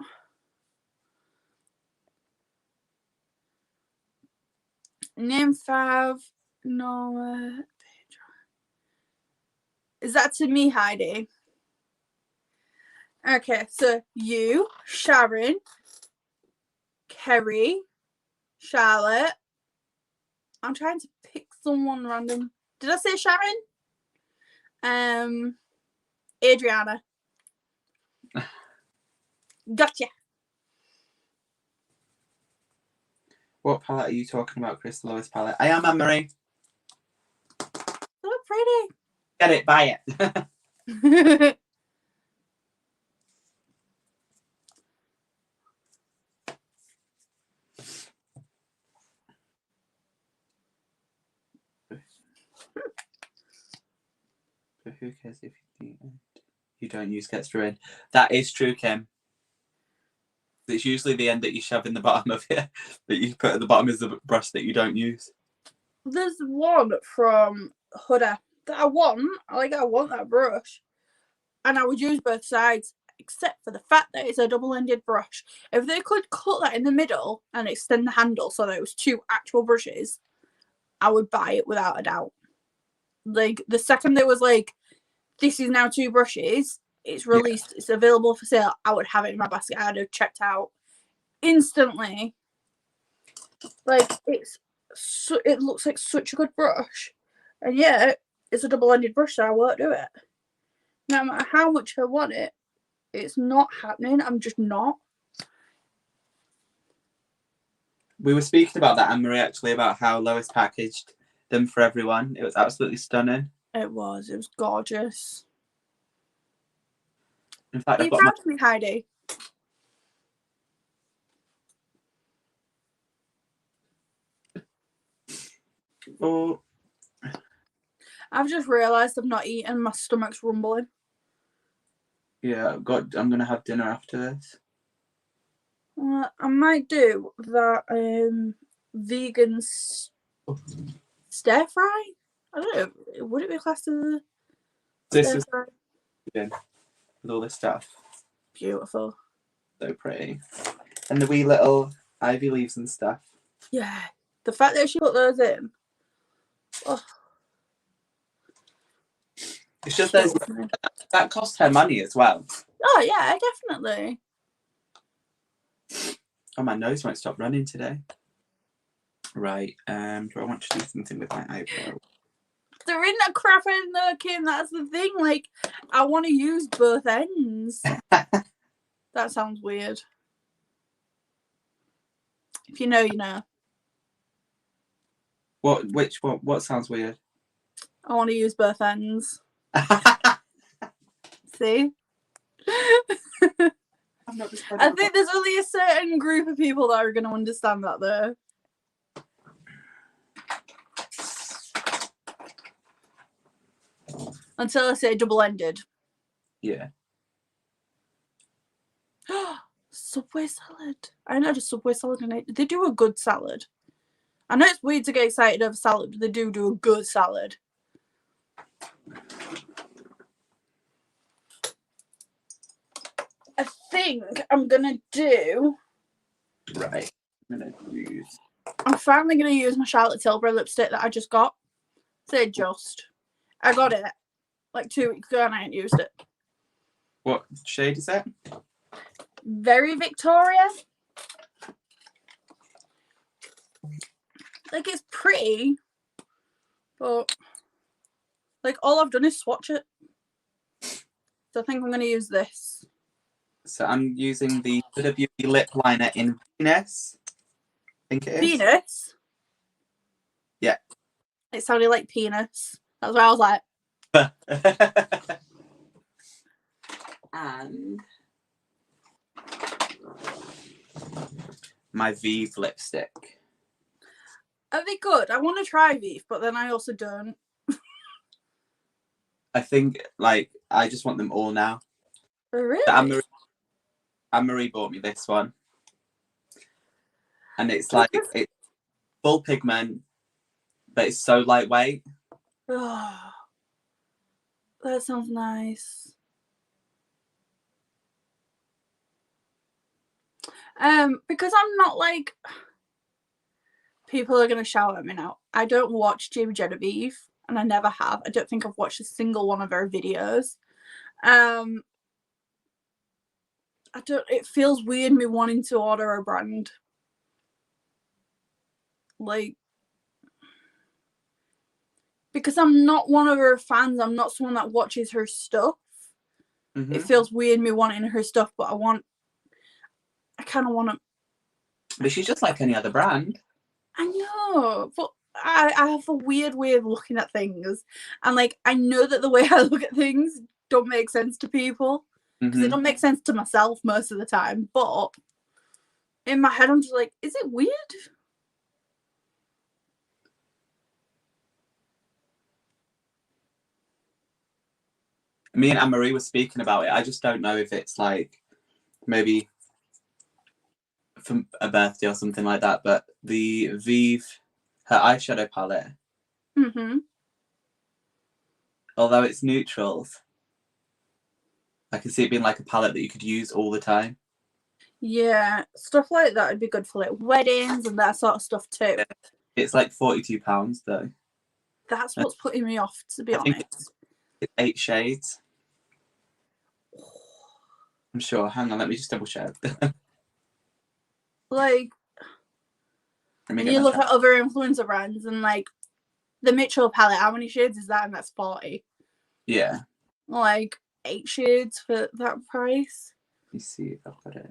Name 5. No. Is that to me, Heidi? Okay, so you, Sharon, Kerry, Charlotte. I'm trying to pick someone random. Did I say Sharon? Adriana. Gotcha. What palette are you talking about, Chris? The lowest palette. I am Anne-Marie. So pretty. Get it, buy it. But who cares if you don't use gets through in? That is true, Kim. It's usually the end that you shove in the bottom of it, that you put at the bottom is the brush that you don't use. There's one from Huda that I want. I want that brush. And I would use both sides, except for the fact that it's a double-ended brush. If they could cut that in the middle and extend the handle so that it was 2 actual brushes, I would buy it without a doubt. Like, the second there was like, this is now 2 brushes, it's released, it's available for sale, I would have it in my basket. I'd have checked out instantly. Like, it looks like such a good brush, and yet it's a double-ended brush, so I won't do it. No matter how much I want it, it's not happening. I'm just not. We were speaking about that, Anne-Marie, actually, about how Lois packaged them for everyone. It was absolutely stunning. It was gorgeous. In fact, Are you proud of me, Heidi? Oh. I've just realised I've not eaten. My stomach's rumbling. Yeah, I'm going to have dinner after this. I might do that vegan stir fry. I don't know. Would it be classed as a stir fry? With all this stuff. Beautiful. So pretty. And the wee little ivy leaves and stuff. Yeah. The fact that she put those in. Oh. It's just that cost her money as well. Oh yeah, definitely. Oh, my nose won't stop running today. Right. Do I want to do something with my eyebrow? There isn't a crap in there, Kim. That's the thing. Like, I want to use both ends. That sounds weird. If you know, you know. What sounds weird? I want to use both ends. See? I think there's only a certain group of people that are going to understand that, though. Until I say double-ended. Yeah. Subway salad. I know just Subway salad and they do a good salad. I know it's weird to get excited over salad, but they do a good salad. I think I'm gonna do. Right. I'm finally gonna use my Charlotte Tilbury lipstick that I just got. Say just. I got it like 2 weeks ago and I ain't used it. What shade is that? Very Victoria. Like, it's pretty, but like all I've done is swatch it. So I think I'm gonna use this. So I'm using the Huda Beauty lip liner in Venus. I think it is. Venus? Yeah. It sounded like penis. That's why I was like. And my Vive lipstick. Are they good? I want to try Vive, but then I also don't. I think, like, I just want them all now. Oh, really? Anne-Marie bought me this one. And it's like, it's full pigment, but it's so lightweight. Oh, that sounds nice. Because I'm not like, people are gonna shout at me now. I don't watch Jamie Genevieve, and I never have. I don't think I've watched a single one of her videos. It feels weird me wanting to order a brand. Like, because I'm not one of her fans, I'm not someone that watches her stuff. Mm-hmm. It feels weird me wanting her stuff, but I kind of want to. But she's just like any other brand. I know, but I have a weird way of looking at things, and like I know that the way I look at things don't make sense to people because it don't make sense to myself most of the time. But in my head, I'm just like, is it weird? Me and Anne-Marie were speaking about it. I just don't know if it's like maybe for a birthday or something like that. But the Vive, her eyeshadow palette, although it's neutrals, I can see it being like a palette that you could use all the time. Yeah, stuff like that would be good for like weddings and that sort of stuff too. Yeah. It's like £42 though. That's what's putting me off, to be honest. It's 8 shades. I'm sure. Hang on, let me just double check. Like, when you look at other influencer brands and like the Mitchell palette, how many shades is that? And that's 40. Yeah. Like 8 shades for that price. Let me see if I've got it.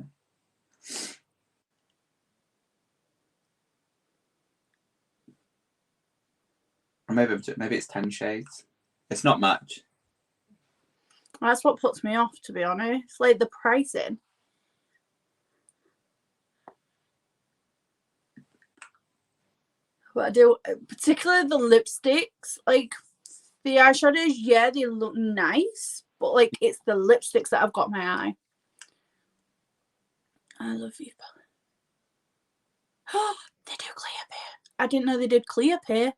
Or maybe it's 10 shades. It's not much. That's what puts me off, to be honest. Like the pricing. But I do, particularly the lipsticks. Like the eyeshadows, yeah, they look nice, but like it's the lipsticks that I've got my eye. I love you. Oh, they do clear pear. I didn't know they did clear pear.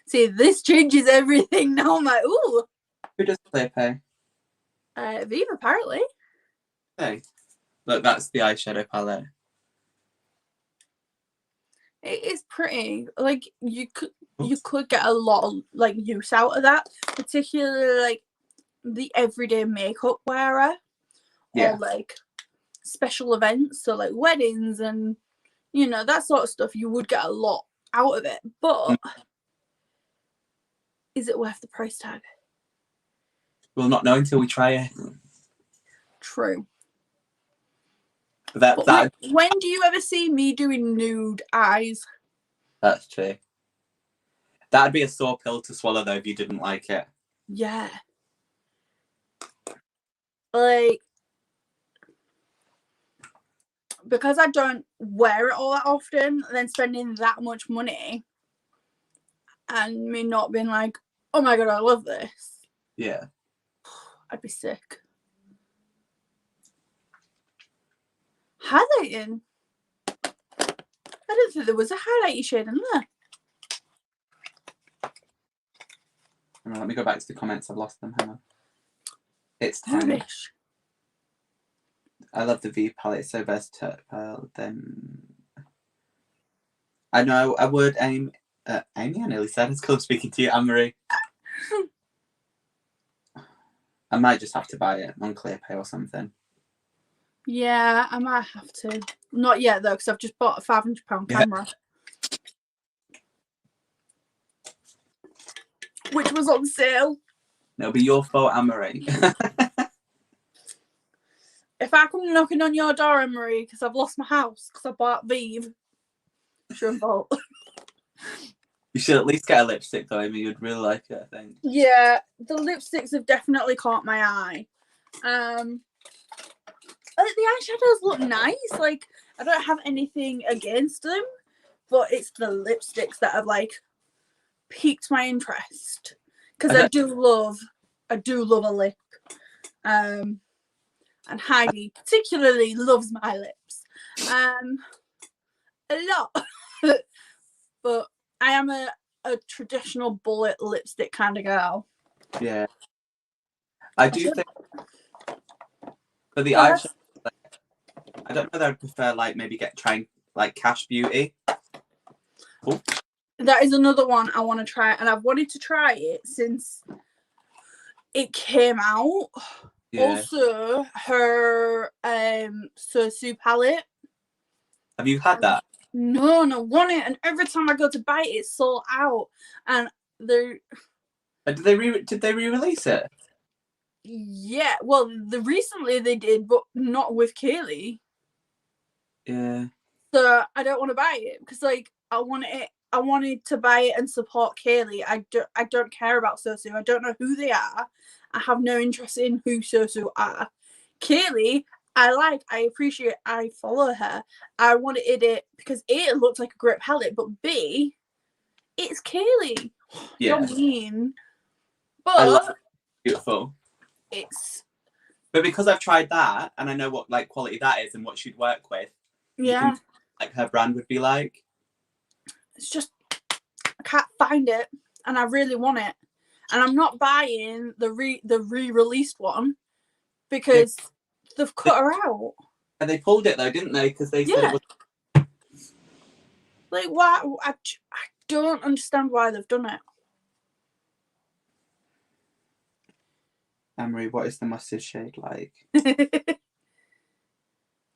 See, this changes everything now. I'm like, ooh. Who does clear pay? Vive, apparently. Hey, look, that's the eyeshadow palette. It is pretty. Like you could get a lot of like use out of that, particularly like the everyday makeup wearer, or like special events, so like weddings and you know that sort of stuff. You would get a lot out of it, but is it worth the price tag? We'll not know until we try it. True. When do you ever see me doing nude eyes? That's true. That'd be a sore pill to swallow though if you didn't like it. Yeah. Like, because I don't wear it all that often, then spending that much money and me not being like, oh my god, I love this. Yeah. I'd be sick. Highlighting. I didn't think there was a highlighty shade in there. Let me go back to the comments. I've lost them. Hang on. It's tiny. Rubbish. I love the V palette. It's so versatile. Then I know I would aim. Amy, I nearly said it's cool speaking to you, Anne-Marie. I might just have to buy it on ClearPay or something. Yeah, I might have to. Not yet though, because I've just bought a £500 camera. Which was on sale. It'll be your fault, Anne-Marie. If I come knocking on your door, Anne-Marie, because I've lost my house because I bought Vive, it's your fault. You should at least get a lipstick though, Amy. You'd really like it, I think. Yeah, the lipsticks have definitely caught my eye. The eyeshadows look nice. Like, I don't have anything against them, but it's the lipsticks that have like piqued my interest because Okay. I do love a lip. And Heidi particularly loves my lips. A lot. But I am a traditional bullet lipstick kind of girl. Yeah. I do think for the Yes. eyeshadow, I don't know whether I'd prefer like maybe trying like Cash Beauty. Oh. That is another one I want to try, and I've wanted to try it since it came out. Yeah. Also, her Sosu palette. Have you had that? No, I want it, and every time I go to buy it, it's sold out. And they're Did they re-release it? yeah, well, recently they did, but not with Kaylee. Yeah. So I don't want to buy it because like I wanted to buy it and support Kaylee. I don't care about Sosu. I don't know who they are. I have no interest in who Sosu are. Kaylee, I appreciate, I follow her. I wanted it because A, it looks like a great palette, but B, it's Kaylee. Yeah. You're mean. I love But it. Beautiful. it's But because I've tried that and I know what like quality that is and what she'd work with, yeah. Like her brand would be like. It's just I can't find it, and I really want it, and I'm not buying the re-released one because they've cut her out. And they pulled it though, didn't they? Because they said it was like why? I don't understand why they've done Amory, what is the mustard shade like? it.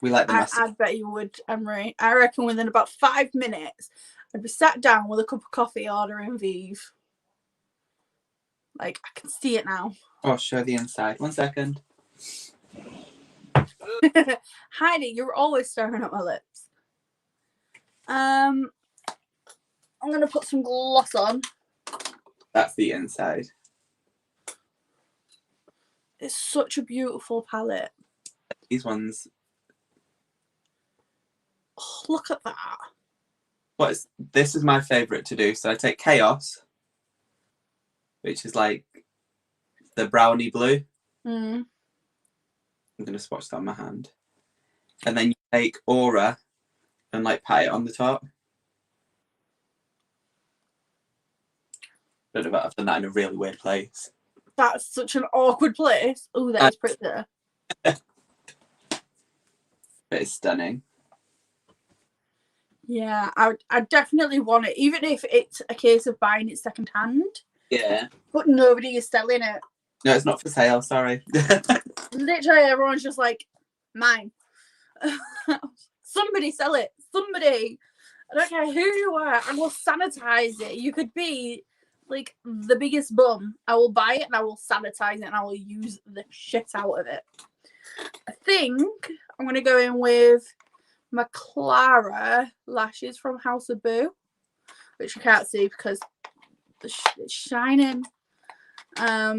We like the mustard. I bet you would, Emery. I reckon within about 5 minutes, I'd be sat down with a cup of coffee ordering Vive. Like, I can see it now. Oh, show the inside. 1 second. Heidi, you're always staring at my lips. I'm going to put some gloss on. That's the inside. It's such a beautiful palette. These ones. Oh, look at that. This is my favourite to do. So I take Chaos, which is like the brownie blue. Mm. I'm going to swatch that on my hand. And then you take Aura and like pat it on the top. Don't know about I've done that in a really weird place. That's such an awkward place. Oh, that is pretty there. But it's stunning. Yeah, I definitely want it, even if it's a case of buying it secondhand. Yeah. But nobody is selling it. No, it's not for sale, sorry. Literally, everyone's just like, mine. Somebody sell it. Somebody. I don't care who you are. I will sanitize it. You could be like the biggest bum. I will buy it and I will sanitize it and I will use the shit out of it. I think I'm going to go in with my Clara lashes from House of Boo, which you can't see because it's shining. I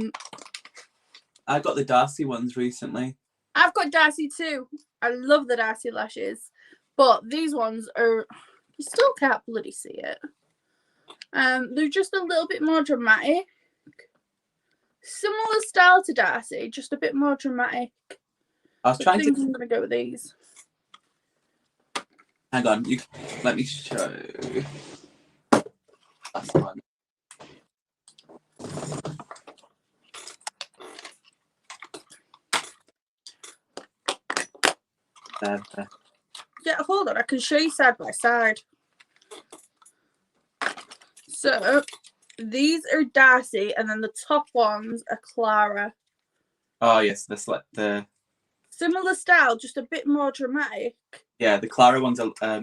got the Darcy ones recently. I've got Darcy too. I love the Darcy lashes, but these ones are, you still can't bloody see it. They're just a little bit more dramatic. Similar style to Darcy, just a bit more dramatic. I think I'm gonna go with these. Hang on, let me show. That's the one. There. Yeah, hold on. I can show you side by side. So these are Darcy, and then the top ones are Clara. Oh yes, the similar style, just a bit more dramatic. Yeah, the Clara ones are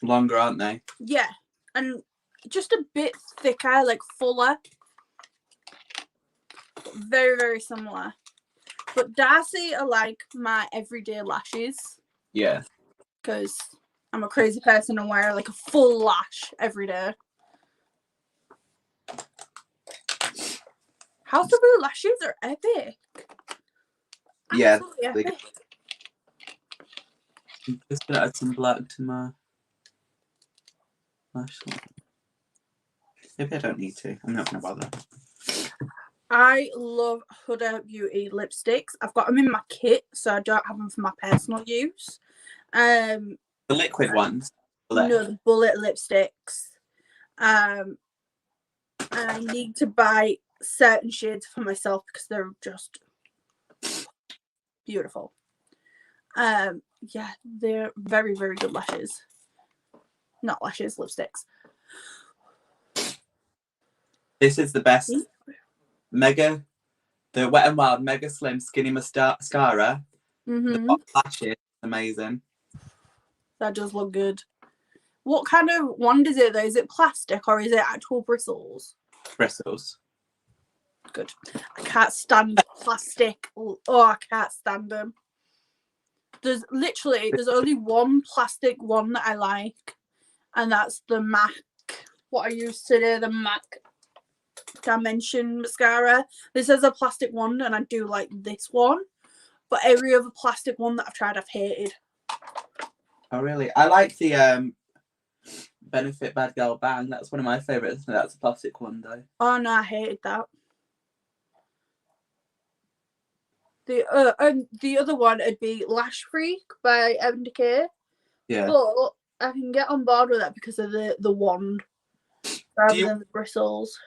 longer, aren't they? Yeah, and just a bit thicker, like fuller. Very, very similar. But Darcy are like my everyday lashes. Yeah. Because I'm a crazy person and wear like a full lash every day. House of Boo lashes are epic. Yeah. Absolutely epic. I'm just gonna add some black to my. Lash line. Maybe I don't need to. I'm not going to bother. I love Huda Beauty lipsticks. I've got them in my kit, so I don't have them for my personal use. The liquid ones? No, the bullet lipsticks. And I need to buy certain shades for myself because they're just beautiful. Yeah, they're very, very good lashes. Not lashes, lipsticks. This is the best the Wet n Wild Mega Slim Skinny Mascara. The lashes, amazing. That does look good. What kind of wand is it though? Is it plastic or is it actual bristles? Bristles. Good. I can't stand plastic. Oh, I can't stand them. There's only one plastic one that I like, and that's the MAC. What I use today, the MAC Dimension mascara. This is a plastic one, and I do like this one. But every other plastic one that I've tried, I've hated. Oh really? I like the Benefit Bad Girl Bang. That's one of my favourites. That's a plastic one though. Oh no, I hated that. The other one would be Lash Freak by Urban Decay. Yeah. But I can get on board with that because of the wand rather than the bristles.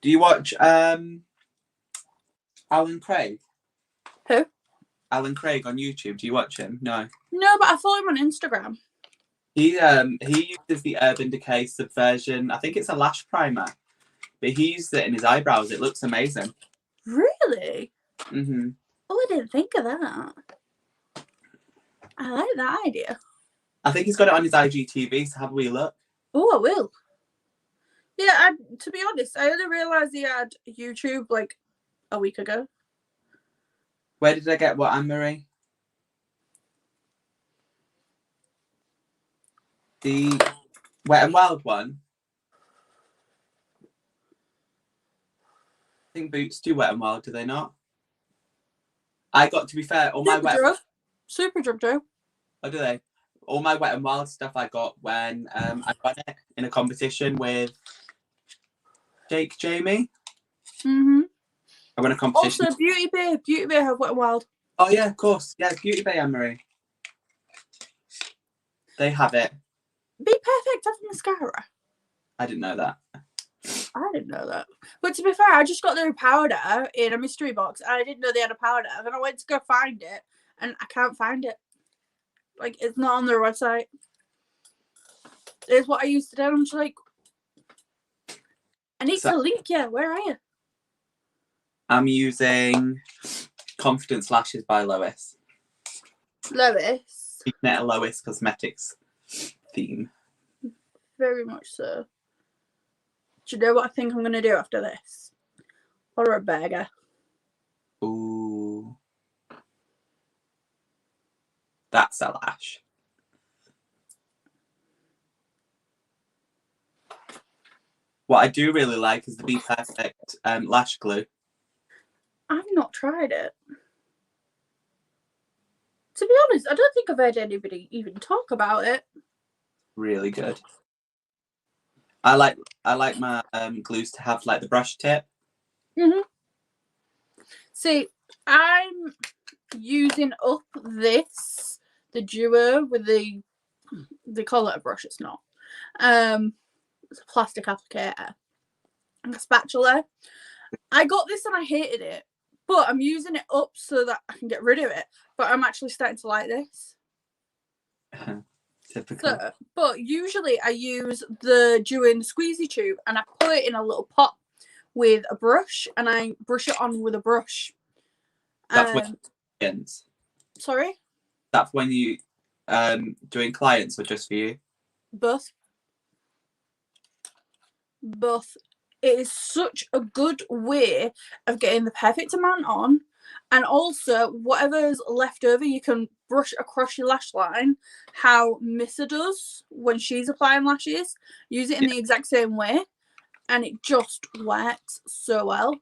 Do you watch Alan Craig? Who? Alan Craig on YouTube. Do you watch him? No. No, but I follow him on Instagram. He uses the Urban Decay Subversion. I think it's a lash primer, but he uses it in his eyebrows. It looks amazing. Really? Mhm. Oh, I didn't think of that. I like that idea. I think he's got it on his IGTV. So have a wee look. Oh, I will. Yeah, to be honest, I only realised he had YouTube like a week ago. Where did I get what, Anne-Marie? The Wet n Wild one? I think Boots do Wet n Wild, do they not? I got, to be fair, all my Superdrug do. Oh, do they? All my Wet n Wild stuff I got when I won it in a competition with Jamie. Mhm. I won a competition. Also, Beauty Bay have Wet n Wild. Oh yeah, of course. Yeah, Beauty Bay, Anne-Marie. They have it. Be Perfect have mascara. I didn't know that. I didn't know that. But to be fair, I just got their powder in a mystery box. And I didn't know they had a powder. And then I went to go find it, and I can't find it. Like, it's not on their website. It's what I used to do. I'm just like, I need to link you. Where are you? I'm using Confidence Lashes by Lois. Lois. Keeping it a Lois Cosmetics theme. Very much so. Do you know what I think I'm going to do after this? Order a burger. Ooh. That's a lash. What I do really like is the Be Perfect lash glue. I've not tried it. To be honest, I don't think I've heard anybody even talk about it. Really good. I like my glues to have like the brush tip. Mhm. See, I'm using up the duo with they call it a brush. It's not. It's a plastic applicator and a spatula. I got this and I hated it, but I'm using it up so that I can get rid of it. But I'm actually starting to like this. Typical. So, but usually I use the duo in the squeezy tube and I put it in a little pot with a brush and I brush it on with a brush. That's when clients. Sorry? That's when you doing clients or just for you? Both. It is such a good way of getting the perfect amount on, and also whatever's left over you can brush across your lash line how Missa does when she's applying lashes. Use it in the exact same way and it just works so well.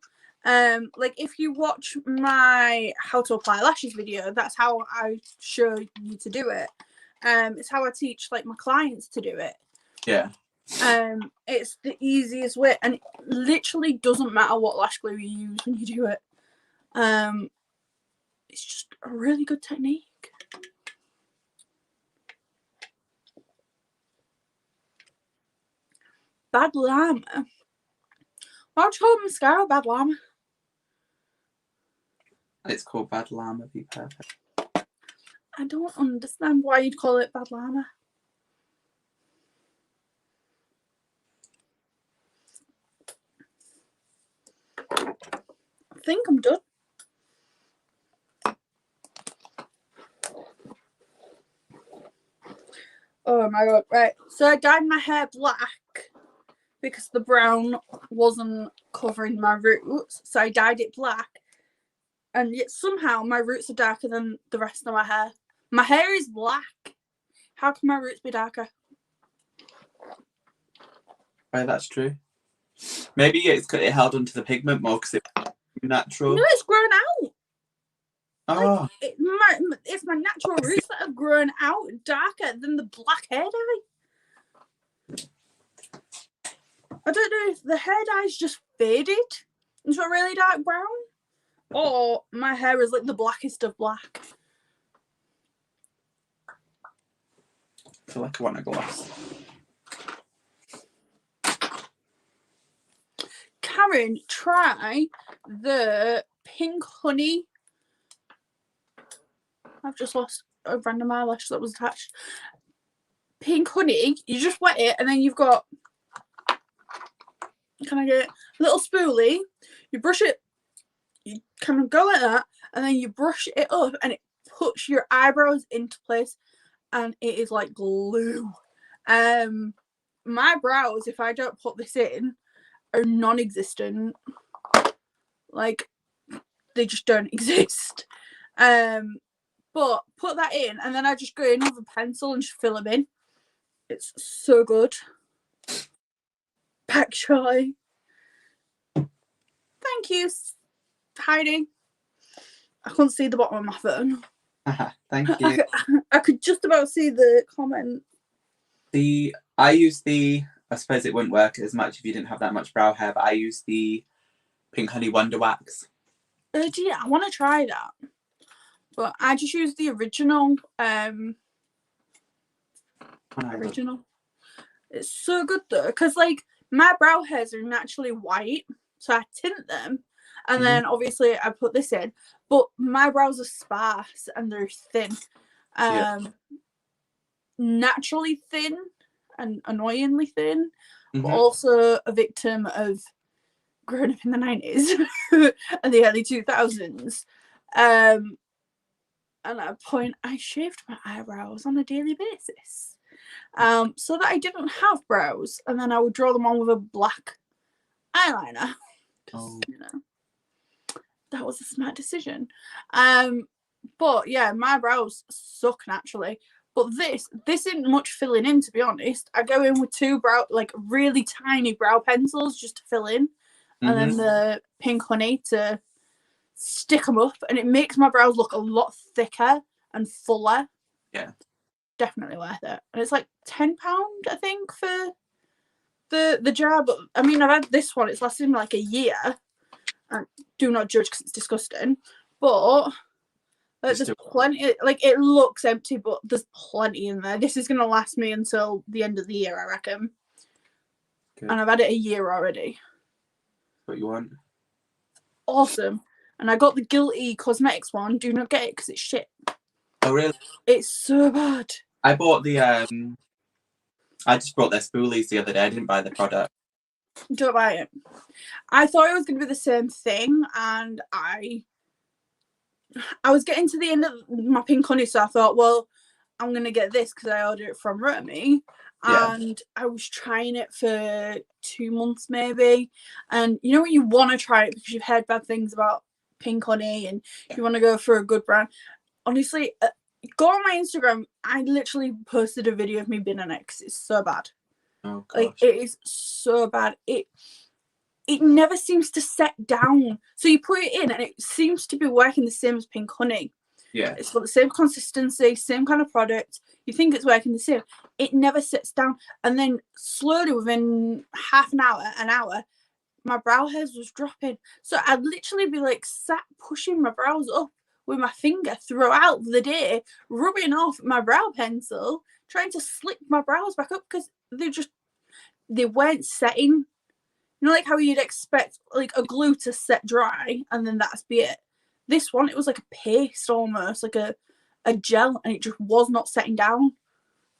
Like if you watch my how to apply lashes video, that's how I show you to do it. It's how I teach like my clients to do it. Yeah. It's the easiest way, and it literally doesn't matter what lash glue you use when you do it. It's just a really good technique. Bad Llama. Why would you call mascara Bad Llama? It's called Bad Llama. Be perfect. I don't understand why you'd call it Bad Llama. I think I'm done. Oh my god, right. So I dyed my hair black because the brown wasn't covering my roots. So I dyed it black. And yet somehow my roots are darker than the rest of my hair. My hair is black. How can my roots be darker? Right, that's true. Maybe it held onto the pigment more because it's natural. No, it's grown out. Oh. Like, it's my natural roots that have grown out darker than the black hair dye. I don't know if the hair dye's just faded into a really dark brown, or my hair is like the blackest of black. I feel like I want a gloss. Karen, try the pink honey. I've just lost a random eyelash that was attached. Pink honey, you just wet it and then you've got, can I get a little spoolie? You brush it, you kind of go like that, and then you brush it up and it puts your eyebrows into place and it is like glue. My brows, if I don't put this in, are non-existent. Like, they just don't exist. But put that in and then I just go in with a pencil and just fill them in. It's so good. Pack shy. Thank you, Heidi. I couldn't see the bottom of my phone. Thank you. I could just about see the comment. I suppose it wouldn't work as much if you didn't have that much brow hair, but I use the Pink Honey Wonder Wax. Yeah, I want to try that. But I just use the original. It's so good though, because like my brow hairs are naturally white, so I tint them, and then obviously I put this in. But my brows are sparse and they're thin, naturally thin and annoyingly thin, but also a victim of growing up in the 90s and the early 2000s. And at a point, I shaved my eyebrows on a daily basis, so that I didn't have brows, and then I would draw them on with a black eyeliner. You know, that was a smart decision. But yeah, my brows suck naturally. But this isn't much filling in, to be honest. I go in with two really tiny brow pencils just to fill in, and then the pink honey to stick them up, and it makes my brows look a lot thicker and fuller. Yeah, definitely worth it. And it's like £10, I think, for the jar. But I mean, I've had this one, it's lasted me like a year. And do not judge because it's disgusting, but there's plenty. Like, it looks empty, but there's plenty in there. This is going to last me until the end of the year, I reckon. Good. And I've had it a year already. What you want? Awesome. And I got the Guilty Cosmetics one. Do not get it because it's shit. Oh, really? It's so bad. I bought the I just bought their spoolies the other day. I didn't buy the product. Don't buy it. I thought it was going to be the same thing, and I was getting to the end of my pink honey, so I thought, well, I'm going to get this because I ordered it from Romy. And I was trying it for 2 months maybe. And you know when you want to try it because you've heard bad things about pink honey and you want to go for a good brand. Honestly, go on my Instagram. I literally posted a video of me being an ex. It's so bad. Oh, gosh. Like, it is so bad. It never seems to set down. So you put it in and it seems to be working the same as pink honey. Yeah. It's got the same consistency, same kind of product. You think it's working the same. It never sits down. And then slowly within half an hour, my brow hairs was dropping. So I'd literally be like sat pushing my brows up with my finger throughout the day, rubbing off my brow pencil, trying to slick my brows back up because they weren't setting. You know, like how you'd expect like a glue to set dry and then that's be it. This one, it was like a paste almost, like a gel, and it just was not setting down.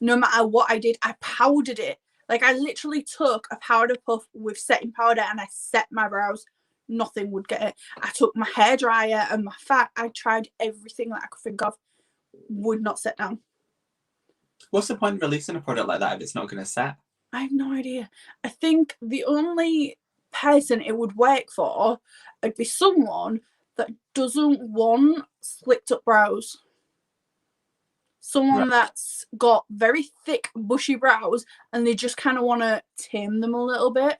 No matter what I did, I powdered it. Like I literally took a powder puff with setting powder and I set my brows. Nothing would get it. I took my hairdryer and my fat. I tried everything that I could think of. Would not set down. What's the point of releasing a product like that if it's not going to set? I have no idea. I think the only person it would work for would be someone that doesn't want slicked up brows. Someone that's got very thick, bushy brows and they just kind of want to tame them a little bit.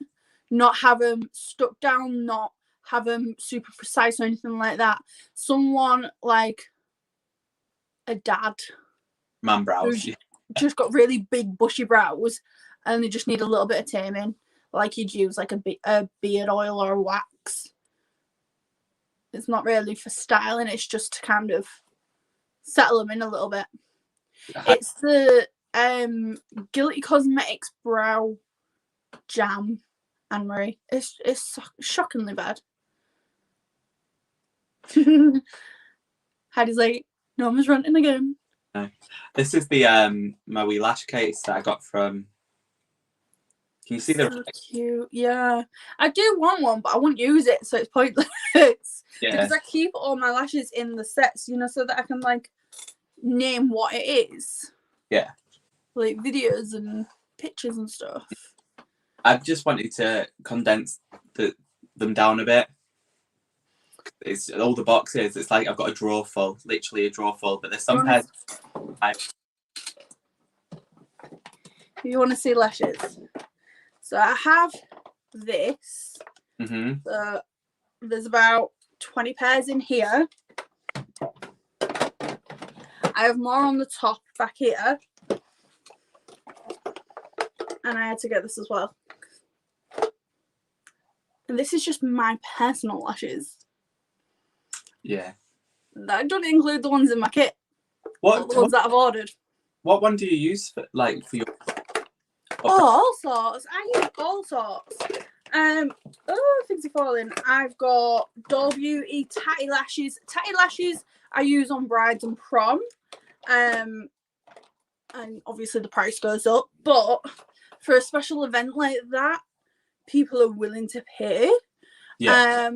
Not have them stuck down, not have them super precise or anything like that. Someone like a dad. Man brows. Who's just got really big, bushy brows and they just need a little bit of taming. Like you'd use like a beard oil or wax. It's not really for styling, it's just to kind of settle them in a little bit. It's the Guilty Cosmetics Brow Jam, Anne-Marie. It's shockingly bad. Heidi's like, Norma's ranting again. No. This is the my wee lash case that I got from. Can you see the? So cute, yeah. I do want one, but I won't use it, so it's pointless. Yeah. Because I keep all my lashes in the sets, you know, so that I can like name what it is. Yeah. Like videos and pictures and stuff. I've just wanted to condense them down a bit. It's all the boxes. It's like I've got a drawer full, literally a drawer full. But there's some pairs. You want to see lashes? So I have this. Mm-hmm. So there's about 20 pairs in here. I have more on the top back here. And I had to get this as well. And this is just my personal lashes. Yeah. That doesn't include the ones in my kit. What The ones that I've ordered. What one do you use for your? Oh, all sorts. I use all sorts. Things are falling. I've got Doll Beauty Tatty Lashes. Tatty Lashes I use on brides and prom. And obviously the price goes up, but for a special event like that, people are willing to pay. Yeah.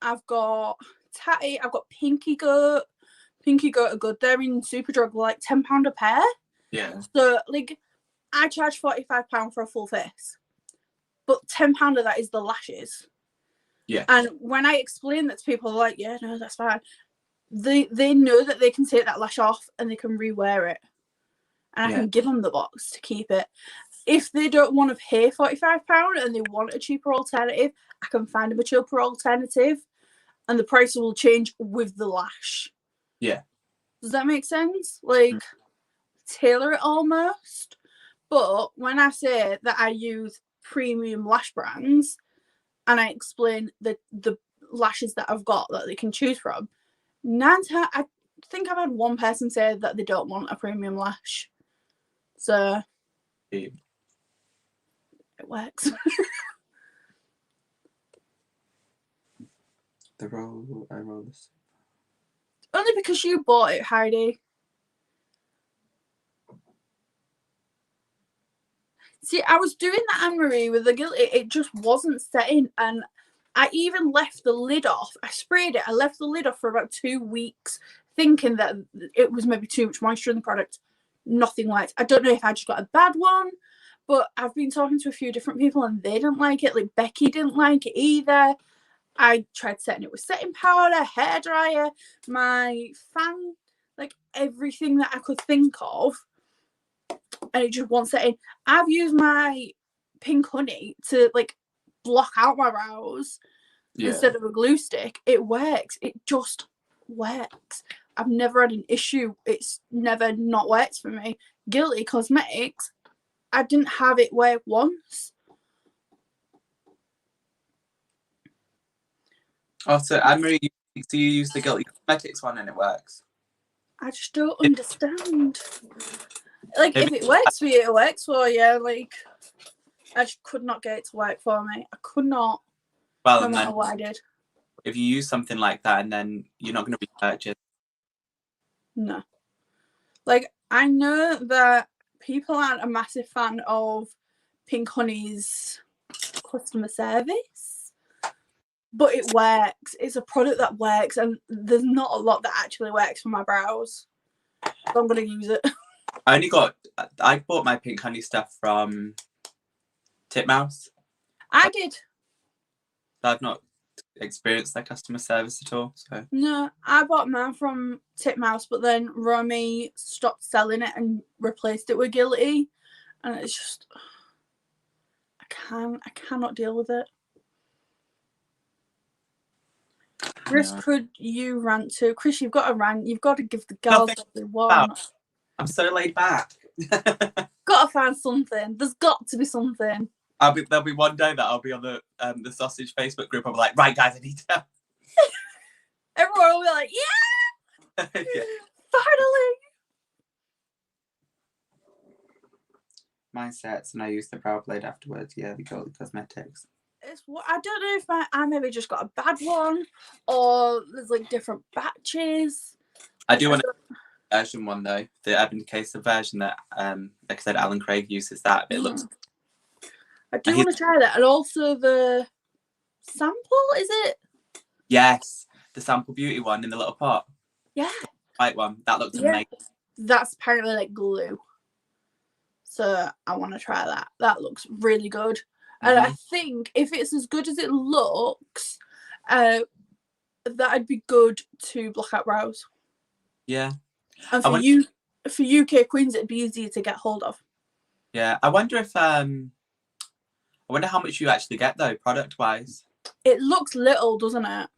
I've got Tatty. I've got Pinky Goat. Pinky Goat are good. They're in Superdrug, like £10 a pair. Yeah. So like, I charge £45 for a full face, but £10 of that is the lashes. Yeah. And when I explain that to people, they're like, yeah, no, that's fine. They know that they can take that lash off and they can rewear it, and I can give them the box to keep it. If they don't want to pay £45 and they want a cheaper alternative, I can find them a cheaper alternative, and the price will change with the lash. Yeah. Does that make sense? Like, tailor it almost. But when I say that I use premium lash brands and I explain the lashes that I've got that they can choose from, I think I've had one person say that they don't want a premium lash. So it works. I roll this. Only because you bought it, Heidi. See, I was doing that, Anne-Marie, with the guilt. It just wasn't setting, and I even left the lid off. I sprayed it. I left the lid off for about 2 weeks, thinking that it was maybe too much moisture in the product. Nothing worked. I don't know if I just got a bad one, but I've been talking to a few different people, and they didn't like it. Like, Becky didn't like it either. I tried setting it with setting powder, hairdryer, my fan, like everything that I could think of. And it just won't set in. I've used my pink honey to like block out my brows instead of a glue stick. It works. It just works. I've never had an issue. It's never not worked for me. Guilty Cosmetics, I didn't have it work once. Oh, so Anne-Marie, so you use the Guilty Cosmetics one and it works? I just don't understand. Like, Maybe, if it works for you, it works for you. Like, I just could not get it to work for me. I could not, well, no and matter then what I did. if you use something like that and then you're not going to repurchase. No. Like, I know that people aren't a massive fan of Pink Honey's customer service, but it works. It's a product that works, and there's not a lot that actually works for my brows. So I'm going to use it. I bought my Pink Honey stuff from Titmouse. I did. I've not experienced their customer service at all. So No, I bought mine from Titmouse, but then Romy stopped selling it and replaced it with Guilty, and it's just I cannot deal with it. Chris, could you rant too? Chris, you've got to rant. You've got to give the girls what they want. I'm so laid back. Got to find something. There's got to be something. There'll be one day that I'll be on the sausage Facebook group. I'll be like, right, guys, I need to. Everyone will be like, yeah, Yeah. finally. Mine sets, and I use the brow blade afterwards. Yeah, the Guilty Cosmetics. It's what I don't know if I maybe just got a bad one, or there's like different batches. I do want a version one though. The Ebony Case version that, like I said, Alan Craig uses that. It looks. I do want to try that, and also the sample. Is it? Yes, the Sample Beauty one in the little pot. Yeah. White one. That looks amazing. That's apparently like glue. So I want to try that. That looks really good. And I think if it's as good as it looks, that'd be good to block out brows. Yeah. And for UK queens, it'd be easier to get hold of. Yeah. I wonder if I wonder how much you actually get though, product wise. It looks little, doesn't it?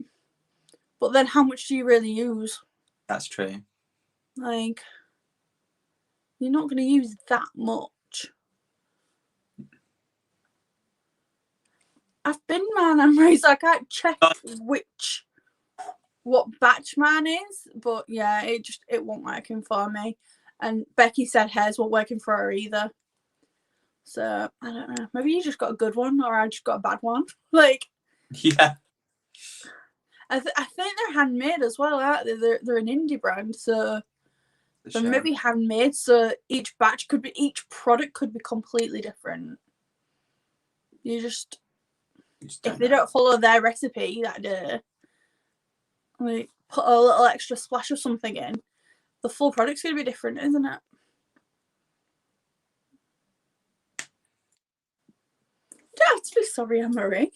But then how much do you really use? That's true. Like, you're not going to use that much. I've been man and so I can't check what batch man is, but yeah, it won't working for me. And Becky said hers won't working for her either. So I don't know. Maybe you just got a good one, or I just got a bad one. Like, yeah. I think they're handmade as well, aren't they? They're an indie brand, so they're maybe handmade. So each product could be completely different. You just if they don't follow their recipe that day, like put a little extra splash of something in, the full product's gonna be different, isn't it? You don't have to be sorry, Anne-Marie.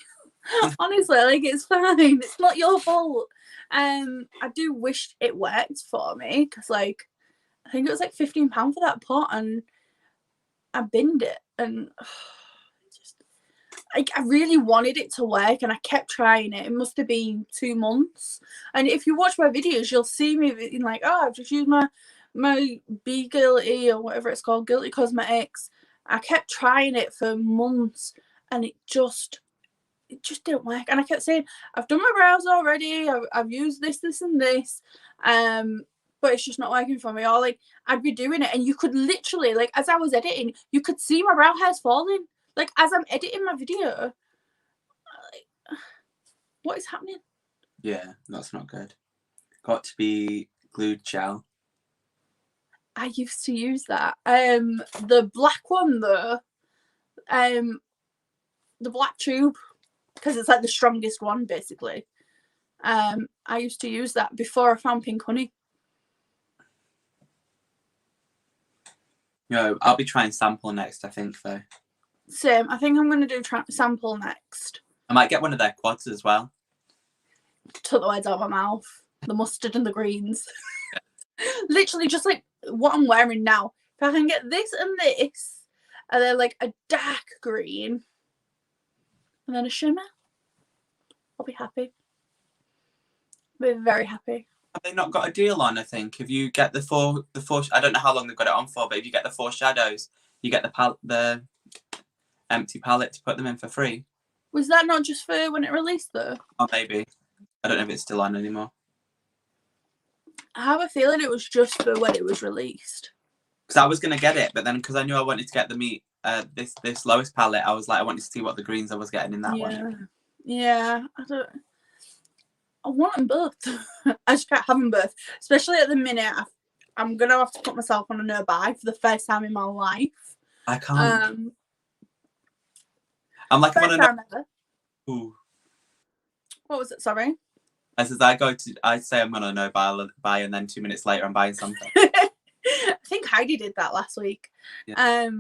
Honestly, like, it's fine. It's not your fault. I do wish it worked for me, because like I think it was like £15 for that pot, and I binned it, and I really wanted it to work, and I kept trying it. It must have been 2 months. And if you watch my videos, you'll see me being like, oh, I've just used my Be Guilty, or whatever it's called, Guilty Cosmetics. I kept trying it for months, and it just didn't work. And I kept saying, I've done my brows already. I've used this, and this. But it's just not working for me. Or like, I'd be doing it, and you could literally, like, as I was editing, you could see my brow hairs falling. Like, as I'm editing my video, like, what is happening? Yeah, that's not good. Got to be glued gel. I used to use that. The black one though, the black tube, because it's like the strongest one basically. I used to use that before I found Pink Honey. No, I'll be trying Sample next, I think, though. Same. I think I'm going to do Sample next. I might get one of their quads as well. Took the words out of my mouth. The mustard and the greens. Literally just like what I'm wearing now. If I can get this and this, and then like a dark green, and then a shimmer, I'll be happy. I'll be very happy. Have they not got a deal on? I think if you get the four, I don't know how long they've got it on for, but if you get the 4 shadows, you get the empty palette to put them in for free. Was that not just for when it released though? Or maybe. I don't know if it's still on anymore. I have a feeling it was just for when it was released. Because I was gonna get it, but then because I knew I wanted to get this lowest palette, I was like, I wanted to see what the greens I was getting in that one. Yeah. I want them both. I just can't have them both, especially at the minute. I'm gonna have to put myself on a no buy for the first time in my life. I can't. I'm like, first time ever. Ooh. What was it? Sorry. I say I'm gonna no buy, and then 2 minutes later I'm buying something. I think Heidi did that last week. Yeah.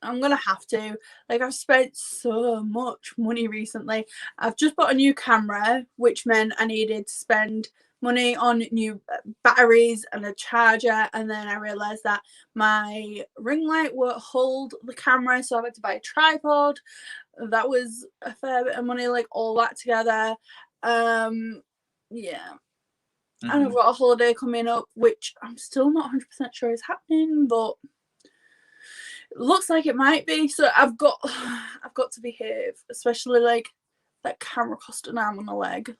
I'm gonna have to. Like, I've spent so much money recently. I've just bought a new camera, which meant I needed to spend money on new batteries and a charger, and then I realized that my ring light won't hold the camera, so I had to buy a tripod. That was a fair bit of money, like all that together. Yeah. And I've got a holiday coming up, which I'm still not 100% sure is happening, but it looks like it might be. So I've got to behave, especially like that camera cost an arm and a leg.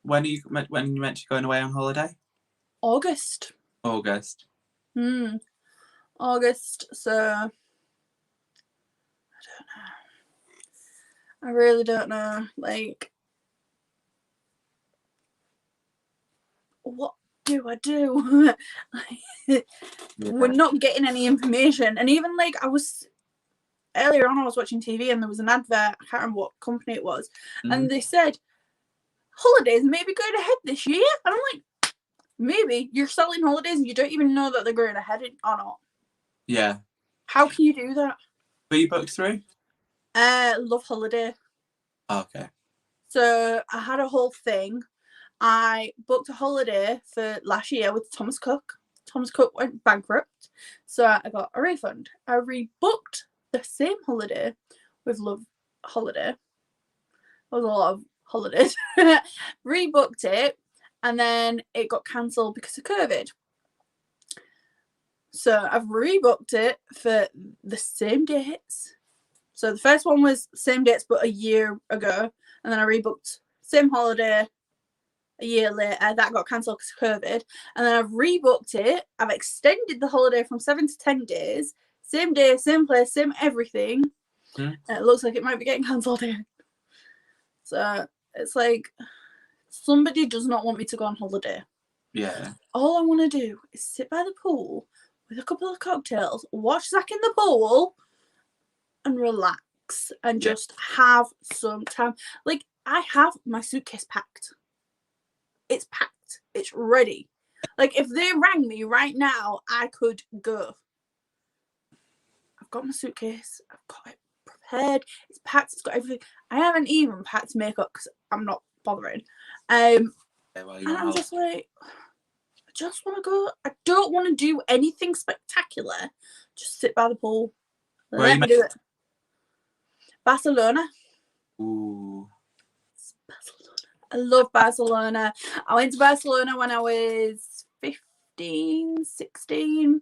When you meant you're going away on holiday? August. August. August. So I don't know. I really don't know. Like, what do I do? We're not getting any information. And even like earlier on I was watching TV and there was an advert, I can't remember what company it was, and they said holidays may be going ahead this year. And I'm like, maybe you're selling holidays and you don't even know that they're going ahead or not. Yeah. How can you do that? Were you booked through? Love Holiday. Oh, okay. So I had a whole thing. I booked a holiday for last year with Thomas Cook. Thomas Cook went bankrupt, so I got a refund. I rebooked the same holiday with Love Holiday. There was a lot of holidays. Rebooked it, and then it got cancelled because of COVID. So I've rebooked it for the same dates. So the first one was same dates but a year ago, and then I rebooked same holiday a year later. That got cancelled because of COVID, and then I've rebooked it. I've extended the holiday from 7 to 10 days. Same day, same place, same everything. And it looks like it might be getting cancelled again. So it's like somebody does not want me to go on holiday. Yeah. All I want to do is sit by the pool with a couple of cocktails, watch Zach in the pool, and relax and just have some time. Like, I have my suitcase packed. It's packed. It's ready. Like, if they rang me right now, I could go. I've got my suitcase. I've got it prepared. It's packed. It's got everything. I haven't even packed makeup because I'm not bothering. And I'm just like, I just want to go. I don't want to do anything spectacular. Just sit by the pool. Let me do it. Barcelona. Ooh. I love Barcelona. I went to Barcelona when I was 15, 16.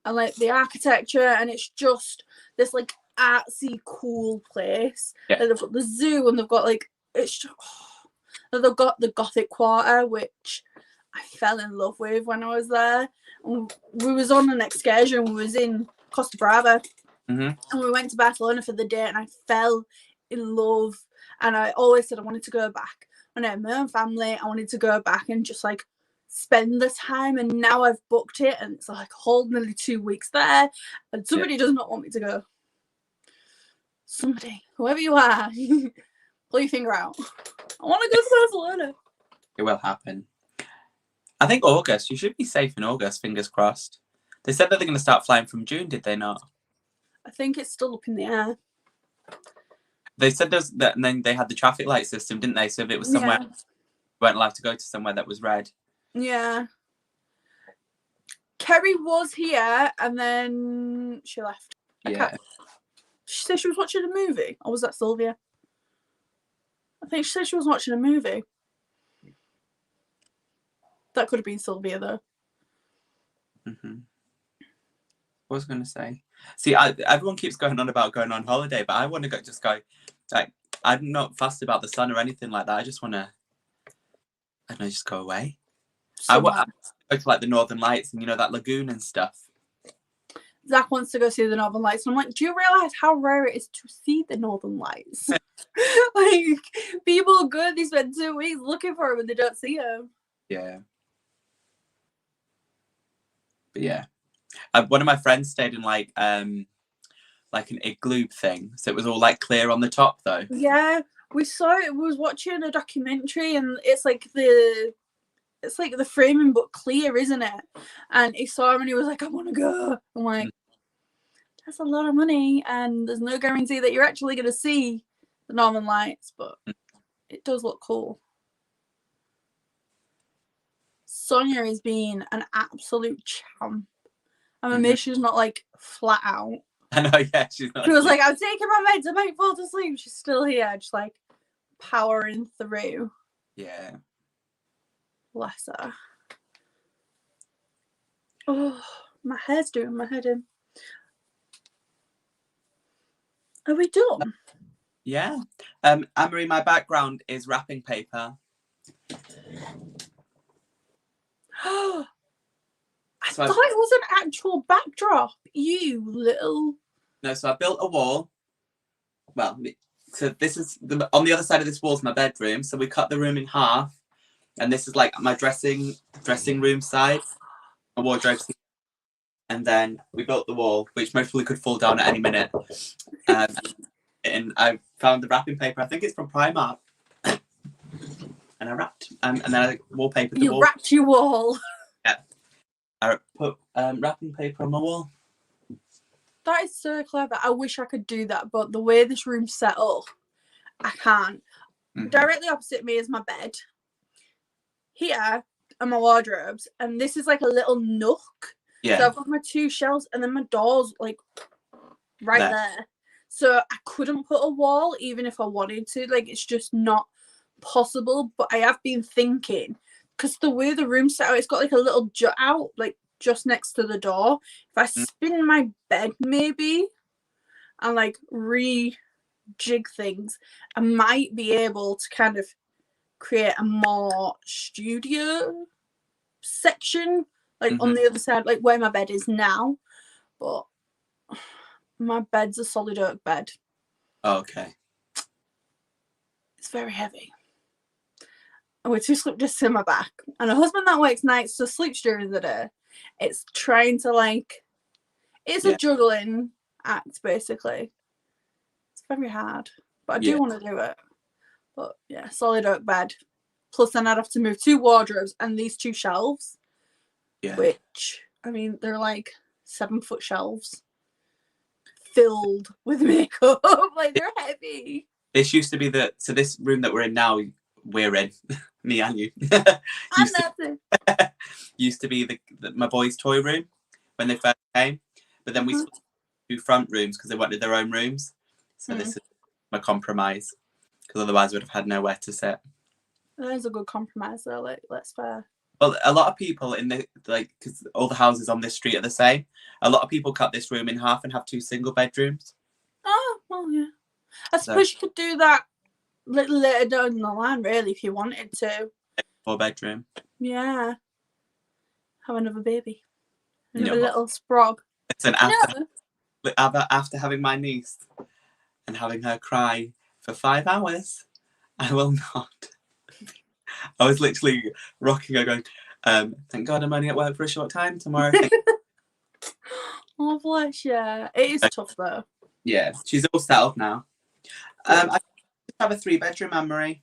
I like the architecture, and it's just this like artsy, cool place. Yeah. And they've got the zoo, and they've got like they've got the Gothic Quarter, which I fell in love with when I was there. And we was on an excursion. We was in Costa Brava, and we went to Barcelona for the day, and I fell in love. And I always said I wanted to go back. When I had my own family, I wanted to go back and just like spend the time. And now I've booked it, and it's like hold nearly 2 weeks there, and somebody does not want me to go. Somebody, whoever you are, pull your finger out. I want to go to Barcelona. It will happen. I think August. You should be safe in August. Fingers crossed. They said that they're going to start flying from June. Did they not? I think it's still up in the air. They said there's that, and then they had the traffic light system, didn't they? So if it was somewhere, you weren't allowed to go to somewhere that was red. Yeah. Kerry was here, and then she left. Yeah. She said she was watching a movie, or was that Sylvia? I think she said she was watching a movie. That could have been Sylvia though. Mm-hmm. What was I going to say? See, everyone keeps going on about going on holiday, but I want to just go. Like, I'm not fussed about the sun or anything like that. I just want to, I don't know, just go away. I want to go to like the Northern Lights and that lagoon and stuff. Zach wants to go see the Northern Lights, and I'm like, do you realise how rare it is to see the Northern Lights? Like, people go, they spend 2 weeks looking for them and they don't see them. Yeah. But yeah, one of my friends stayed in like an igloo thing, so it was all like clear on the top though. Yeah, we saw it. We was watching a documentary, and it's like the framing but clear, isn't it? And he saw him and he was like, I want to go. I'm like, that's a lot of money, and there's no guarantee that you're actually going to see the Northern Lights, but it does look cool. Sonia is being an absolute champ. I'm amazed she's not like flat out. I know, yeah, she's not. She was like, I'm taking my meds, I might fall to sleep. She's still here, just like powering through. Yeah. Bless her. Oh, my hair's doing my head in. Are we done? Yeah. Anne-Marie, my background is wrapping paper. I thought it was an actual backdrop. You little. No, so I built a wall. Well, so this is on the other side of this wall is my bedroom. So we cut the room in half, and this is like my dressing room side, my wardrobe. And then we built the wall, which most probably could fall down at any minute. And I found the wrapping paper. I think it's from Primark. And I wrapped, and then I wallpapered the wall. You wrapped your wall. Yeah. I put wrapping paper on my wall. That is so clever. I wish I could do that, but the way this room's set up, I can't. Mm-hmm. Directly opposite me is my bed. Here are my wardrobes, and this is like a little nook. Yeah. So I've got my 2 shelves, and then my door's like right there. So I couldn't put a wall even if I wanted to. Like, it's just not possible. But I have been thinking, because the way the room's set out, it's got like a little jut out, like just next to the door. If I spin my bed maybe and like rejig things, I might be able to kind of create a more studio section, like on the other side, like where my bed is now. But my bed's a solid oak bed. Okay. It's very heavy. And with 2 slip discs in my back, and a husband that works nights so sleeps during the day. It's trying to like, it's a juggling act basically. It's very hard, but I do want to do it. But yeah, solid oak bed. Plus then I'd have to move 2 wardrobes and these 2 shelves. Yeah. Which, I mean, they're like 7-foot shelves filled with makeup. Like, they're heavy. This used to be this room that we're in now, we're in, me and you. Used to be my boys' toy room when they first came. But then we switched to 2 front rooms because they wanted their own rooms. So this is my compromise, because otherwise I would have had nowhere to sit. That is a good compromise though, like, that's fair. Well, a lot of people in because all the houses on this street are the same, a lot of people cut this room in half and have 2 single bedrooms. Oh, well, yeah. I suppose you could do that a little later down the line, really, if you wanted to. 4-bedroom. Yeah. Have another baby. Another little sprog. Listen, after having my niece and having her cry for 5 hours, I will not. I was literally rocking her going, thank God I'm only at work for a short time tomorrow. Oh, bless you. It is tough, though. Yeah, she's all settled now. I have a 3-bedroom, Anne-Marie.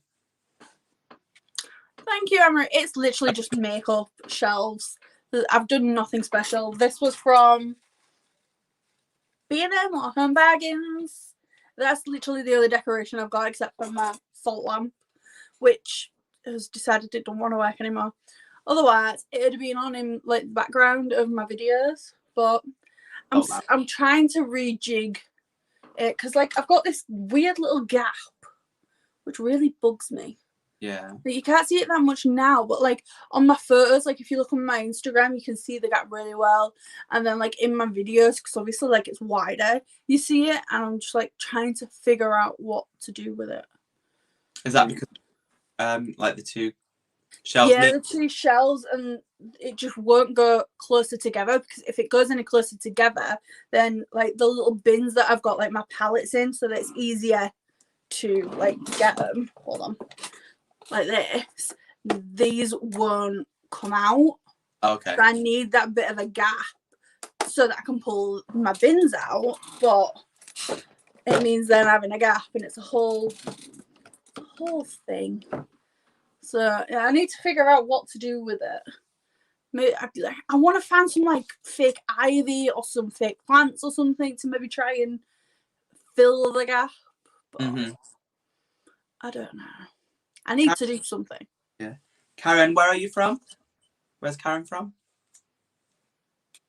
Thank you, Anne-Marie. It's literally just makeup shelves. I've done nothing special. This was from B&M or Home Bargains. That's literally the only decoration I've got except for my salt lamp, which has decided it don't want to work anymore. Otherwise, it would have been on in like the background of my videos. But I'm trying to rejig it because like I've got this weird little gap, which really bugs me. Yeah. But you can't see it that much now, but like on my photos, like if you look on my Instagram, you can see the gap really well. And then like in my videos, because obviously like it's wider, you see it, and I'm just like trying to figure out what to do with it. Is that because like the two shelves? Yeah, the two shelves, and it just won't go closer together, because if it goes any closer together, then like the little bins that I've got like my pallets in, so that it's easier to like get them. Hold on. Like this, these won't come out. Okay. So I need that bit of a gap so that I can pull my bins out, but it means then having a gap, and it's a whole thing. So yeah, I need to figure out what to do with it. Maybe I want to find some like fake ivy or some fake plants or something to maybe try and fill the gap. But I don't know. I need to do something. Yeah. Karen, where are you from? Where's Karen from?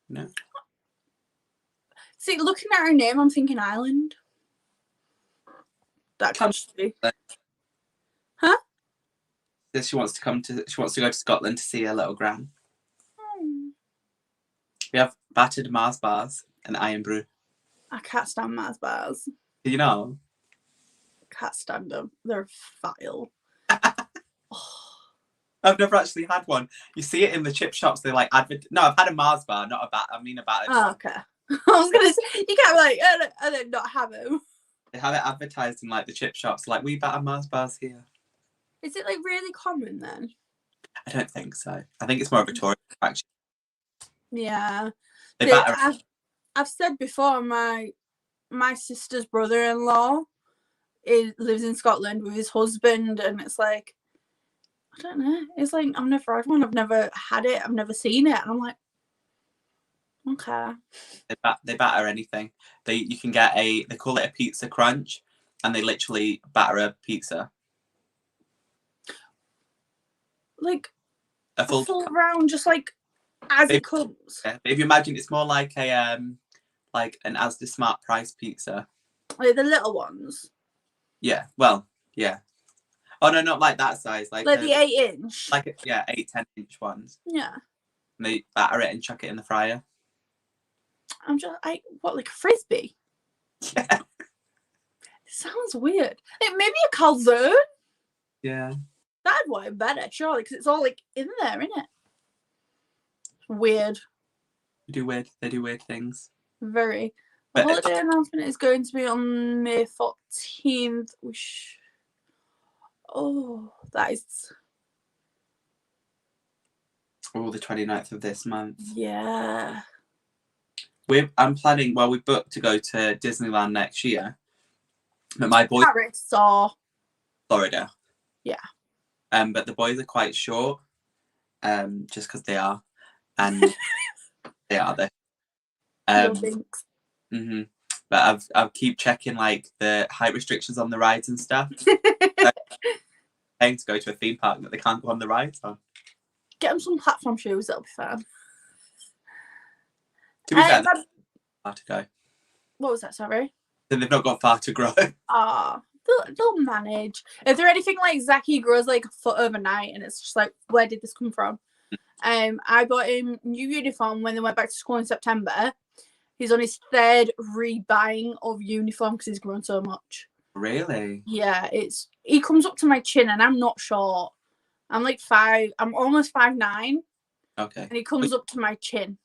No. See, looking at her name, I'm thinking Ireland. That could just be. Huh? She wants to go to Scotland to see her little gran. We have battered Mars bars and iron brew. I can't stand Mars bars. Do you know? Can't stand them. They're vile. I've never actually had one. You see it in the chip shops. They like No, I've had a Mars bar, not a bat. I mean a battered. Oh, okay. I was gonna say you can't be like I don't not have them. They have it advertised in like the chip shops, like we batter Mars bars here. Is it like really common then? I don't think so. I think it's more of a tourist attraction. Yeah. They batter. I've said before, my sister's brother-in-law lives in Scotland with his husband, and it's like, I don't know. It's like I've never had one. I've never had it. I've never seen it, and I'm like, okay. They batter anything. You can get they call it a pizza crunch, and they literally batter a pizza. Like a full round, just like as it comes. Yeah, if you imagine, it's more like a like an Asda Smart Price pizza. Like the little ones. Yeah. Well, yeah. Oh no, not like that size. Like the 8-inch. Like 8-10-inch ones. Yeah. And they batter it and chuck it in the fryer. I'm just what, like a frisbee? Yeah. It sounds weird. Like maybe a calzone. Yeah. That'd work better, surely, because it's all like in there, isn't it? Weird. They do weird things. Very. The holiday announcement is going to be on May 14th. Oh, that is. Oh, the 29th of this month. Yeah. I'm planning. Well, we booked to go to Disneyland next year, but my boys. Paris or Florida. Yeah. But the boys are quite short. Just because they are, and they are there. But I'll keep checking like the height restrictions on the rides and stuff. Paying to go to a theme park that they can't go on the rides on. Get them some platform shoes. That'll be fun. To be fair, far to go. What was that? Sorry. They've not got far to grow. Ah, they'll manage. If they're anything like Zachy grows like a foot overnight, and it's just like, where did this come from? I bought him new uniform when they went back to school in September. He's on his third rebuying of uniform because he's grown so much. Really? Yeah, he comes up to my chin, and I'm not short. I'm like 5. I'm almost 5'9". Okay. And he comes up to my chin.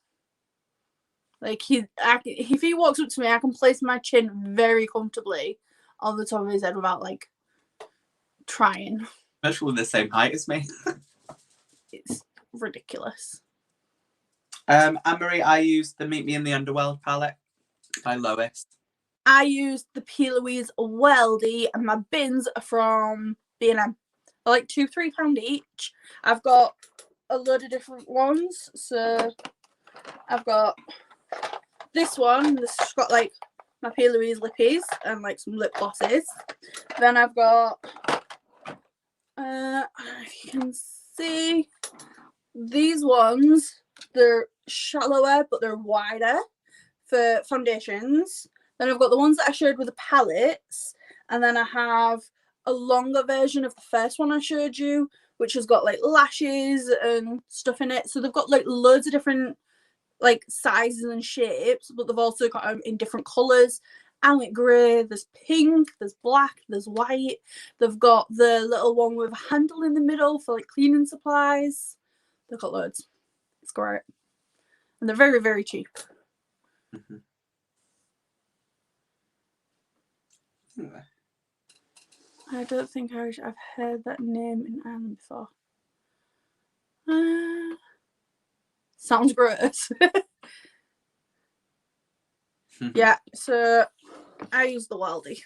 Like if he walks up to me, I can place my chin very comfortably on the top of his head without like trying. Especially the same height as me. It's ridiculous. Anne-Marie, I used the Meet Me in the Underworld palette by Lois. I used the Amylouise Weldy, and my bins are from B&M. They're like £2-3 each. I've got a load of different ones. So I've got this one. This has got like my Amylouise lippies and like some lip glosses. Then I've got I don't know if you can see these ones. They're shallower, but they're wider for foundations. Then I've got the ones that I showed with the palettes, and then I have a longer version of the first one I showed you, which has got like lashes and stuff in it. So they've got like loads of different like sizes and shapes, but they've also got them in different colours. Almond grey, there's pink, there's black, there's white. They've got the little one with a handle in the middle for like cleaning supplies. They've got loads. It's great. And they're very, very cheap. Mm-hmm. I don't think I've heard that name in Ireland before. Sounds gross. Yeah, so I use the Weldy,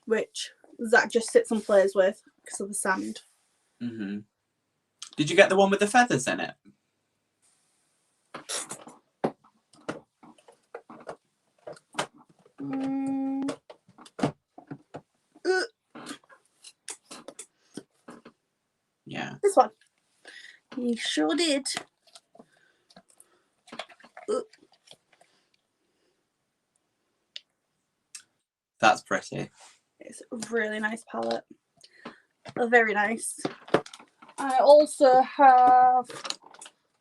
which Zach just sits and plays with because of the sand. Mm-hmm. Did you get the one with the feathers in it? Yeah. This one. He sure did. That's pretty. It's a really nice palette. Very nice. I also have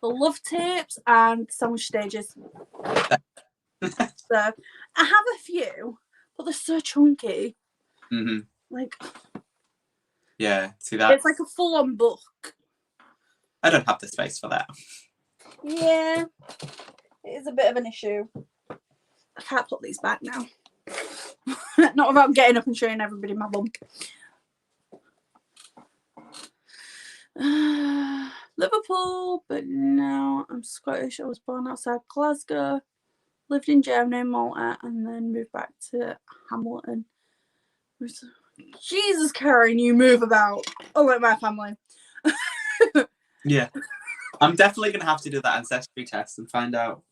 the love tapes and sandwich stages. So I have a few, but they're so chunky. Mm-hmm. Like, yeah, see that? It's like a full-on book. I don't have the space for that. Yeah, it is a bit of an issue. I can't put these back now. Not without getting up and showing everybody my bum. Liverpool, but no, I'm Scottish. I was born outside Glasgow, lived in Germany, Malta, and then moved back to Hamilton. Jesus, Karen, you move about. Unlike my family. Yeah. I'm definitely going to have to do that ancestry test and find out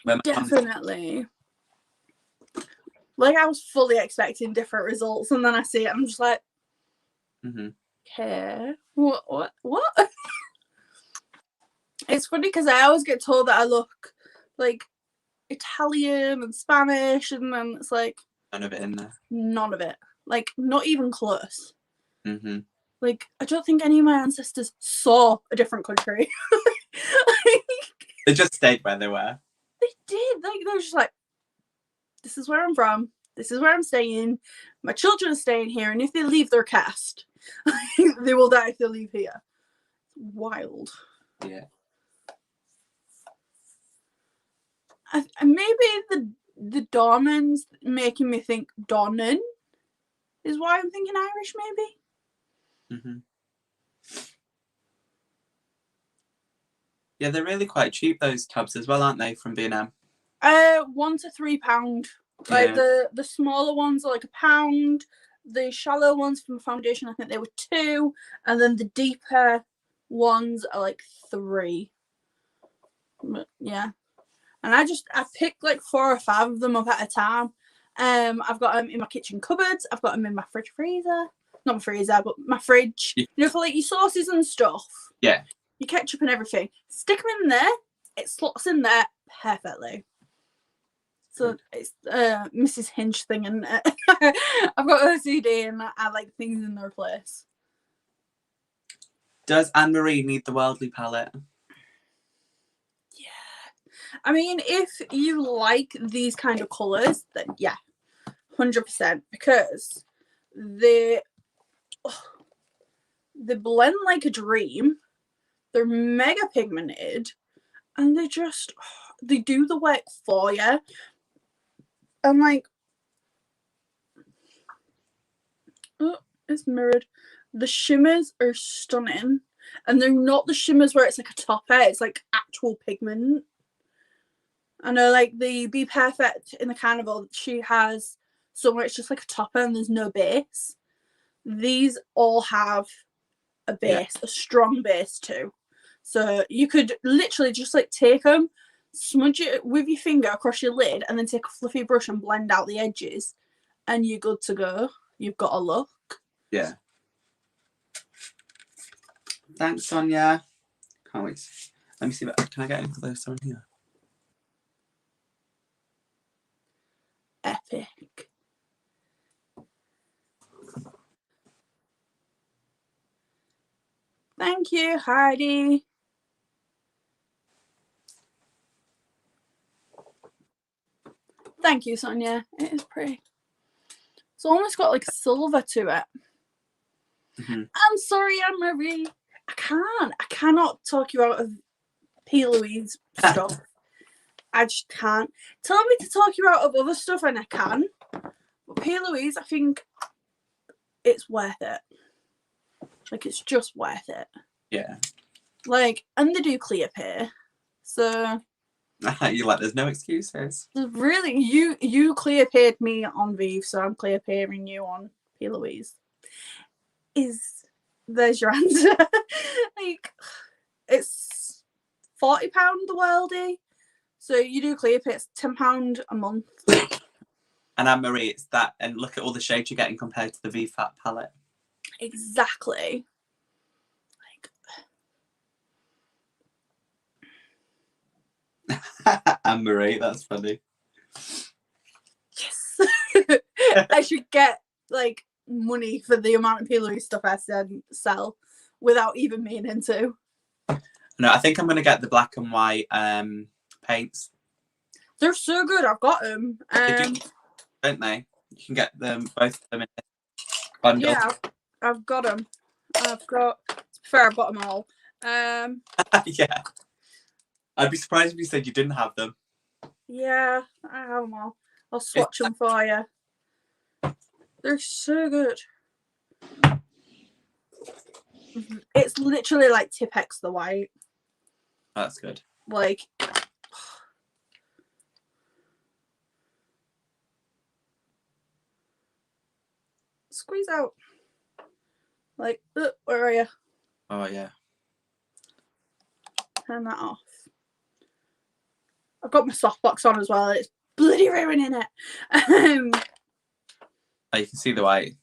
where my Definitely. Like, I was fully expecting different results, and then I see it, I'm just like, okay, what? It's funny because I always get told that I look like Italian and Spanish, and then it's like none of it in there. None of it. Like, not even close. Mm-hmm. Like, I don't think any of my ancestors saw a different country. They just stayed where they were. They did. Like, they were just like, this is where I'm from. This is where I'm staying. My children are staying here, and if they leave, they're cast. They will die if they leave here. Wild. Yeah. Maybe the Dormans making me think Donnan is why I'm thinking Irish, maybe. Mm-hmm. Yeah, they're really quite cheap, those tubs as well, aren't they, from B&M? £1 to £3. Like, the smaller ones are like £1. The shallow ones from foundation, I think they were £2, and then the deeper ones are like £3. But, yeah. And I picked like 4 or 5 of them up at a time. I've got them in my kitchen cupboards. I've got them in my freezer. Not my freezer, but my fridge. Yeah. You know, for like your sauces and stuff. Yeah. Your ketchup and everything. Stick them in there. It slots in there perfectly. So it's Mrs. Hinge thing, and I've got OCD, and I like things in their place. Does Anne-Marie need the Worldly palette? I mean, if you like these kind of colours, then yeah, 100%, because they blend like a dream. They're mega pigmented, and they do the work for you. And like, oh, it's mirrored. The shimmers are stunning, and they're not the shimmers where it's like a topper. It's like actual pigment. I know, like the Be Perfect in the Carnival, she has somewhere it's just like a topper and there's no base. These all have a base, a strong base too. So you could literally just like take them, smudge it with your finger across your lid, and then take a fluffy brush and blend out the edges, and you're good to go. You've got a look. Yeah. Thanks, Sonia. Can't wait. Let me see. Can I get into those on here? Epic. Thank you, Heidi. Thank you, Sonia. It is pretty. It's almost got like silver to it. Mm-hmm. I'm sorry, Anne-Marie. I cannot talk you out of Amylouise stuff. I just can't. Tell me to talk you out of other stuff and I can. But Amylouise, I think it's worth it. Like, it's just worth it. Yeah. Like, and they do clear pay. So... You're like, there's no excuses. Really, you clear paid me on Vive, so I'm clear paying you on Amylouise. There's your answer. Like, it's £40 the worldie. So you do clear pay, it's £10 a month. And Anne-Marie, it's that, and look at all the shades you're getting compared to the VFAT palette. Exactly. Anne-Marie, that's funny. Yes. I should get like money for the amount of Amylouise stuff I sell without even meaning to. No, I think I'm going to get the black and white paints. They're so good. I've got them. Don't they? You can get them, both of them in a bundle. Yeah, I've got them. To be fair, I've got them all. Yeah. I'd be surprised if you said you didn't have them. Yeah, I have them all. I'll swatch them for you. They're so good. It's literally like Tipex the white. That's good. Like, squeeze out. Like, where are you? Oh, yeah. Turn that off. I've got my softbox on as well. It's bloody ruining it. Oh, you can see the white.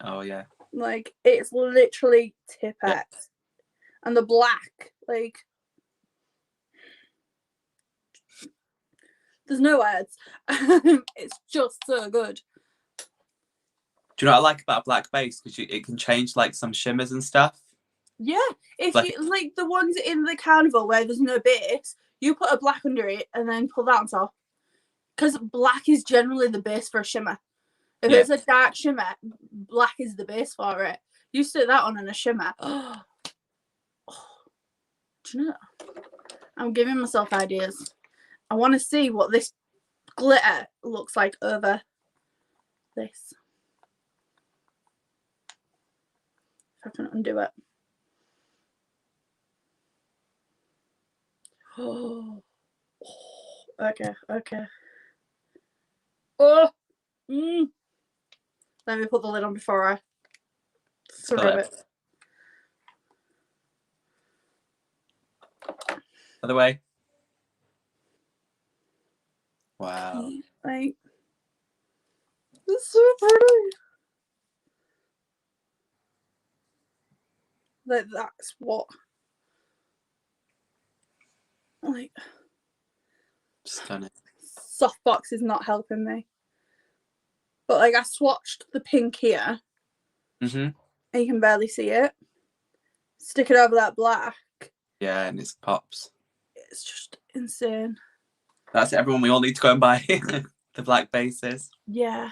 Oh, yeah. Like, it's literally Tipex. Yeah. And the black, like, there's no words. It's just so good. Do you know what I like about a black base? Because it can change like some shimmers and stuff. Yeah, if like, you like the ones in the carnival where there's no base, you put a black under it and then pull that on top. Because black is generally the base for a shimmer. If it's a dark shimmer, black is the base for it. You stick that on in a shimmer. Oh, do you know? I'm giving myself ideas. I want to see what this glitter looks like over this. If I can undo it. Oh, okay. Oh, let me put the lid on before I throw it. Other way. Wow. Like, it's so pretty. Like, that's what. Like, stunning. Softbox is not helping me. But like, I swatched the pink here. Mm-hmm. And you can barely see it. Stick it over that black. Yeah, and it pops. It's just insane. That's it, everyone. We all need to go and buy the black bases. Yeah.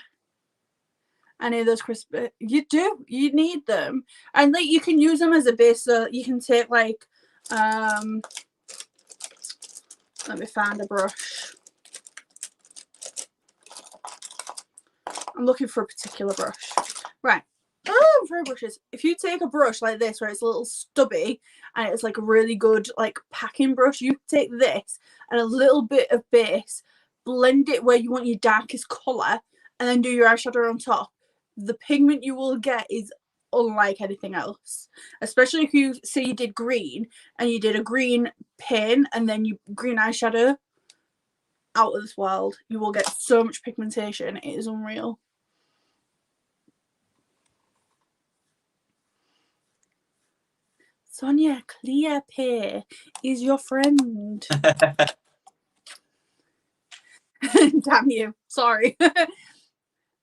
I need those crisp. You do. You need them. And like, you can use them as a base. So you can take like, let me find a brush. I'm looking for a particular brush. Right. Oh, for brushes. If you take a brush like this, where it's a little stubby and it's like a really good like packing brush, you take this and a little bit of base, blend it where you want your darkest colour, and then do your eyeshadow on top. The pigment you will get is unlike anything else. Especially if you say you did green and you did a green pen and then you green eyeshadow. Out of this world. You will get so much pigmentation. It is unreal. Sonia, clear pay is your friend. Damn you. Sorry.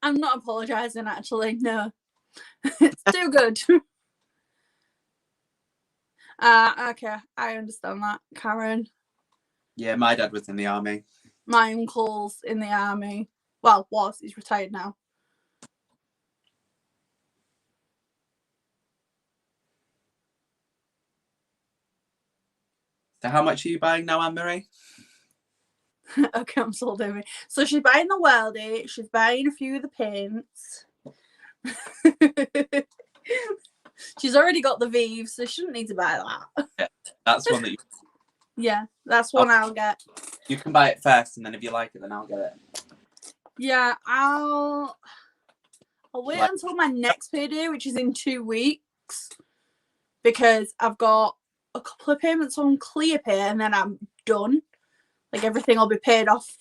I'm not apologising, actually. No. It's too good. Okay, I understand that, Karen. Yeah, my dad was in the army. My uncle's in the army. Well, he's retired now. So how much are you buying now, Anne-Marie? Okay, I'm sold Amy. So she's buying the weldy, she's buying a few of the paints. She's already got the Vive, so she shouldn't need to buy that. Yeah, that's one that you... Yeah, that's one I'll get. You can buy it first, and then if you like it, then I'll get it. Yeah, I'll wait until my next payday, which is in 2 weeks, because I've got a couple of payments on ClearPay, and then I'm done. Like, everything will be paid off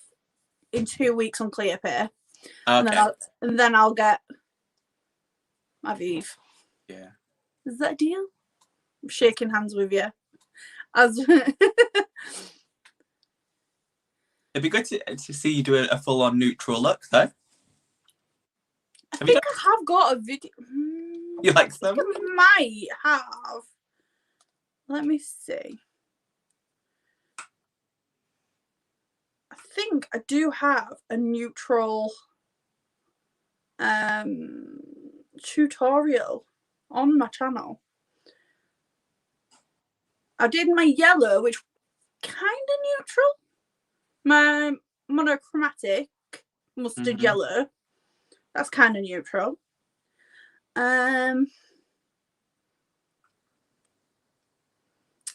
in 2 weeks on ClearPay. Okay. And then I'll get my Vive. Yeah. Is that a deal? I'm shaking hands with you. It'd be good to see you do a full-on neutral look, though. I think I have got a video. You like them? I might have. Let me see. I think I do have a neutral tutorial on my channel. I did my yellow, which kind of neutral. My monochromatic mustard yellow. That's kind of neutral. I'm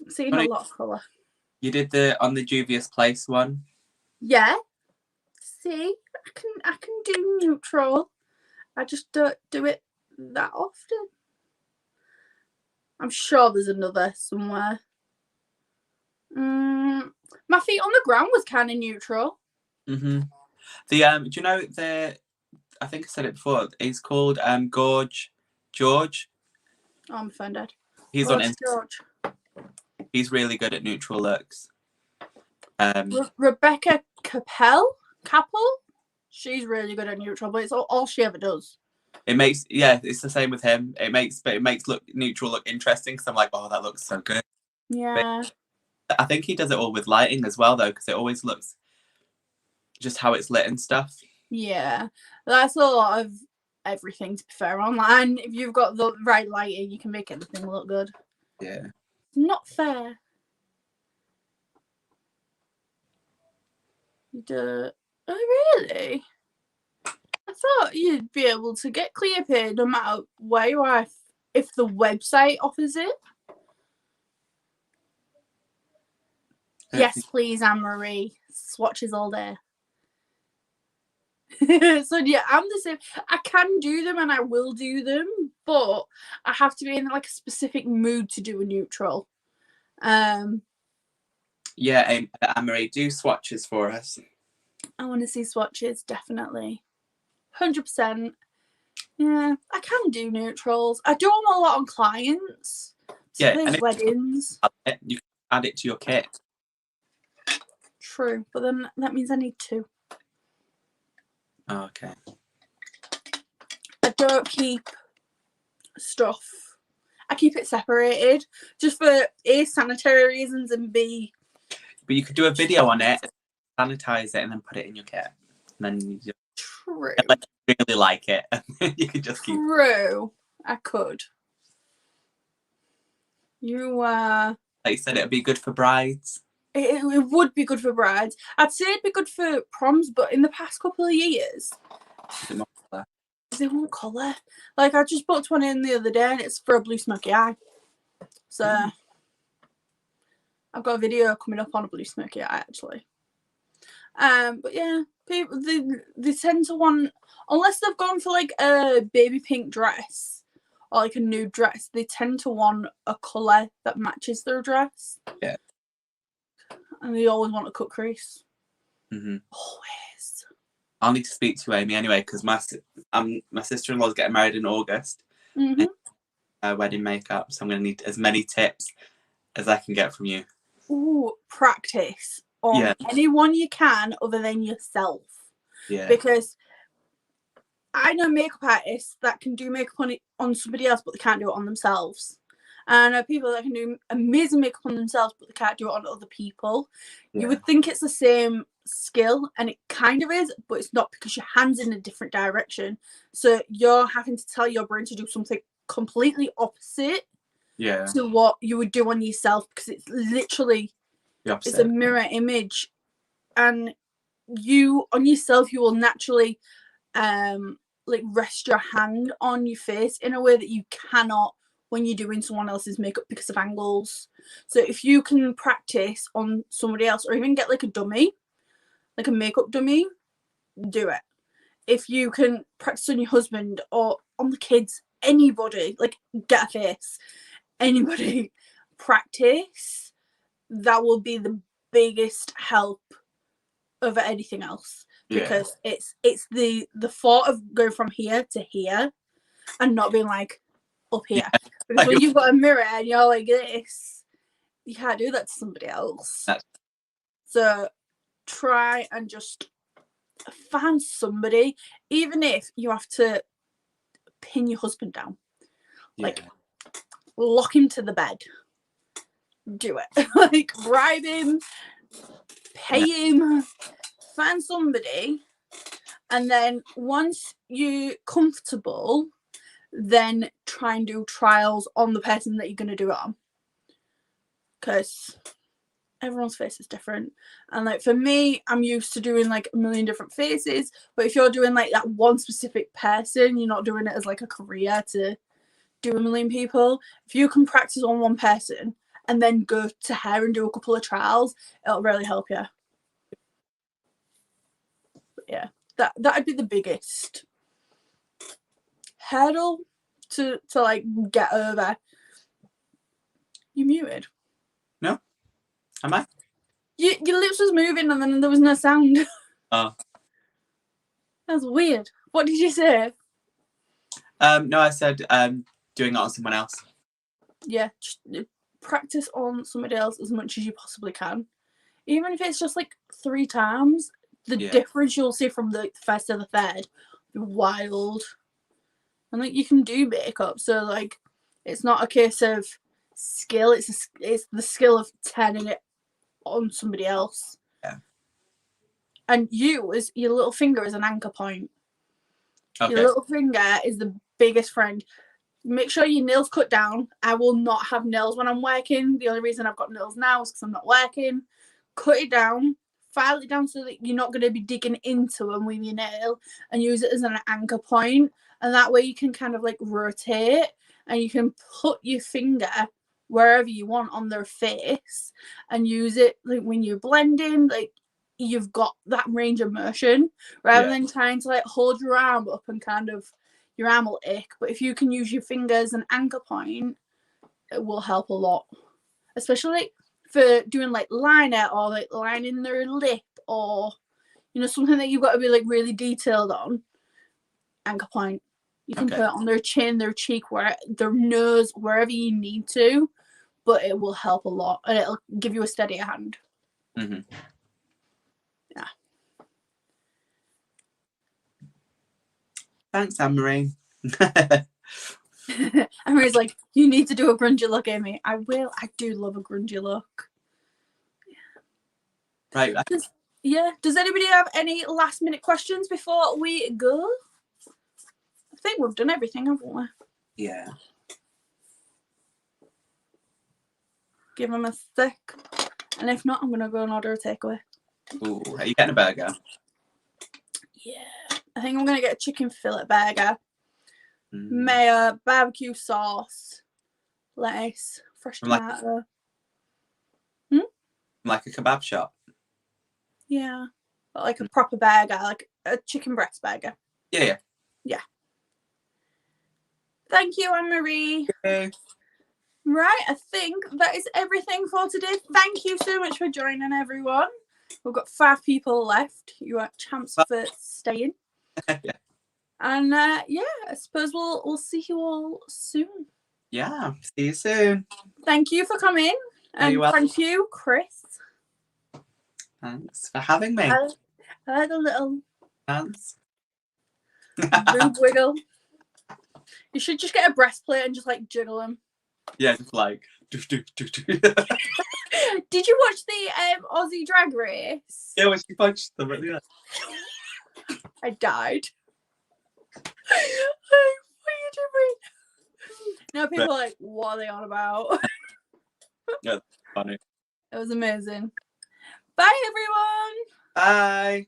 seeing a lot of colour. You did on the Dubious Place one. Yeah. See, I can do neutral. I just don't do it that often. I'm sure there's another somewhere. My feet on the ground was kind of neutral. Mm-hmm. Do you know I think I said it before. He's called George. Oh, I'm offended. He's George, on Instagram. George. He's really good at neutral looks. Rebecca Capel. She's really good at neutral, but it's all she ever does. It makes it's the same with him. It makes neutral look interesting because I'm like, oh, that looks so good. Yeah. But I think he does it all with lighting as well, though, because it always looks just how it's lit and stuff. Yeah, that's a lot of everything, to be fair, online. If you've got the right lighting, you can make everything look good. Yeah. Not fair. Oh, really? I thought you'd be able to get ClearPay no matter where you are if the website offers it. Yes, please, Anne-Marie. Swatches all day. So yeah, I'm the same. I can do them and I will do them, but I have to be in like a specific mood to do a neutral. Yeah, Anne-Marie, do swatches for us. I want to see swatches, definitely. 100%. Yeah, I can do neutrals. I do them a lot on clients. So Yeah, there's weddings. You can add it to your kit. True, but then that means I need 2. Oh, okay. I don't keep stuff. I keep it separated just for A, sanitary reasons, and B. But you could do a video on it, sanitize it, and then put it in your kit. And then you just True. really like it, and then you could just keep. True. I could. Like you said, it'd be good for brides. It would be good for brides. I'd say it'd be good for proms, but in the past couple of years, they won't colour. Like, I just booked one in the other day, and it's for a blue smoky eye. So I've got a video coming up on a blue smoky eye, actually. But yeah, people they tend to want, unless they've gone for like a baby pink dress or like a nude dress, they tend to want a colour that matches their dress. Yeah. And they always want a cut crease. Always. I'll need to speak to Amy anyway, because my sister-in-law's getting married in August. Wedding makeup, so I'm going to need as many tips as I can get from you. Ooh, practice on anyone you can other than yourself. Yeah. Because I know makeup artists that can do makeup on somebody else, but they can't do it on themselves. And people that can do amazing makeup on themselves, but they can't do it on other people. Yeah. You would think it's the same skill, and it kind of is, but it's not, because your hand's in a different direction. So you're having to tell your brain to do something completely opposite to what you would do on yourself, because it's literally it's a mirror image. And you on yourself, you will naturally like rest your hand on your face in a way that you cannot when you're doing someone else's makeup because of angles. So if you can practice on somebody else, or even get like a dummy, like a makeup dummy, do it. If you can practice on your husband or on the kids, anybody, like get a face, anybody, practice. That will be the biggest help over anything else, because it's the thought of going from here to here and not being like up here, because when you've got a mirror and you're like this, you can't do that to somebody else. So try and just find somebody, even if you have to pin your husband down, like lock him to the bed, do it. Like bribe him, pay him, find somebody, and then once you're comfortable, then try and do trials on the person that you're going to do it on, because everyone's face is different. And like for me, I'm used to doing like a million different faces, but if you're doing like that one specific person, you're not doing it as like a career to do a million people. If you can practice on one person and then go to hair and do a couple of trials, it'll really help you. But yeah, that'd be the biggest hurdle to like get over. You muted? No, am I? Your lips was moving and then there was no sound. Oh, That's weird. What did you say? no, I said doing it on someone else. Yeah, just practice on somebody else as much as you possibly can, even if it's just like 3 times. The difference you'll see from the first to the third, wild. And like you can do makeup, so like it's not a case of skill, it's the skill of turning it on somebody else. Yeah. And your little finger is an anchor point. Okay. Your little finger is the biggest friend. Make sure your nails cut down. I will not have nails when I'm working. The only reason I've got nails now is because I'm not working. Cut it down, file it down so that you're not going to be digging into them with your nail, and use it as an anchor point. And that way you can kind of like rotate, and you can put your finger wherever you want on their face and use it like when you're blending, like you've got that range of motion rather than trying to like hold your arm up and kind of your arm will ache. But if you can use your fingers as an anchor point, it will help a lot, especially for doing like liner or like lining their lip, or you know, something that you've got to be like really detailed on. Anchor point. You can put it on their chin, their cheek, where their nose, wherever you need to, but it will help a lot and it'll give you a steadier hand. Mm-hmm. Yeah. Thanks, Anne-Marie. Anne-Marie's like, you need to do a grungy look, Amy. I will. I do love a grungy look. Right. Does anybody have any last minute questions before we go? I think we've done everything, haven't we? Yeah. Give them a sec. And if not, I'm going to go and order a takeaway. Ooh, are you getting a burger? Yeah. I think I'm going to get a chicken fillet burger. Mayo, barbecue sauce, lettuce, fresh tomato. Like a kebab shop? Yeah. But like a proper burger, like a chicken breast burger. Yeah. Thank you, Anne-Marie. Okay. Right, I think that is everything for today. Thank you so much for joining, everyone. We've got 5 people left. You are champs for staying. And I suppose we'll see you all soon. Yeah, see you soon. Thank you for coming. And thank you, Chris. Thanks for having me. I had a little Thanks. boob wiggle. You should just get a breastplate and just like jiggle them. Yeah, just like. Did you watch the Aussie Drag Race? Yeah, when she punched them at the end. I died. What are you doing? Now people are like, what are they on about? Yeah, funny. It was amazing. Bye, everyone. Bye.